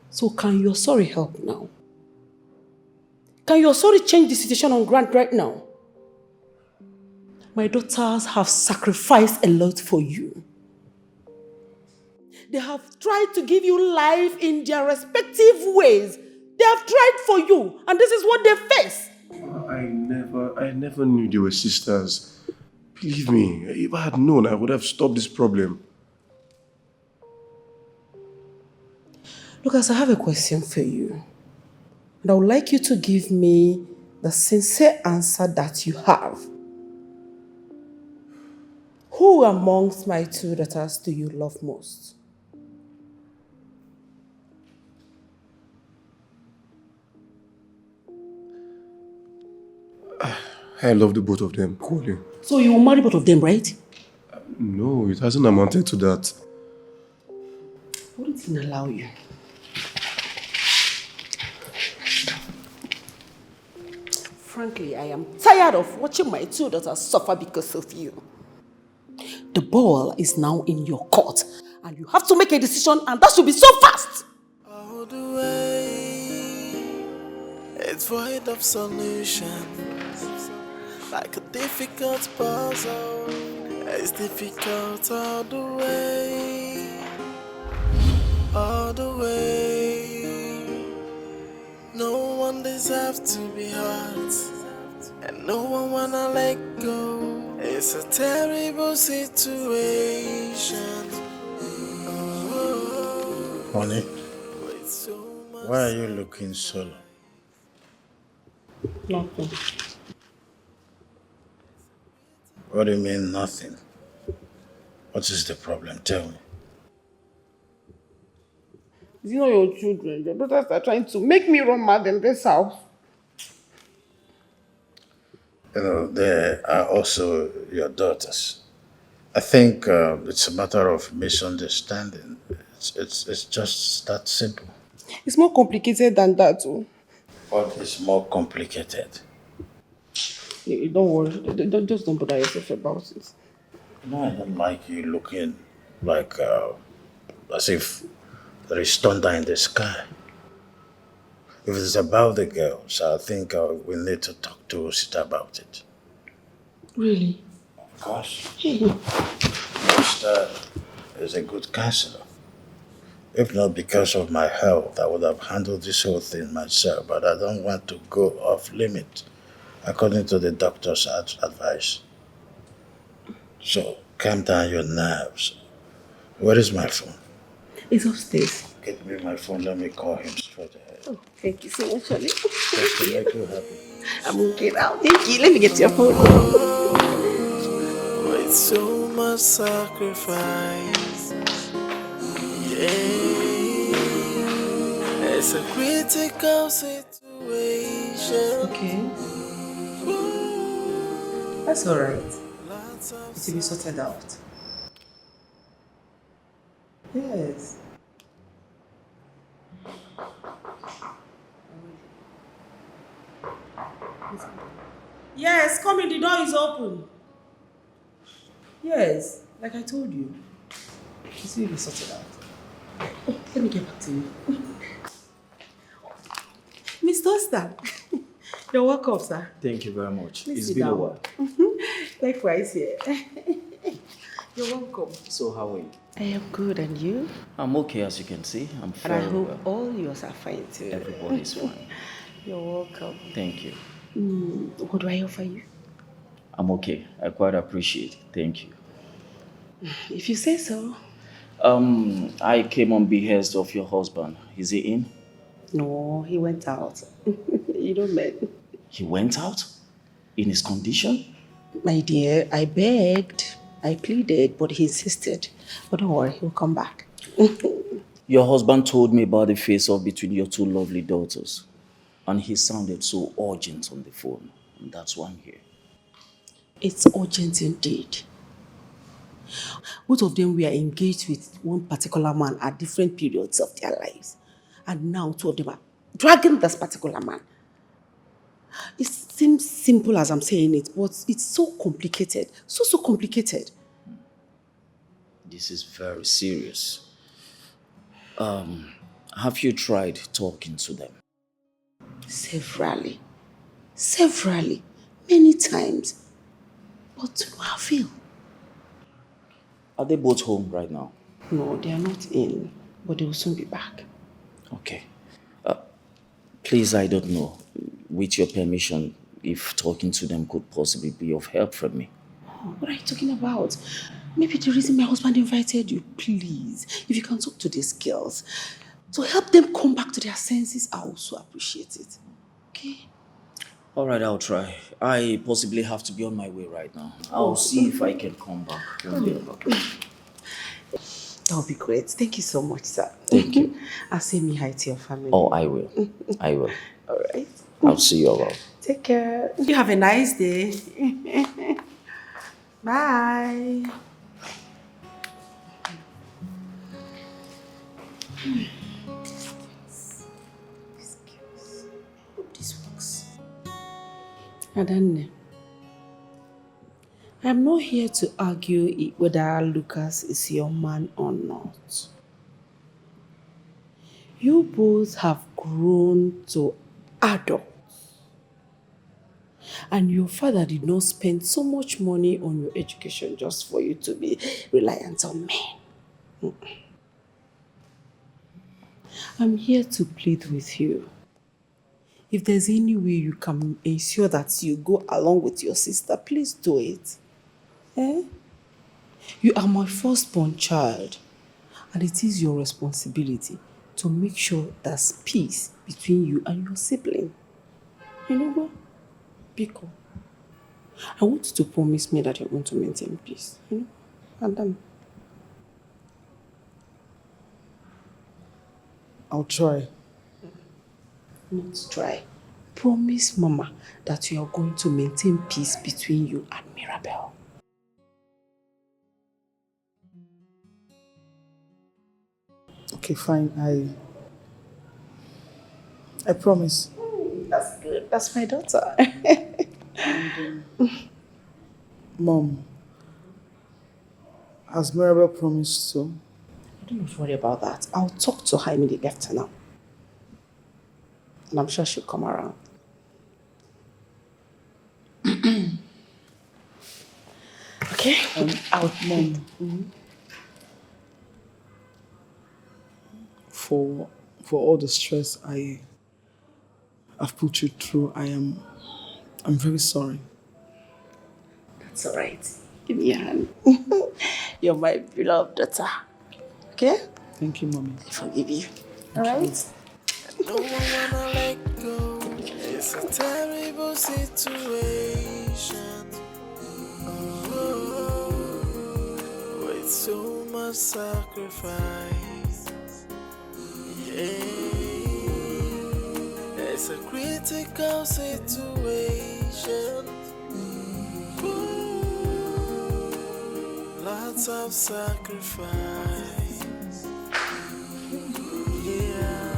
S8: So can your sorry help now? Can your sorry change the situation on ground right now? My daughters have sacrificed a lot for you. They have tried to give you life in their respective ways. They have tried for you, and this is what they face.
S9: I never knew they were sisters. Believe me, if I had known, I would have stopped this problem.
S8: Lucas, I have a question for you. And I would like you to give me the sincere answer that you have. Who amongst my two daughters do you love most?
S9: I love the both of them equally.
S8: So you will marry both of them, right?
S9: No, it hasn't amounted to that.
S8: Wouldn't it allow you? Frankly, I am tired of watching my two daughters suffer because of you. The ball is now in your court, and you have to make a decision, and that should be so fast.
S11: All the way, it's void of solutions, like a difficult puzzle. It's difficult all the way, all the way. No one deserves to be hurt, and no one wanna let go. It's a terrible situation.
S10: Honey, why are you looking solo?
S8: Nothing.
S10: What do you mean, nothing? What is the problem? Tell me.
S8: Is it not your children? Your daughters are trying to make me run mad in this house.
S10: You know, there are also your daughters. I think it's a matter of misunderstanding. It's just that simple.
S8: It's more complicated than that, too.
S10: What is more complicated?
S8: Don't worry. Just don't bother yourself about it.
S10: No, I don't like you looking like as if there is thunder in the sky. If it's about the girls, I think we need to talk to Sita about it.
S8: Really?
S10: Of course. Sita is a good counselor. If not because of my health, I would have handled this whole thing myself, but I don't want to go off limit, according to the doctor's advice. So, calm down your nerves. Where is my phone?
S8: It's upstairs.
S10: Get me my phone, let me call him straight ahead.
S8: Oh, thank you so much, honey.
S10: Just to make you happy.
S8: I'm okay now. Thank you. Let me get your phone.
S11: With so much sacrifice, yeah. It's a critical situation.
S8: Okay. That's alright. It will be sorted out. Yes. Yes, come in. The door is open. Yes, like I told you. It will be sorted out. Oh, let me get back to you. Mr. Oster, you're welcome, sir.
S4: Thank you very much.
S8: Please
S4: It's
S8: sit
S4: been a
S8: down.
S4: while.
S8: Likewise here. You're welcome.
S4: So how are you?
S8: I am good, and you?
S4: I'm okay, as you can see. I'm
S8: And I
S4: very
S8: hope
S4: well.
S8: all yours are fine too.
S4: Everybody's fine.
S8: You're welcome.
S4: Thank you.
S8: What do I offer you?
S4: I'm okay. I quite appreciate it. Thank you.
S8: If you say so.
S4: I came on behest of your husband. Is he in?
S8: No, he went out. You don't mean.
S4: He went out? In his condition?
S8: My dear, I begged, I pleaded, but he insisted. But don't worry, he'll come back.
S4: Your husband told me about the face-off between your two lovely daughters. And he sounded so urgent on the phone. And that's why I'm here.
S8: It's urgent indeed. Both of them were engaged with one particular man at different periods of their lives. And now two of them are dragging this particular man. It seems simple as I'm saying it, but it's so complicated. So complicated.
S4: This is very serious. Have you tried talking to them?
S8: Severally, many times, but to no avail.
S4: Are they both home right now?
S8: No, they are not in, but they will soon be back.
S4: Okay. Please, I don't know, with your permission, if talking to them could possibly be of help for me.
S8: What are you talking about? Maybe the reason my husband invited you, please, if you can talk to these girls, to help them come back to their senses, I also appreciate it. Okay?
S4: All right, I'll try. I possibly have to be on my way right now. I'll see if I can come back.
S8: That would be great. Thank you so much, sir.
S4: Thank you.
S8: I'll say me hi to your family.
S4: Oh, I will. I will.
S8: All right.
S4: I'll see you around.
S8: Take care. You have a nice day. Bye. Hope this works. Adanne, I'm not here to argue whether Lucas is your man or not. You both have grown to adults. And your father did not spend so much money on your education just for you to be reliant on men. I'm here to plead with you. If there's any way you can ensure that you go along with your sister, please do it. You are my firstborn child, and it is your responsibility to make sure there's peace between you and your sibling. You know what? Biko, I want you to promise me that you're going to maintain peace. And then
S6: I'll try.
S8: Not try. Promise Mama that you are going to maintain peace between you and Mirabel.
S6: Okay, fine. I promise.
S8: That's good. That's my daughter.
S6: Mom, has Mirabel promised to?
S8: Don't worry about that. I'll talk to her immediately after now. And I'm sure she'll come around. Okay?
S6: Mom, for all the stress I've put you through, I'm very sorry.
S8: That's all right. Give me a hand. You're my beloved daughter. Okay?
S6: Thank you, Mommy.
S8: I forgive you. All right?
S11: No one wanna let go. It's a terrible situation. With so much sacrifice. Yeah. It's a critical situation. Lots of sacrifice. Yeah.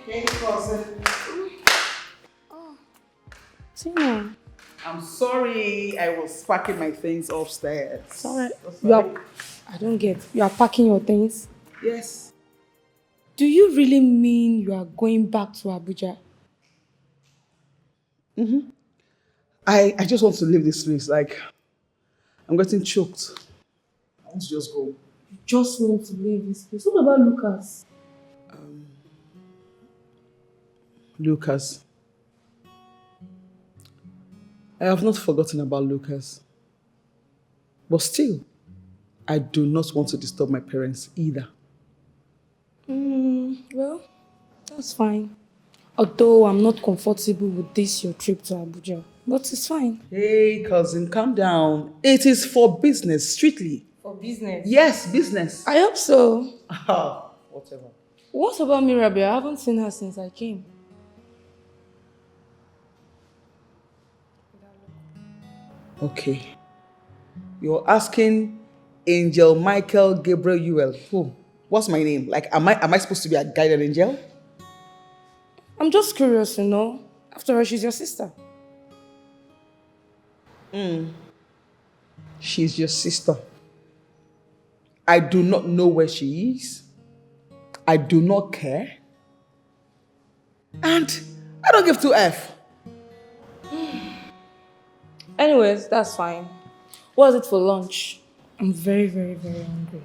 S6: Hey, cousin.
S3: Tina.
S6: I'm sorry, I was packing my things upstairs.
S3: Sorry.
S6: Sorry.
S3: I don't get. You are packing your things?
S6: Yes.
S3: Do you really mean you are going back to Abuja?
S6: Mm-hmm. I just want to leave this place. Like, I'm getting choked. I want to just go.
S3: You just want to leave this place. What about Lucas?
S6: Lucas. I have not forgotten about Lucas. But still, I do not want to disturb my parents either.
S3: Well, that's fine. Although I'm not comfortable with this, your trip to Abuja. But it's fine.
S6: Hey, cousin, calm down. It is for business, strictly.
S3: For business?
S6: Yes, business.
S3: I hope so.
S6: Whatever.
S3: What about Mirabel? I haven't seen her since I came.
S6: Okay. You're asking Angel Michael Gabriel Ewell. Who? What's my name? Like, am I supposed to be a guided angel?
S3: I'm just curious, you know. After all, she's your sister.
S6: She's your sister. I do not know where she is. I do not care. And I don't give 2F.
S3: Anyways, that's fine. What is it for lunch? I'm very, very, very hungry.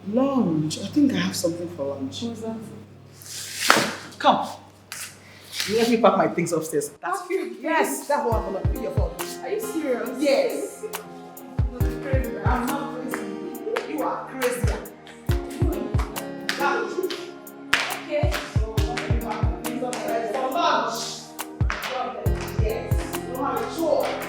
S6: Lunch? I think I have something for lunch.
S3: What's that?
S6: Come. Let me pack my things upstairs. That's you. Yes, that's what I'm gonna do. Your phone.
S3: Are you serious?
S6: Yes. I'm not crazy. You are crazy.
S3: Okay.
S6: So, let me pack my things upstairs for lunch. Yes. You don't have a choice.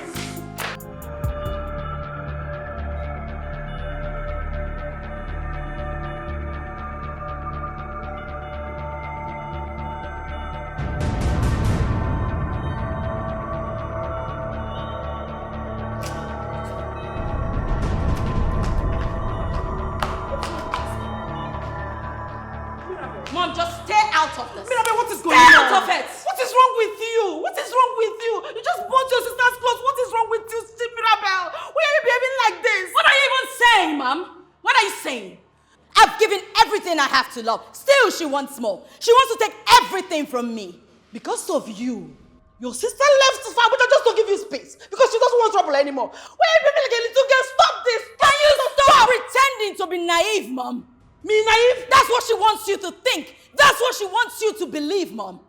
S2: I have to love. Still, she wants more. She wants to take everything from me. Because of you. Your sister left Abuja just to give you space. Because she doesn't want trouble anymore. Wait, baby, like a little girl, stop this. Can you stop pretending to be naive, Mom? Me naive? That's what she wants you to think. That's what she wants you to believe, Mom.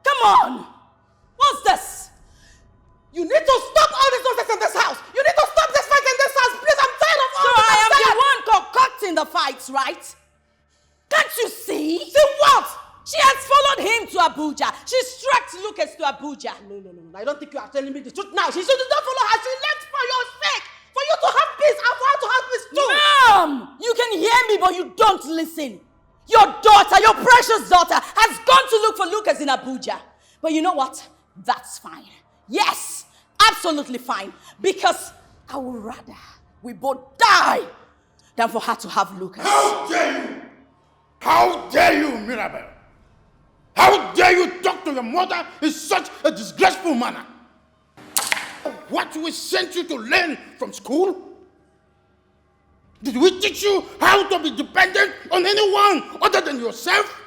S2: Come on. What's this? You need to stop all this nonsense in this house. You need to stop this fight in this house. Please, I'm tired of all this. So I am the one concocting the fights, right? Can't you see? See what? She has followed him to Abuja. She tracked Lucas to Abuja. No. I don't think you are telling me the truth now. She should not follow her. She left for your sake. For you to have peace and for her to have peace too. Mom! You can hear me, but you don't listen. Your daughter, your precious daughter, has gone to look for Lucas in Abuja. But you know what? That's fine. Yes, absolutely fine. Because I would rather we both die than for her to have Lucas.
S18: How dare you? How dare you, Mirabel? How dare you talk to your mother in such a disgraceful manner? What we sent you to learn from school? Did we teach you how to be dependent on anyone other than yourself?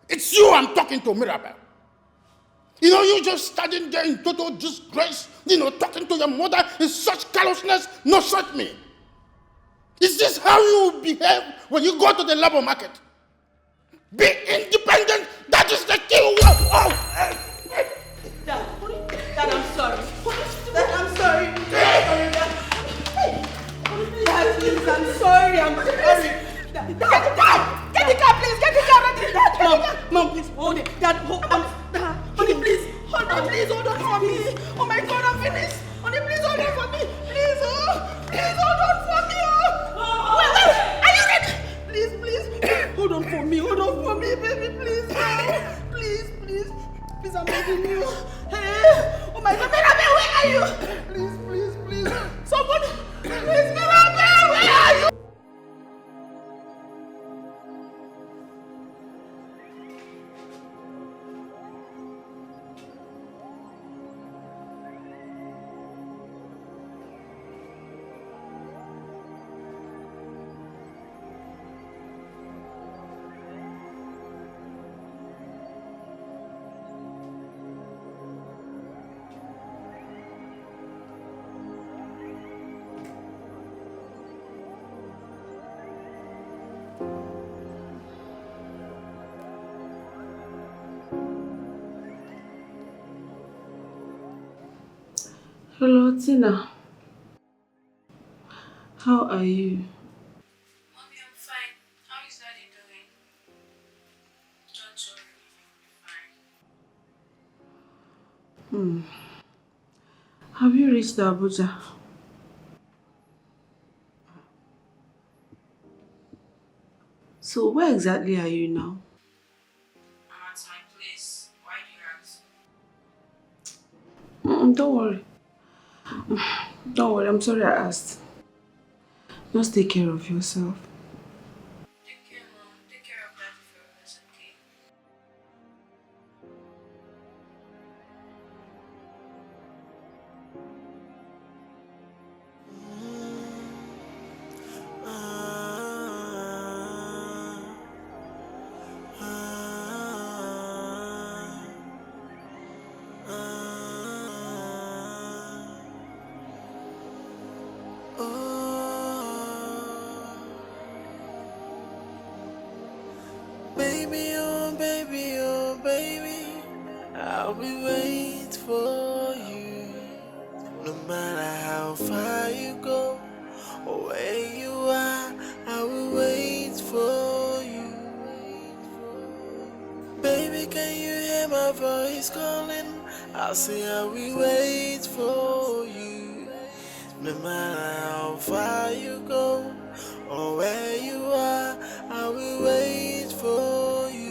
S18: It's you I'm talking to, Mirabel. You know, you just standing there in total disgrace, talking to your mother in such callousness, no shut me. Is this how you behave when you go to the labor market? Be independent, that is the key word.
S2: Dad, I'm sorry. Dad, I'm sorry. Dad, please, I'm sorry. Dad, get the car, please. Get the car. Mom, please, hold it. Dad, hold on. Honey, please, hold on. Please, hold on for me. Oh my God, I'm finished. Honey, please, hold on for me. Please, please, hold on for me. Wait, are you ready? Please, hold on for me, baby, please. Please, I'm begging you. Hey, oh my God, Mirabel, where are you? Please, someone, please, Mirabel, where are you?
S3: Hello, Tina. How are you?
S17: Mommy, I'm fine. How is Daddy doing? Don't worry, I'm fine.
S3: Have you reached Abuja? So where exactly are you now?
S17: I'm at my place. Why do you ask?
S3: Don't worry. Don't worry, I'm sorry I asked. Just take care of yourself.
S17: Take care, Mom. Take care of Daddy for us, okay?
S11: I'll be waiting for you. No matter how far you go or where you are, I will wait for you. Baby, can you hear my voice calling? I'll say I will wait for you. No matter how far you go or where you are, I will wait for you.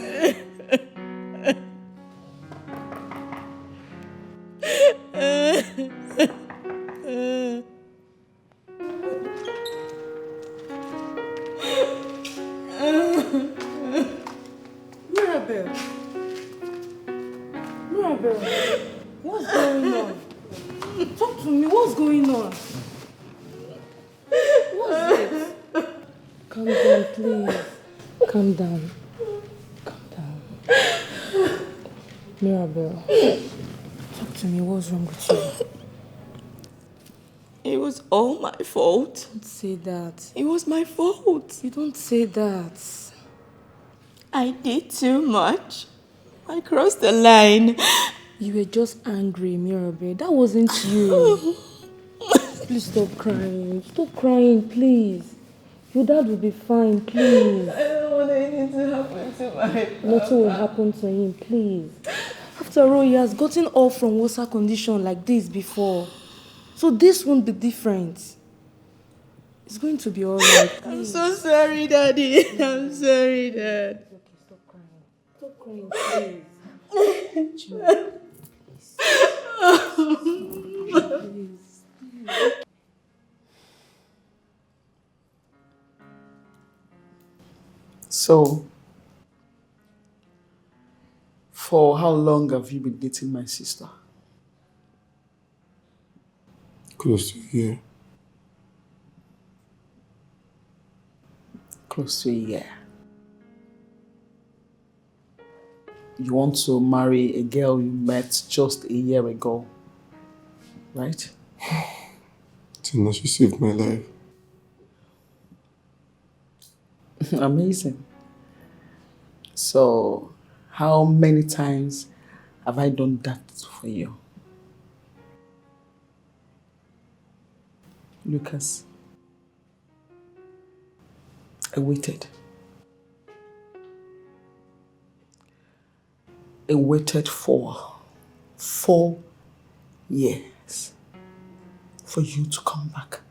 S3: Mirabel, what's going on? Talk to me, what's going on? What's it? Calm down, please. calm down. Calm down. Mirabel, talk to me. What's wrong with you?
S14: It was all my fault.
S3: Don't say that.
S14: It was my fault.
S3: You don't say that.
S14: I did too much. I crossed the line.
S3: You were just angry, Mirabel. That wasn't you. Please stop crying. Stop crying, please. Your dad will be fine, please.
S14: I don't want anything to happen to my father.
S3: Nothing will happen to him, please. After all, he has gotten off from water condition like this before. So this won't be different. It's going to be alright.
S14: I'm so sorry, Daddy. I'm sorry, Dad.
S3: Okay, stop crying. Stop crying, please.
S6: So, for how long have you been dating my sister?
S9: Close to a year.
S6: Close to a year. You want to marry a girl you met just a year ago, right?
S9: Tina, she saved my life.
S6: Amazing. So, how many times have I done that for you? Lucas, I waited. I waited for 4 years for you to come back.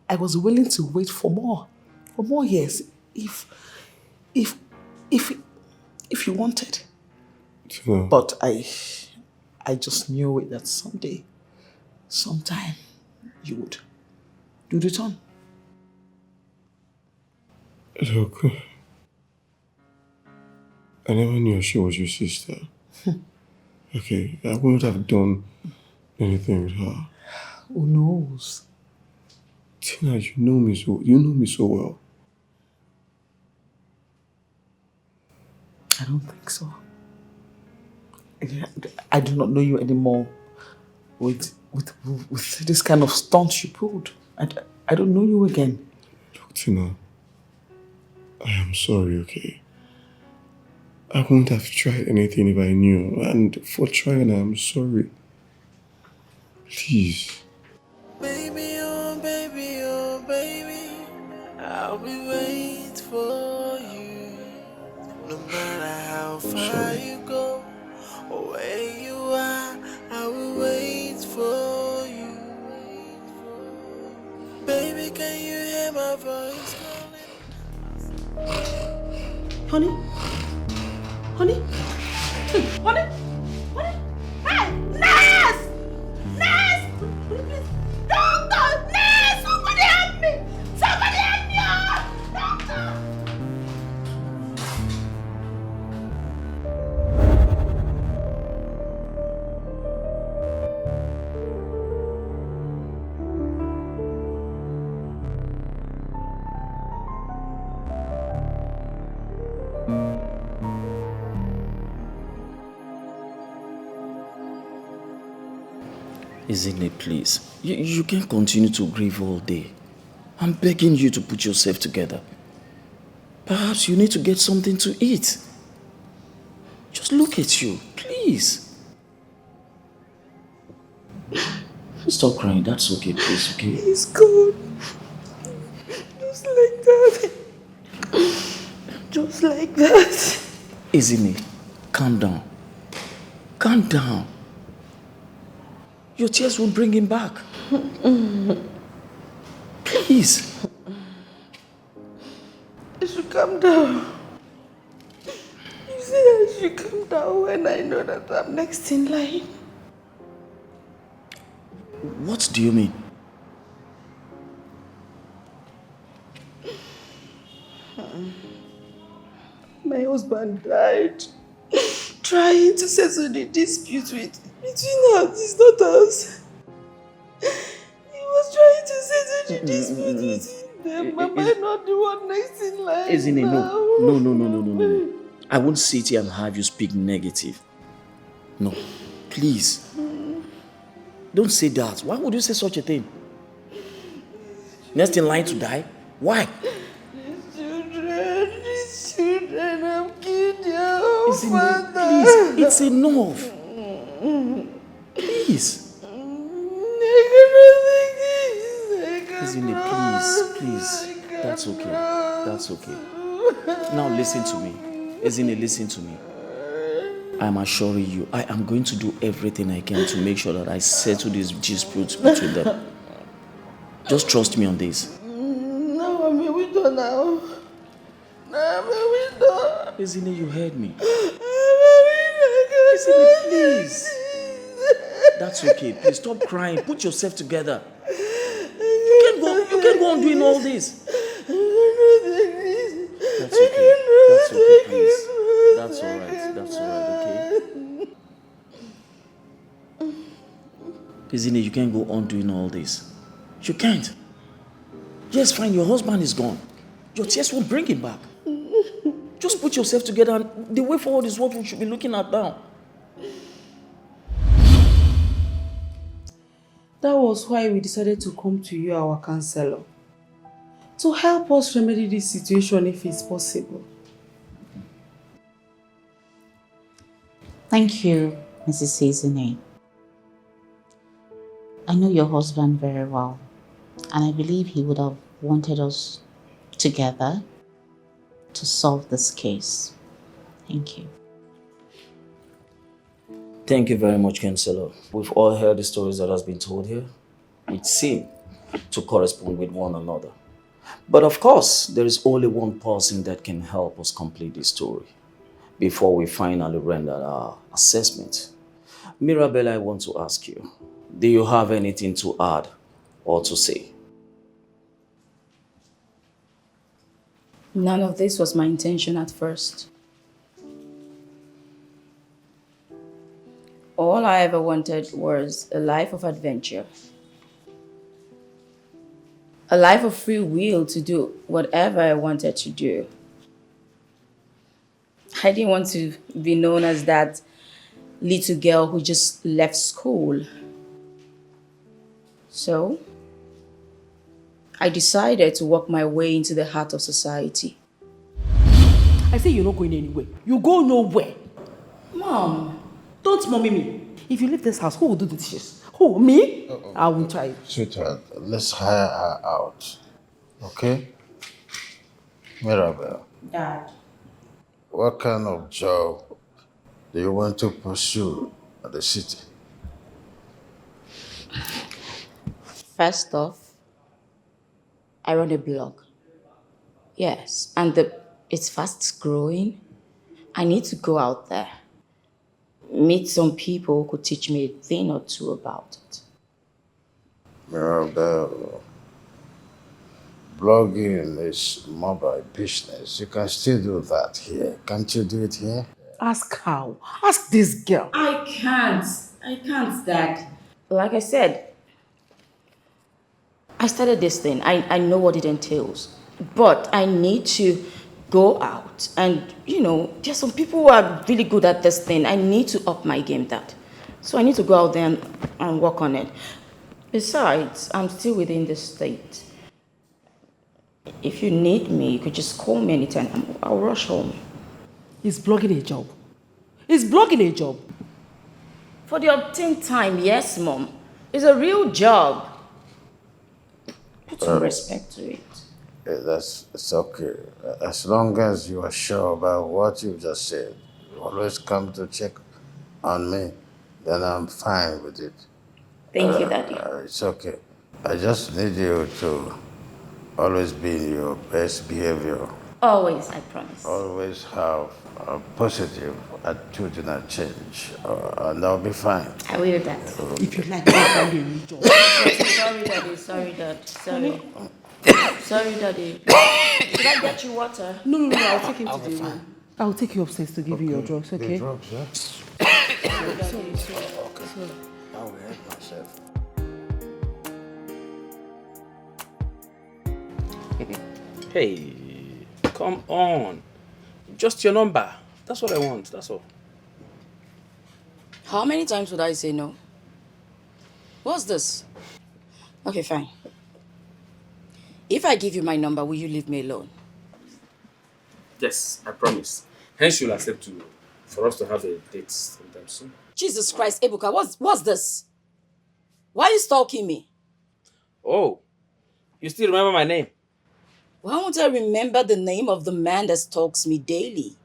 S6: I was willing to wait for more years if you wanted.
S9: Tina.
S6: But I just knew that someday, sometime, you'd return.
S9: Look, I never knew she was your sister. Okay, I wouldn't have done anything with her.
S6: Who knows?
S9: Tina, you know me so well.
S6: I don't think so. I do not know you anymore with this kind of stunt you pulled. I don't know you again.
S9: Look, Tina, I am sorry, okay? I wouldn't have tried anything if I knew, and for trying, I am sorry. Please.
S11: Baby, oh baby, I'll be waiting for you. No matter how far you go or where you are, I will wait for you. Baby, can you hear my voice calling?
S14: Honey? Honey? Honey? Honey? Hey! Nurse! Nurse! Please! Doctor! Nurse! Somebody help me! Somebody help me! Doctor!
S4: Isn't it, please? You can't continue to grieve all day. I'm begging you to put yourself together. Perhaps you need to get something to eat. Just look at you, please. Stop crying, that's okay, please, okay?
S14: He's gone. Just like that. Just like that.
S4: Isn't it? Calm down. Calm down. Your tears won't bring him back. Please.
S14: I should calm down. You say I should calm down when I know that I'm next in line.
S4: What do you mean?
S14: My husband died trying to settle the dispute between his daughters. He was trying to settle the dispute between
S1: Then am I not the one next in line?
S4: Isn't it?
S1: now?
S4: No. I won't sit here and have you speak negative. No, please. Don't say that. Why would you say such a thing? Next in line to die? Why?
S1: These children have killed your
S4: Isn't it?
S1: father.
S4: Please, it's enough. Please. Isn't it? Please. That's okay. Now listen to me. Isn't it? Listen to me. I'm assuring you, I am going to do everything I can to make sure that I settle this dispute between them. Just trust me on this.
S1: Now I'm a widow now.
S4: Isn't it? You heard me.
S1: Isn't
S4: it? Please. That's okay. Please stop crying. Put yourself together. You can't go on doing all this. That's okay, please. That's all right, okay? Isn't it? You can't go on doing all this. You can't. Yes, fine, your husband is gone. Your tears won't bring him back. Just put yourself together, and the way forward is what we should be looking at now.
S8: That was why we decided to come to you, our counselor, to help us remedy this situation if it's possible.
S17: Thank you, Mrs. Seasoning. I know your husband very well, and I believe he would have wanted us together to solve this case. Thank you.
S4: Thank you very much, Counselor. We've all heard the stories that has been told here. It seems to correspond with one another. But of course, there is only one person that can help us complete this story before we finally render our assessment. Mirabel, I want to ask you, do you have anything to add or to say?
S2: None of this was my intention at first. All I ever wanted was a life of adventure. A life of free will to do whatever I wanted to do. I didn't want to be known as that little girl who just left school. So, I decided to work my way into the heart of society.
S8: I say you're not going anywhere. You go nowhere.
S2: Mom.
S8: Don't mommy me. If you leave this house, who will do the dishes? Who? Me? I won't try.
S10: Sweetheart, let's hire her out. Okay? Mirabel.
S2: Dad.
S10: What kind of job do you want to pursue at the city?
S2: First off, I run a blog. Yes, and it's fast growing. I need to go out there, meet some people who could teach me a thing or two about it.
S10: Mirabel, blogging is mobile business. You can still do that here. Can't you do it here?
S8: Ask how. Ask this girl.
S2: I can't, Dad. Like I said, I started this thing. I know what it entails. But I need to go out and, there's some people who are really good at this thing. I need to up my game, Dad. So I need to go out there and work on it. Besides, I'm still within the state. If you need me, you could just call me anytime. I'll rush home.
S8: Is blogging a job? Is blogging a job?
S2: For the obtained time, yes, Mom. It's a real job. Put some respect to it.
S10: It's okay. As long as you are sure about what you just said, you always come to check on me, then I'm fine with it.
S2: Thank you, Daddy.
S10: It's okay. I just need you to always be in your best behavior.
S2: Always, I promise.
S10: Always have a positive attitudinal change, and I'll be fine.
S2: I will, Dad.
S8: If you like, I'll find a new job.
S2: Sorry, Daddy. Sorry, Dad. Sorry. Sorry, Daddy. Should I get you water?
S8: No. I'll take him to the room. I'll take you upstairs to give you your drugs, okay?
S10: The drugs, yeah?
S2: Sorry.
S10: Okay. I will help myself.
S12: Hey, come on. Just your number. That's what I want. That's all.
S2: How many times would I say no? What's this? Okay, fine. If I give you my number, will you leave me alone?
S12: Yes, I promise. Hence, you'll accept for us to have a date sometime soon.
S2: Jesus Christ, Ebuka, what's this? Why are you stalking me?
S12: Oh, you still remember my name?
S2: Why won't I remember the name of the man that stalks me daily?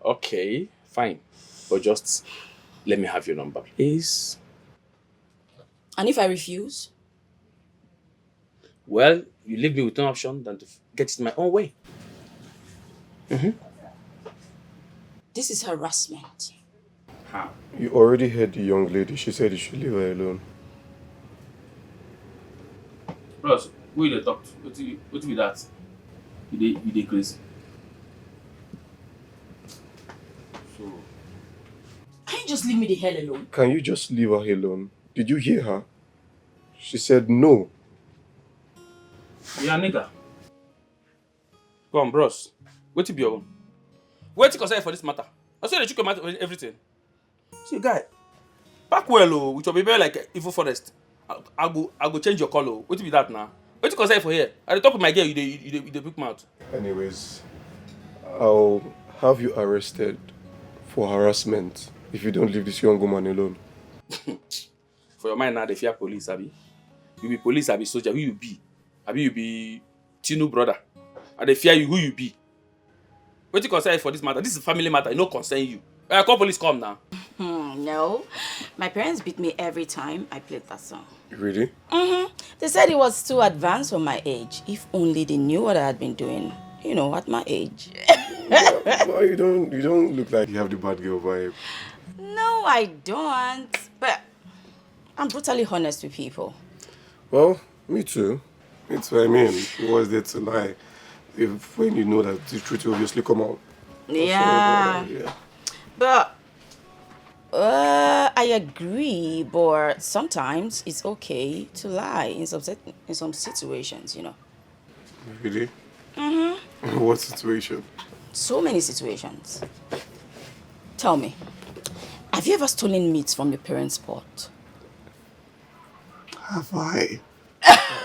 S12: Okay, fine. But just let me have your number, please.
S2: And if I refuse?
S12: Well, you leave me with no option than to get it my own way.
S2: This is harassment.
S12: How?
S9: You already heard the young lady. She said you should leave her alone.
S12: Bros, who you dey talk to? What be that? You dey crazy. So.
S2: Can you just leave me the hell alone?
S9: Can you just leave her alone? Did you hear her? She said no.
S12: Yeah, nigga. Come on, bros. What be your own? Wait to consider for this matter. I said that you come out with everything. See, guy, back well, with your baby like evil forest. I go change your color. What be that now? Wait to consider for here. At the top of my girl, you the big mouth.
S9: Anyways, I'll have you arrested for harassment if you don't leave this young woman alone.
S12: For your mind now, they fear police, Abi. You be police, Abi soldier. Who you be? Abi you be Tinu brother. And they fear you. Who you be? What you consider for this matter? This is a family matter. It no concern you. Call police, come now.
S2: No. My parents beat me every time I played that song.
S9: Really?
S2: They said it was too advanced for my age. If only they knew what I had been doing, at my age.
S9: Well, you don't look like you have the bad girl vibe.
S2: No, I don't. But I'm brutally honest with people.
S9: Well, me too. I mean, what's there to lie? When you know that the truth will obviously come out.
S2: Yeah.
S9: Yeah.
S2: But I agree, but sometimes it's okay to lie in some situations,
S9: Really? What situation?
S2: So many situations. Tell me, have you ever stolen meat from your parents' pot?
S9: Have I?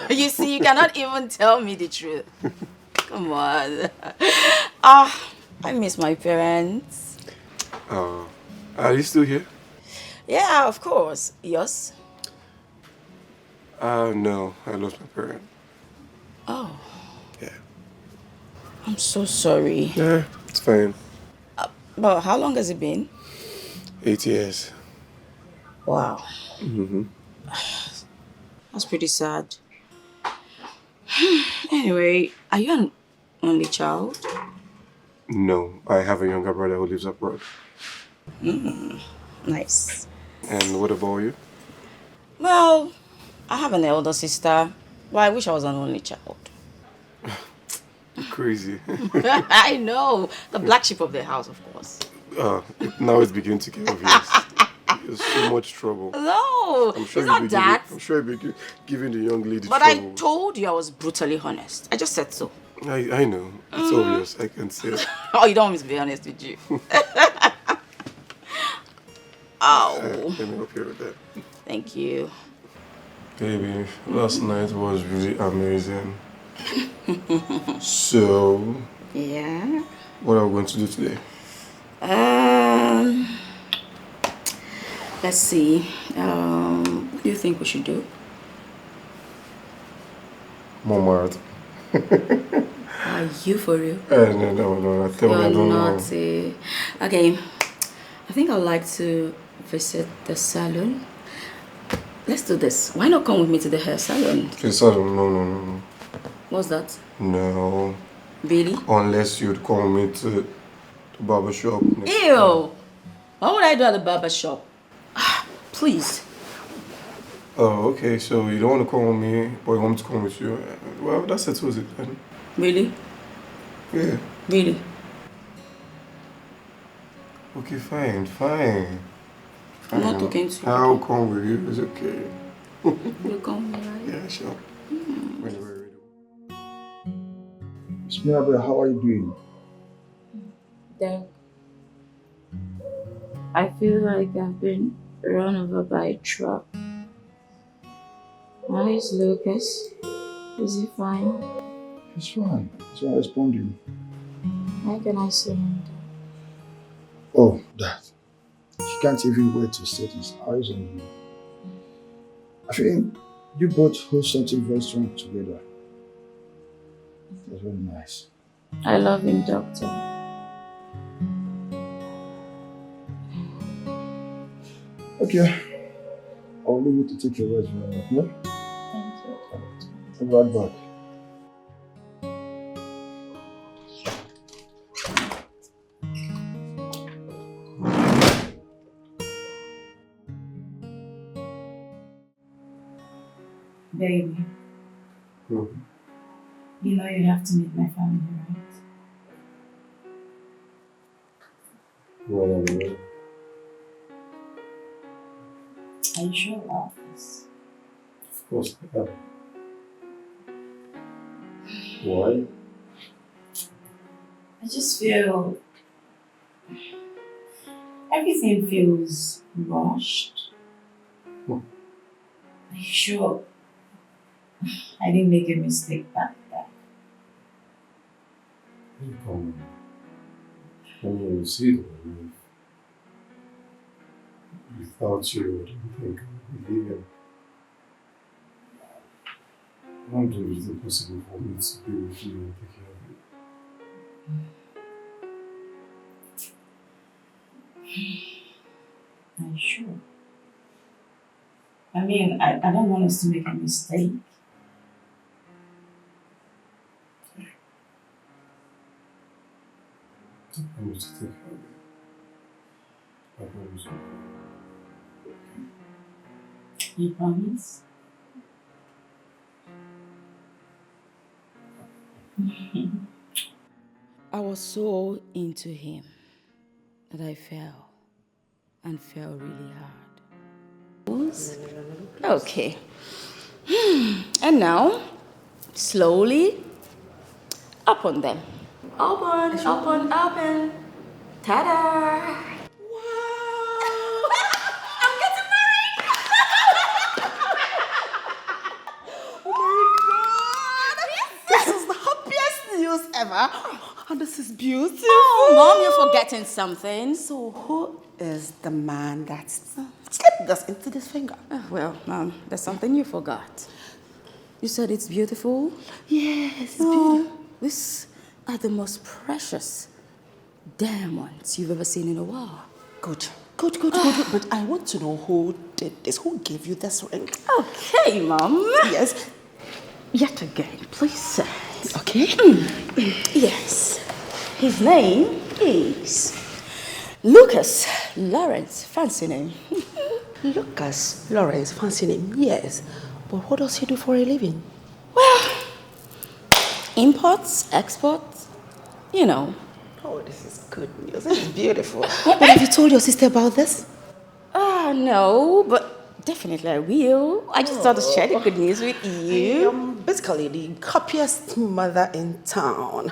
S2: You see, you cannot even tell me the truth. Come on. I miss my parents.
S9: Are you still here?
S2: Yeah, of course. Yours?
S9: No, I lost my parent.
S2: Oh.
S9: Yeah.
S2: I'm so sorry.
S9: Yeah, it's fine.
S2: But how long has it been?
S9: 8 years.
S2: Wow. That's pretty sad. Anyway, are you an only child?
S9: No, I have a younger brother who lives abroad.
S2: Nice.
S9: And what about you?
S2: Well, I have an elder sister. Well, I wish I was an only child.
S9: Crazy.
S2: I know. The black sheep of the house, of course.
S9: Now it's beginning to get obvious. There's so much trouble.
S2: No, it's not that.
S9: I'm sure you'll be giving the young lady
S2: But
S9: trouble.
S2: I told you I was brutally honest. I just said so.
S9: I know. It's obvious. I can see it.
S2: Oh, you don't want me to be honest with you. Oh.
S9: Let me help you with that.
S2: Thank you.
S9: Baby, last night was really amazing. So,
S2: Yeah.
S9: what are we going to do today?
S2: Let's see. What do you think we should do?
S9: More marathon.
S2: Are you for real?
S9: No. Tell me I don't know.
S2: Naughty. Okay. I think I'd like to visit the salon. Let's do this. Why not come with me to the hair salon?
S9: Okay, salon? No.
S2: What's that?
S9: No.
S2: Really?
S9: Unless you'd call me to the barber shop.
S2: Ew! What would I do at the barber shop? Please.
S9: Oh, okay. So you don't want to come with me, but you want me to come with you. Well, that settles it then.
S2: Really?
S9: Yeah.
S2: Really?
S9: Okay, fine.
S2: I'm not talking to you.
S9: I'll come with you. It's okay.
S2: You come with me, right?
S9: Yeah, sure.
S16: Miss Mirabel, how are you doing?
S7: Dad, I feel like I've been run over by a truck. How is Lucas? Is he fine?
S16: He's fine. He's not responding.
S7: How can I see him?
S16: Oh, Dad. He can't even wait to set his eyes on you. I think you both hold something very strong together. That's very nice.
S7: I love him, Doctor.
S16: Okay. I'll leave you to take your rest, okay?
S7: Thank you.
S16: I'll be right back.
S7: Baby, you know you have to meet my family, right?
S9: Whatever.
S7: Are you sure about this?
S9: Of course I am. Why?
S7: I just feel everything feels rushed. Are you sure I didn't make a mistake back then?
S9: Come on. I mean, you see it. Without you, I don't think I would be living. I want to do everything possible for me to be with you and take care of you.
S7: Are you sure? I mean, I don't want us to make a mistake.
S9: I promise to take care of you. I promise you.
S7: You promise?
S2: I was so into him that I fell and fell really hard. Okay. And now, slowly, up on them. Open, open, open. Ta-da!
S8: This is the happiest news ever. And this is beautiful.
S2: Oh, Mom, you're forgetting something.
S8: So who is the man that slipped this into this finger?
S2: Well, Mom, there's something you forgot. You said it's beautiful?
S8: Yes, it's
S2: beautiful. These are the most precious diamonds you've ever seen in a while.
S8: Good. Good. But I want to know who did this. Who gave you this ring?
S2: Okay, Mom.
S8: Yes.
S2: Yet again, please sit.
S8: Okay.
S2: Yes. His name is Lucas Lawrence. Fancy name.
S8: Lucas Lawrence, fancy name, yes. But what does he do for a living?
S2: Well, imports, exports, you know.
S8: Oh, this is good news. This is beautiful. But have you told your sister about this?
S2: No, but definitely I will. I just thought to share the good news with you.
S8: I am basically the happiest mother in town.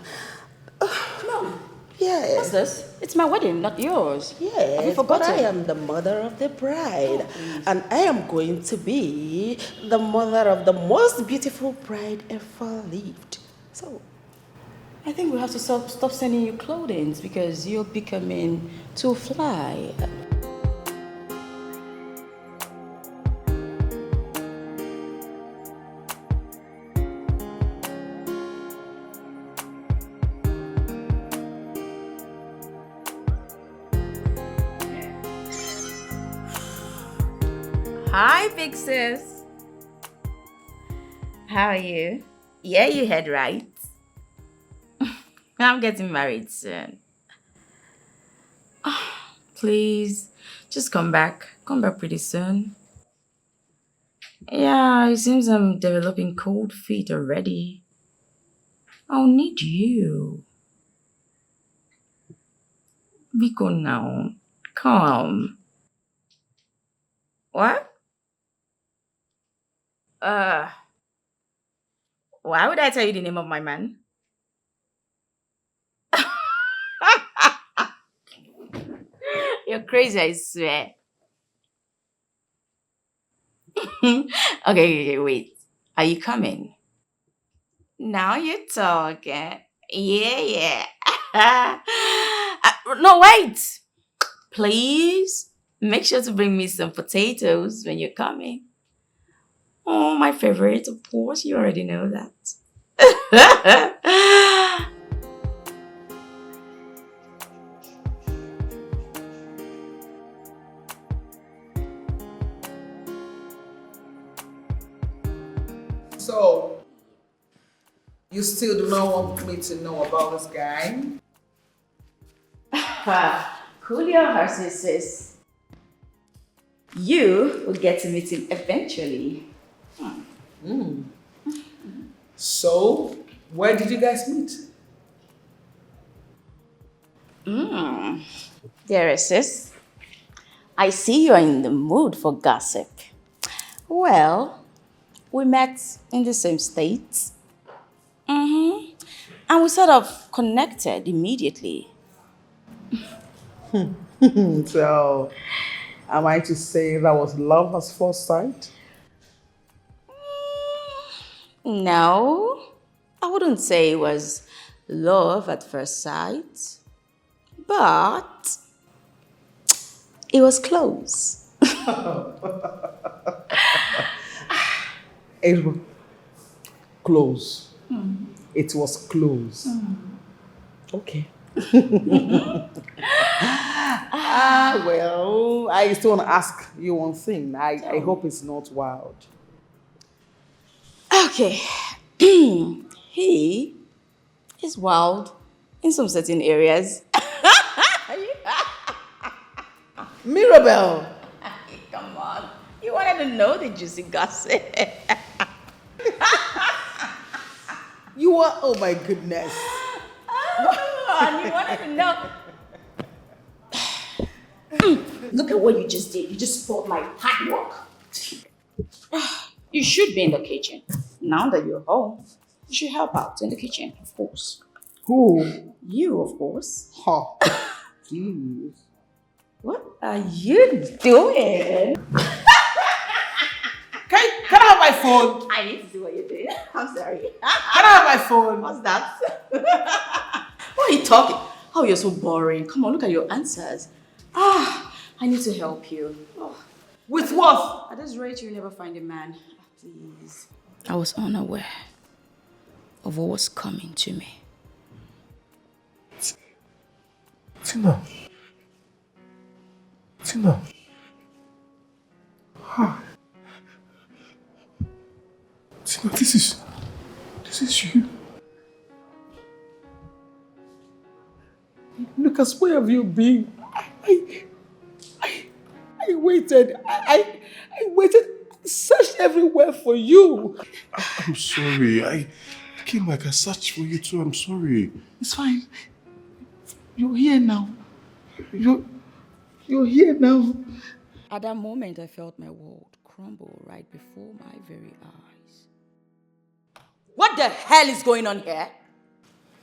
S2: Mom.
S8: Yes.
S2: What's this? It's my wedding, not yours.
S8: Yes,
S2: Have you
S8: but
S2: forgotten?
S8: I am the mother of the bride. And I am going to be the mother of the most beautiful bride ever lived. So,
S2: I think we have to stop sending you clothing because you're becoming too fly.
S19: Hi, big sis. How are you? Yeah, you heard right. I'm getting married soon. Please, just come back. Come back pretty soon. Yeah, it seems I'm developing cold feet already. I'll need you. Biko now. Come. What? Why would I tell you the name of my man? You're crazy, I swear. Okay, wait. Are you coming? Now you're talking. Yeah. No, wait. Please make sure to bring me some potatoes when you're coming. Oh, my favorite, of course. You already know that.
S6: So, you still do not want me to know about this guy?
S19: Cool your horses, sis. You will get to meet him eventually.
S6: So, where did you guys meet?
S19: There, sis. I see you're in the mood for gossip. Well, we met in the same state. And we sort of connected immediately.
S6: So, am I to say that was love at first sight?
S19: No, I wouldn't say it was love at first sight, but it was close.
S6: It was close. It was close. Okay. Well, I still want to ask you one thing. I hope it's not wild.
S19: Okay. He is wild in some certain areas.
S6: Mirabel!
S19: Come on. You wanted to know the juicy gossip.
S6: You are, oh my goodness.
S19: And you wanted to know. Look at what you just did. You just spoiled my hard work. You should be in the kitchen. Now that you're home, you should help out in the kitchen, of course.
S6: Who?
S19: You, of course.
S6: Huh. Jeez.
S19: What are you doing?
S6: Can I have my phone?
S19: I need to see what you're doing. I'm sorry.
S6: Can I have my phone?
S19: What's that? What are you talking? Oh, you're so boring. Come on, look at your answers. I need to help you. Oh.
S6: With what?
S19: At this rate, you'll never find a man. Please. I was unaware of what was coming to me.
S9: Tina. Hi. Tina, this is you.
S6: Lucas, where have you been? I waited. I waited, searched everywhere for you.
S9: I'm sorry. I came back. I searched for you too. I'm sorry.
S6: It's fine. You're here now. You're here now.
S19: At that moment, I felt my world crumble right before my very eyes. What the hell is going on here?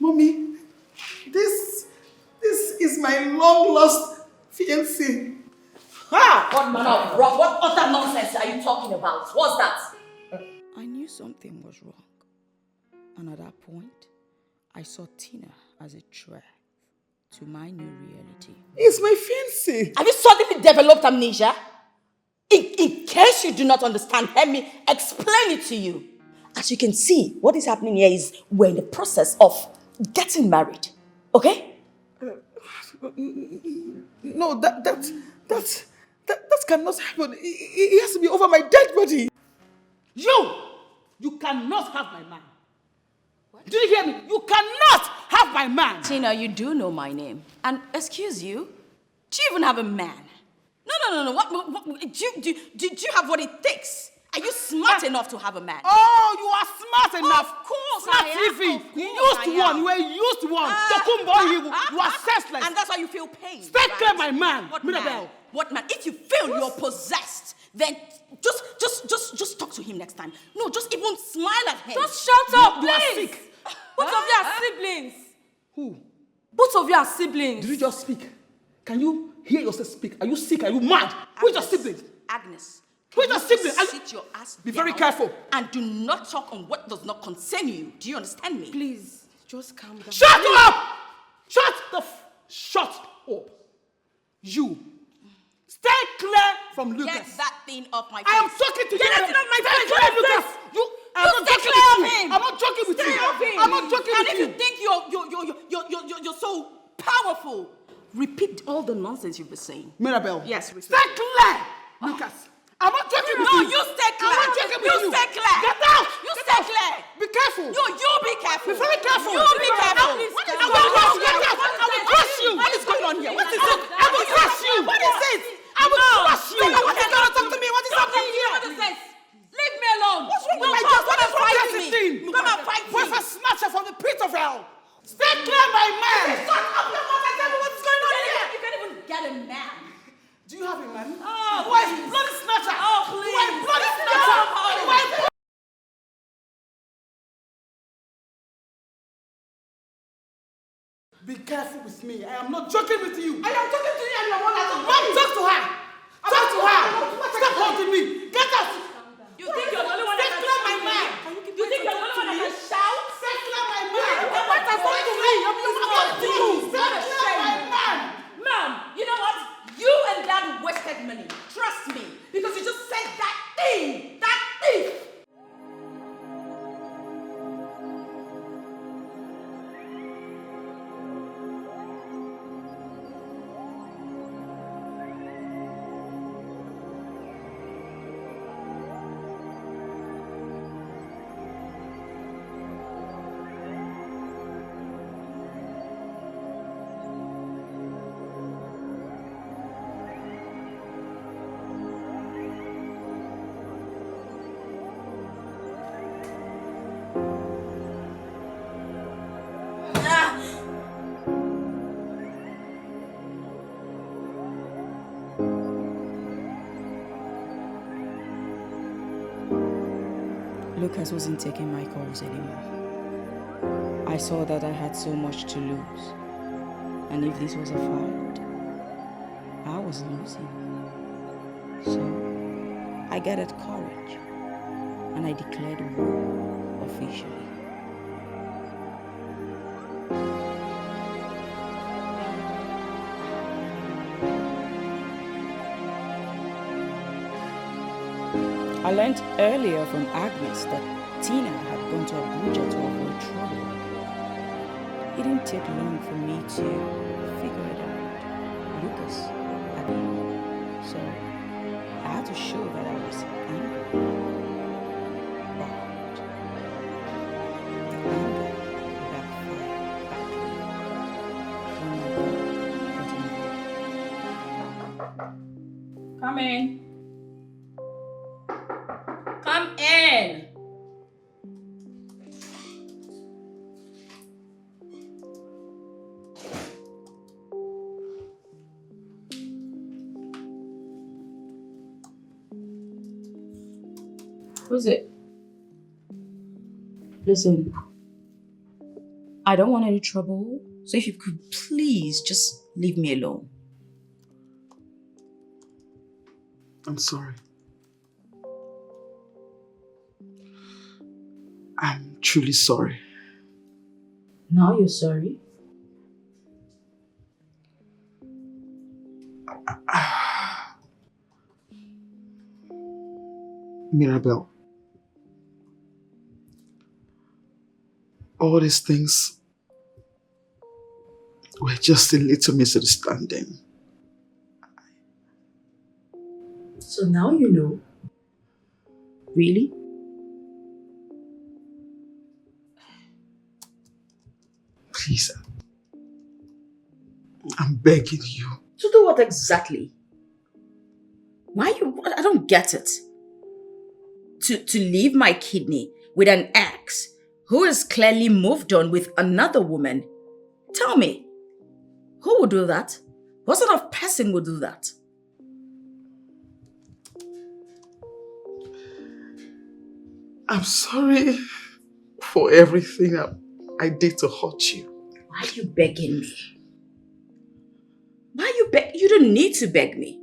S6: Mommy, this is my long-lost fiancé.
S19: What manner of wrong? What utter nonsense are you talking about? What's that? I knew something was wrong. And at that point, I saw Tina as a threat to my new reality.
S6: It's my fiancé.
S19: Have you suddenly developed amnesia? In case you do not understand, let me explain it to you. As you can see, what is happening here is we're in the process of getting married. Okay?
S6: No, that cannot happen. It has to be over my dead body. You cannot have my man. What? Did you hear me? You cannot have my man.
S19: Tina, you do know my name. And excuse you, do you even have a man? No. What do you have what it takes? Are you smart enough to have a man?
S6: Oh, you are smart enough.
S19: Of course
S6: smart
S19: I am.
S6: TV. You were used one. You are senseless.
S19: And that's why you feel pain.
S6: Stay
S19: right?
S6: clear, my man.
S19: What
S6: Mirabel.
S19: man? What man? If you feel you're possessed, then just talk to him next time. No, just even smile at him.
S14: Just shut up,
S19: You are
S14: please.
S19: sick.
S14: Both of you are siblings.
S6: Who?
S14: Both of you are siblings.
S6: Did you just speak? Can you hear yourself speak? Are you sick? Are you mad? Who is your sibling?
S19: Agnes.
S6: Who is your sibling?
S19: Sit your ass
S6: Be very
S19: down
S6: careful.
S19: and do not talk on what does not concern you. Do you understand me?
S14: Please, just calm down.
S6: Shut up! Shut up! You. Stay clear from Lucas.
S19: Get that thing off my face.
S6: I am talking to you.
S19: Get that thing off my face.
S6: Stay clear, Lucas. I'm not
S19: stay
S6: joking
S19: clear
S6: with
S19: of
S6: you.
S19: him.
S6: I'm not joking with
S19: Stay
S6: you.
S19: off him.
S6: I'm not joking
S19: and
S6: with
S19: if
S6: you.
S19: you think you're so powerful, repeat all the nonsense you've been saying.
S6: Mirabel.
S19: Yes, repeat.
S6: Stay clear, Lucas. I'm not joking with you.
S19: No, you stay clear.
S6: I'm not joking with you.
S19: You stay clear.
S6: Get out.
S19: You stay clear.
S6: Be careful.
S19: You be careful.
S6: Be very careful.
S19: You be careful.
S6: I will crush you. What is going on here? What is it? I will crush you. What is it? I will crush you. What is going to talk to me? What is happening here?
S19: Leave me alone.
S6: What's wrong with my
S19: No,
S6: dog? What is wrong
S19: fight
S6: with
S19: me.
S6: this thing?
S19: Come and fight me.
S6: Where's a snatcher from the pit of hell? Stay clear, my man. Shut up, your mother. Tell me what's going on here.
S19: You can't even get a man.
S6: Do you have a man?
S19: Oh,
S6: Who are you? Bloody snatcher.
S19: Oh, please.
S6: Who are you? Bloody snatcher. Who are you? Be careful with me. I am not joking with you. I am talking to you and your mother. Mom, talk to her. Talk to her. Stop holding me. Get out.
S19: You think you're the only one that can
S6: clear my
S19: shout?
S6: man.
S19: You think you're the only one that can shout?
S6: Stay clear my man. What has done to me? I'm not to you. Stay clear my man.
S19: Mom, you know what? You and Dad wasted money. Trust me. Because you just said that thing. That thief.
S14: Lucas wasn't taking my calls anymore. I saw that I had so much to lose. And if this was a fight, I was losing. So I gathered courage and I declared war officially. I learned earlier from Agnes that Tina had gone to Abuja to avoid trouble. It didn't take long for me to figure it out. Lucas had me. So I had to show that I was angry. But the anger backfired badly when my dad got involved. Come in. Come in. Who's it? Listen, I don't want any trouble, so if you could please just leave me alone.
S6: I'm sorry. I'm truly sorry.
S14: Now you're sorry?
S6: Mirabel. All these things were just a little misunderstanding.
S14: So now you know. Really?
S6: Please, I'm begging you.
S19: To do what exactly? Why you? I don't get it. To leave my kidney with an ex who is clearly moved on with another woman. Tell me, who would do that? What sort of person would do that?
S6: I'm sorry for everything I did to hurt you.
S19: Why are you begging me? Why are you beg? You don't need to beg me.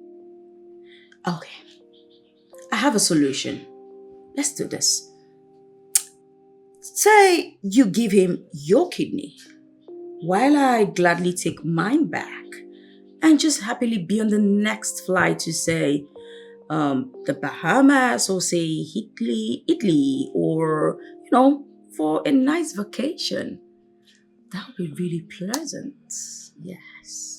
S19: Okay. I have a solution. Let's do this. Say you give him your kidney while I gladly take mine back and just happily be on the next flight to say the Bahamas or say Italy or, for a nice vacation. That would be really pleasant. Yes.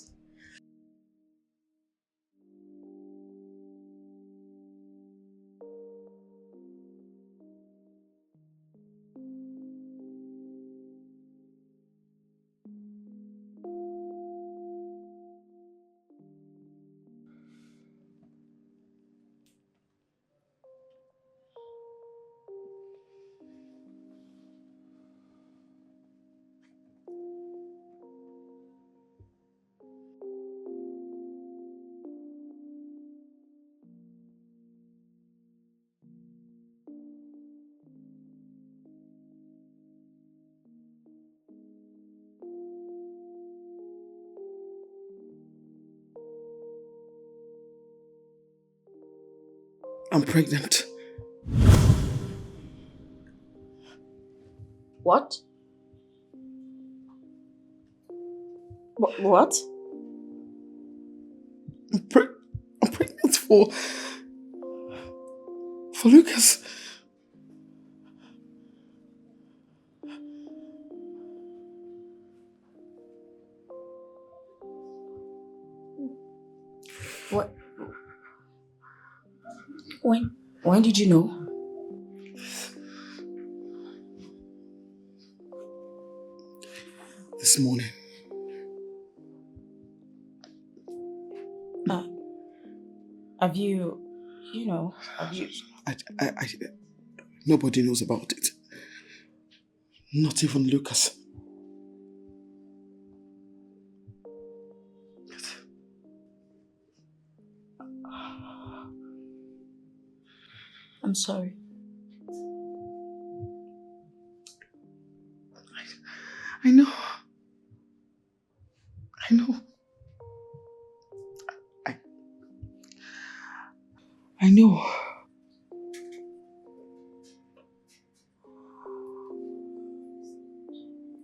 S6: I'm pregnant.
S19: What? What?
S6: I'm pregnant for Lucas.
S19: What? When did you know?
S6: This morning.
S19: Have you...
S6: Nobody knows about it. Not even Lucas.
S19: I'm sorry.
S6: I know. I know.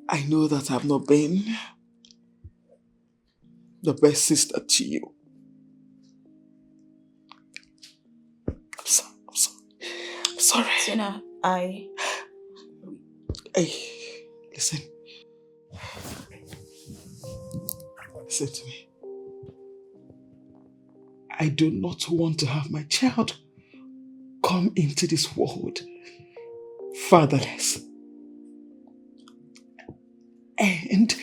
S6: I know that I've not been the best sister to you. I'm sorry.
S19: Tina,
S6: Hey, listen. Listen to me. I do not want to have my child come into this world fatherless. And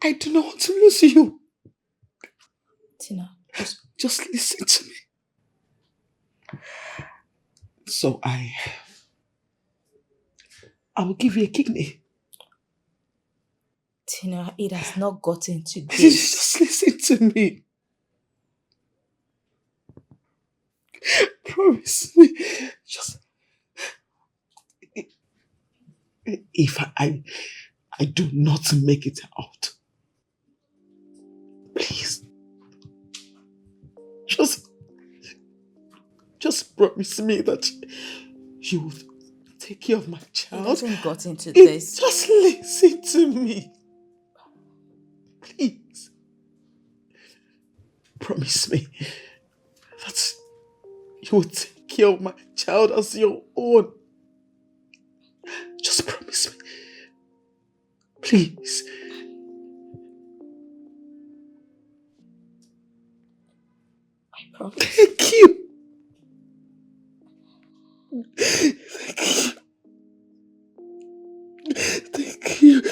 S6: I do not want to lose you.
S19: Tina,
S6: just listen to me. So I will give you a kidney.
S19: Tina, it has not gotten to this.
S6: Just listen to me. Promise me. Just... If I do not make it out, please, just promise me that you will take care of my child.
S19: It hasn't gotten to this.
S6: Just listen to me. Please. Promise me that you will take care of my child as your own. Just promise me. Please.
S19: I promise.
S6: Thank you. Thank you. Thank you.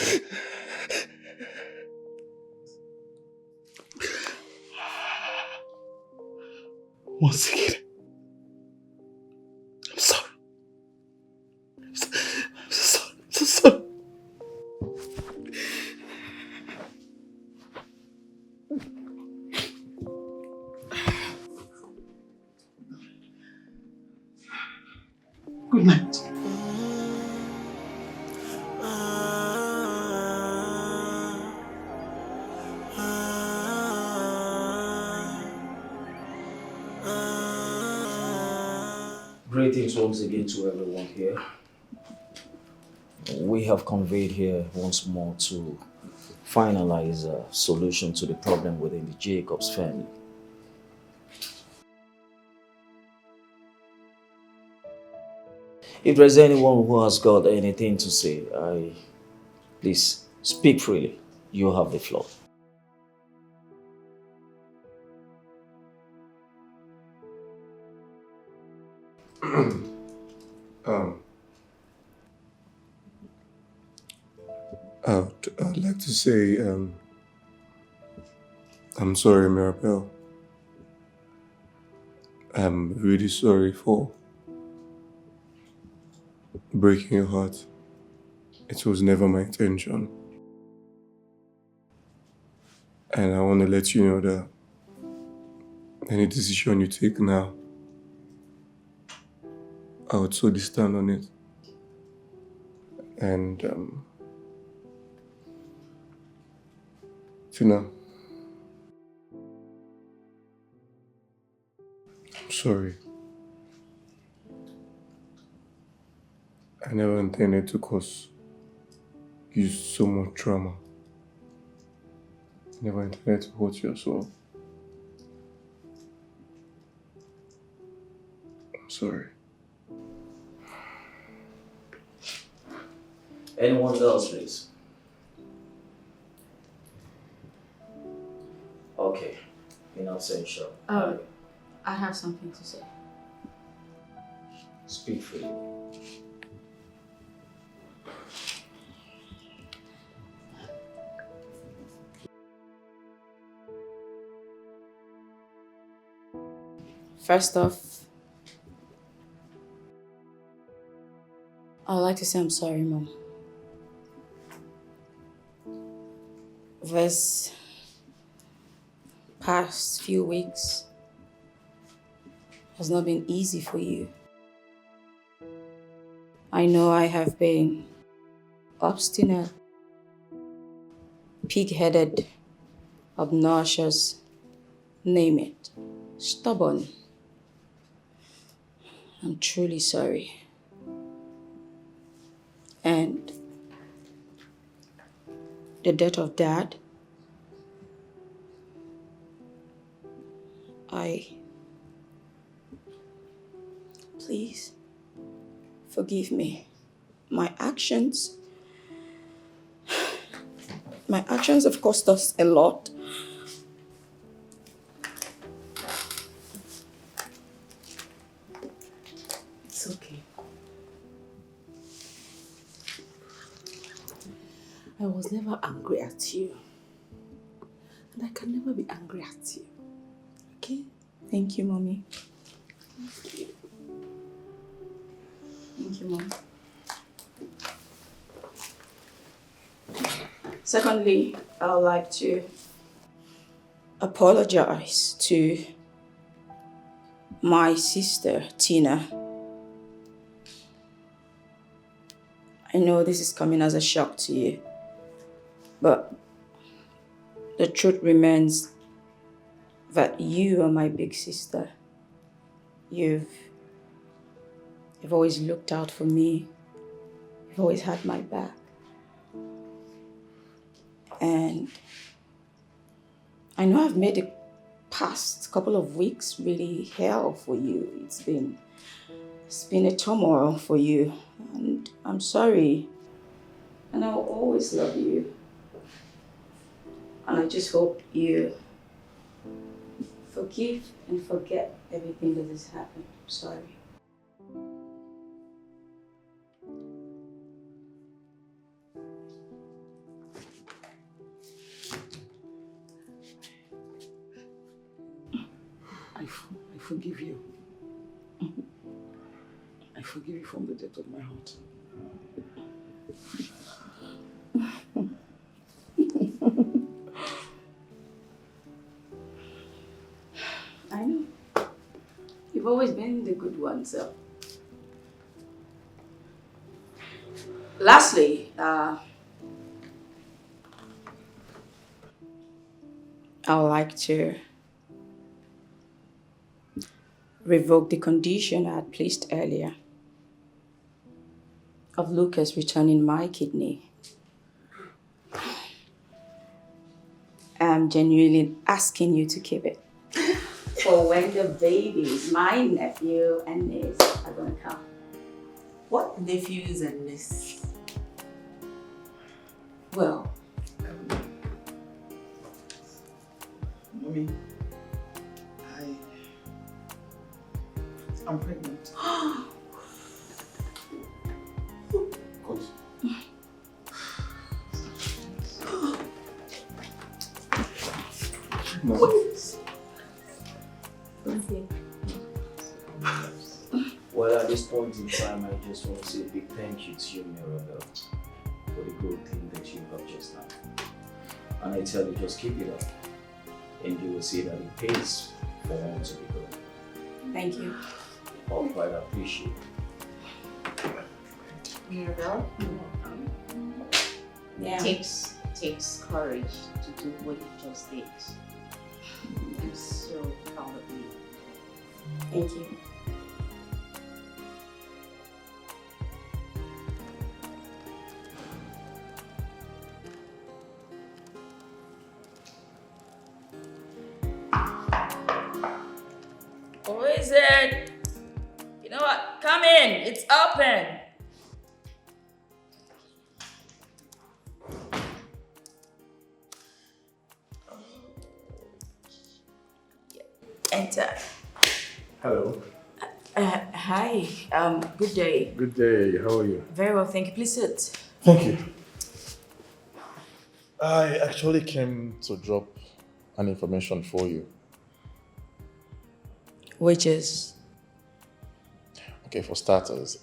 S6: Once again, I'm sorry. I'm so sorry.
S4: Greetings once again to everyone here. We have conveyed here once more to finalize a solution to the problem within the Jacobs family. If there's anyone who has got anything to say, please speak freely. You have the floor.
S9: I'd like to say, I'm sorry, Mirabel. I'm really sorry for breaking your heart. It was never my intention. And I want to let you know that any decision you take now, I would solely stand on it. And, Tina, I'm sorry. I never intended to cause you so much trauma. I never intended to hurt you as well. I'm sorry.
S4: Anyone else, please? Okay, in absentia.
S2: I have something to say.
S4: Speak freely.
S2: First off, I'd like to say I'm sorry, Mom. This past few weeks has not been easy for you. I know I have been obstinate, pig-headed, obnoxious, name it, stubborn. I'm truly sorry. And the death of Dad, please forgive me. My actions have cost us a lot.
S8: It's okay. I was never angry at you. And I can never be angry at you. Okay?
S2: Thank you, Mommy.
S8: Thank you.
S2: Thank you, Mom. Secondly, I would like to apologize to my sister, Tina. I know this is coming as a shock to you, but the truth remains that you are my big sister. You've always looked out for me. You've always had my back. And I know I've made the past couple of weeks really hell for you. It's been a turmoil for you. And I'm sorry. And I'll always love you. And I just hope you forgive and forget everything that has happened. I'm sorry.
S6: I forgive you. I forgive you from the depth of my heart.
S2: I know. You've always been the good one, so. Lastly, I would like to revoke the condition I had placed earlier of Lucas returning my kidney. I'm genuinely asking you to keep it. For when the babies, my nephew and niece, are gonna come.
S19: What nephews and nieces?
S2: Well,
S6: Mommy, I'm pregnant.
S16: God.
S4: Well, at this point in time, I just want to say a big thank you to you, Mirabel, for the good thing that you have just done. And I tell you, just keep it up, and you will see that it pays for one to be good.
S2: thank you.
S4: All right, I appreciate it.
S17: Mirabel,
S2: Yeah.
S17: it takes courage to do what you just did. I'm so proud of you.
S2: Thank you.
S19: Who is it? You know what? Come in. It's open. Enter.
S13: Hello.
S19: Hi. Good day.
S13: Good day. How are you?
S19: Very well, thank you. Please sit.
S13: Thank you. I actually came to drop an information for you.
S19: Which is?
S13: Okay, for starters,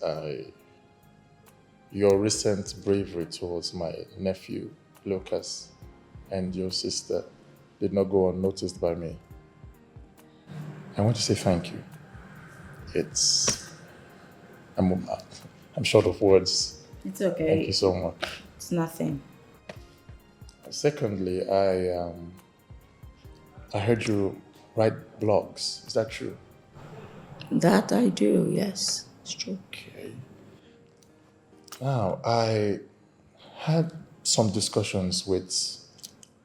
S13: your recent bravery towards my nephew, Lucas, and your sister did not go unnoticed by me. I want to say thank you. I'm short of words.
S2: It's okay.
S13: Thank you so much.
S2: It's nothing.
S13: Secondly, I heard you write blogs. Is that true?
S2: That I do, yes. It's true.
S13: Okay. Now, I had some discussions with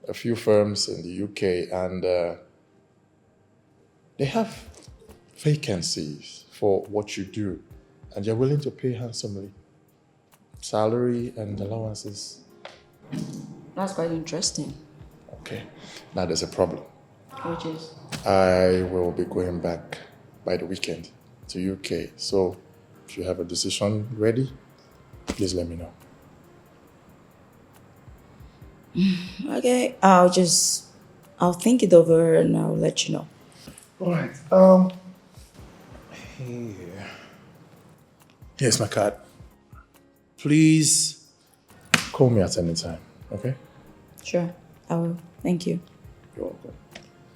S13: a few firms in the UK, and they have vacancies for what you do, and you're willing to pay handsomely. Salary and allowances.
S2: That's quite interesting.
S13: Okay. Now there's a problem.
S2: Which is?
S13: I will be going back by the weekend to UK. So if you have a decision ready, please let me know.
S2: Okay, I'll think it over and I'll let you know.
S13: All right. Here. Here's my card. Please call me at any time, okay?
S2: Sure, I will. Thank you.
S13: You're welcome.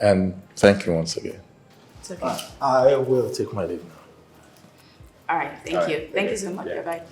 S13: And thank you once again.
S2: It's okay.
S13: I will take my leave now.
S2: All right, thank you. Thank you so much.
S13: Yeah.
S2: Bye-bye.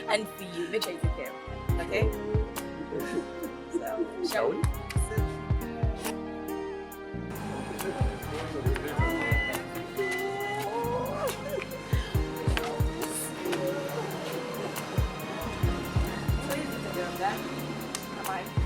S19: And for you, make sure you take care of it, okay? So, shall we? So you take care of that. Bye-bye.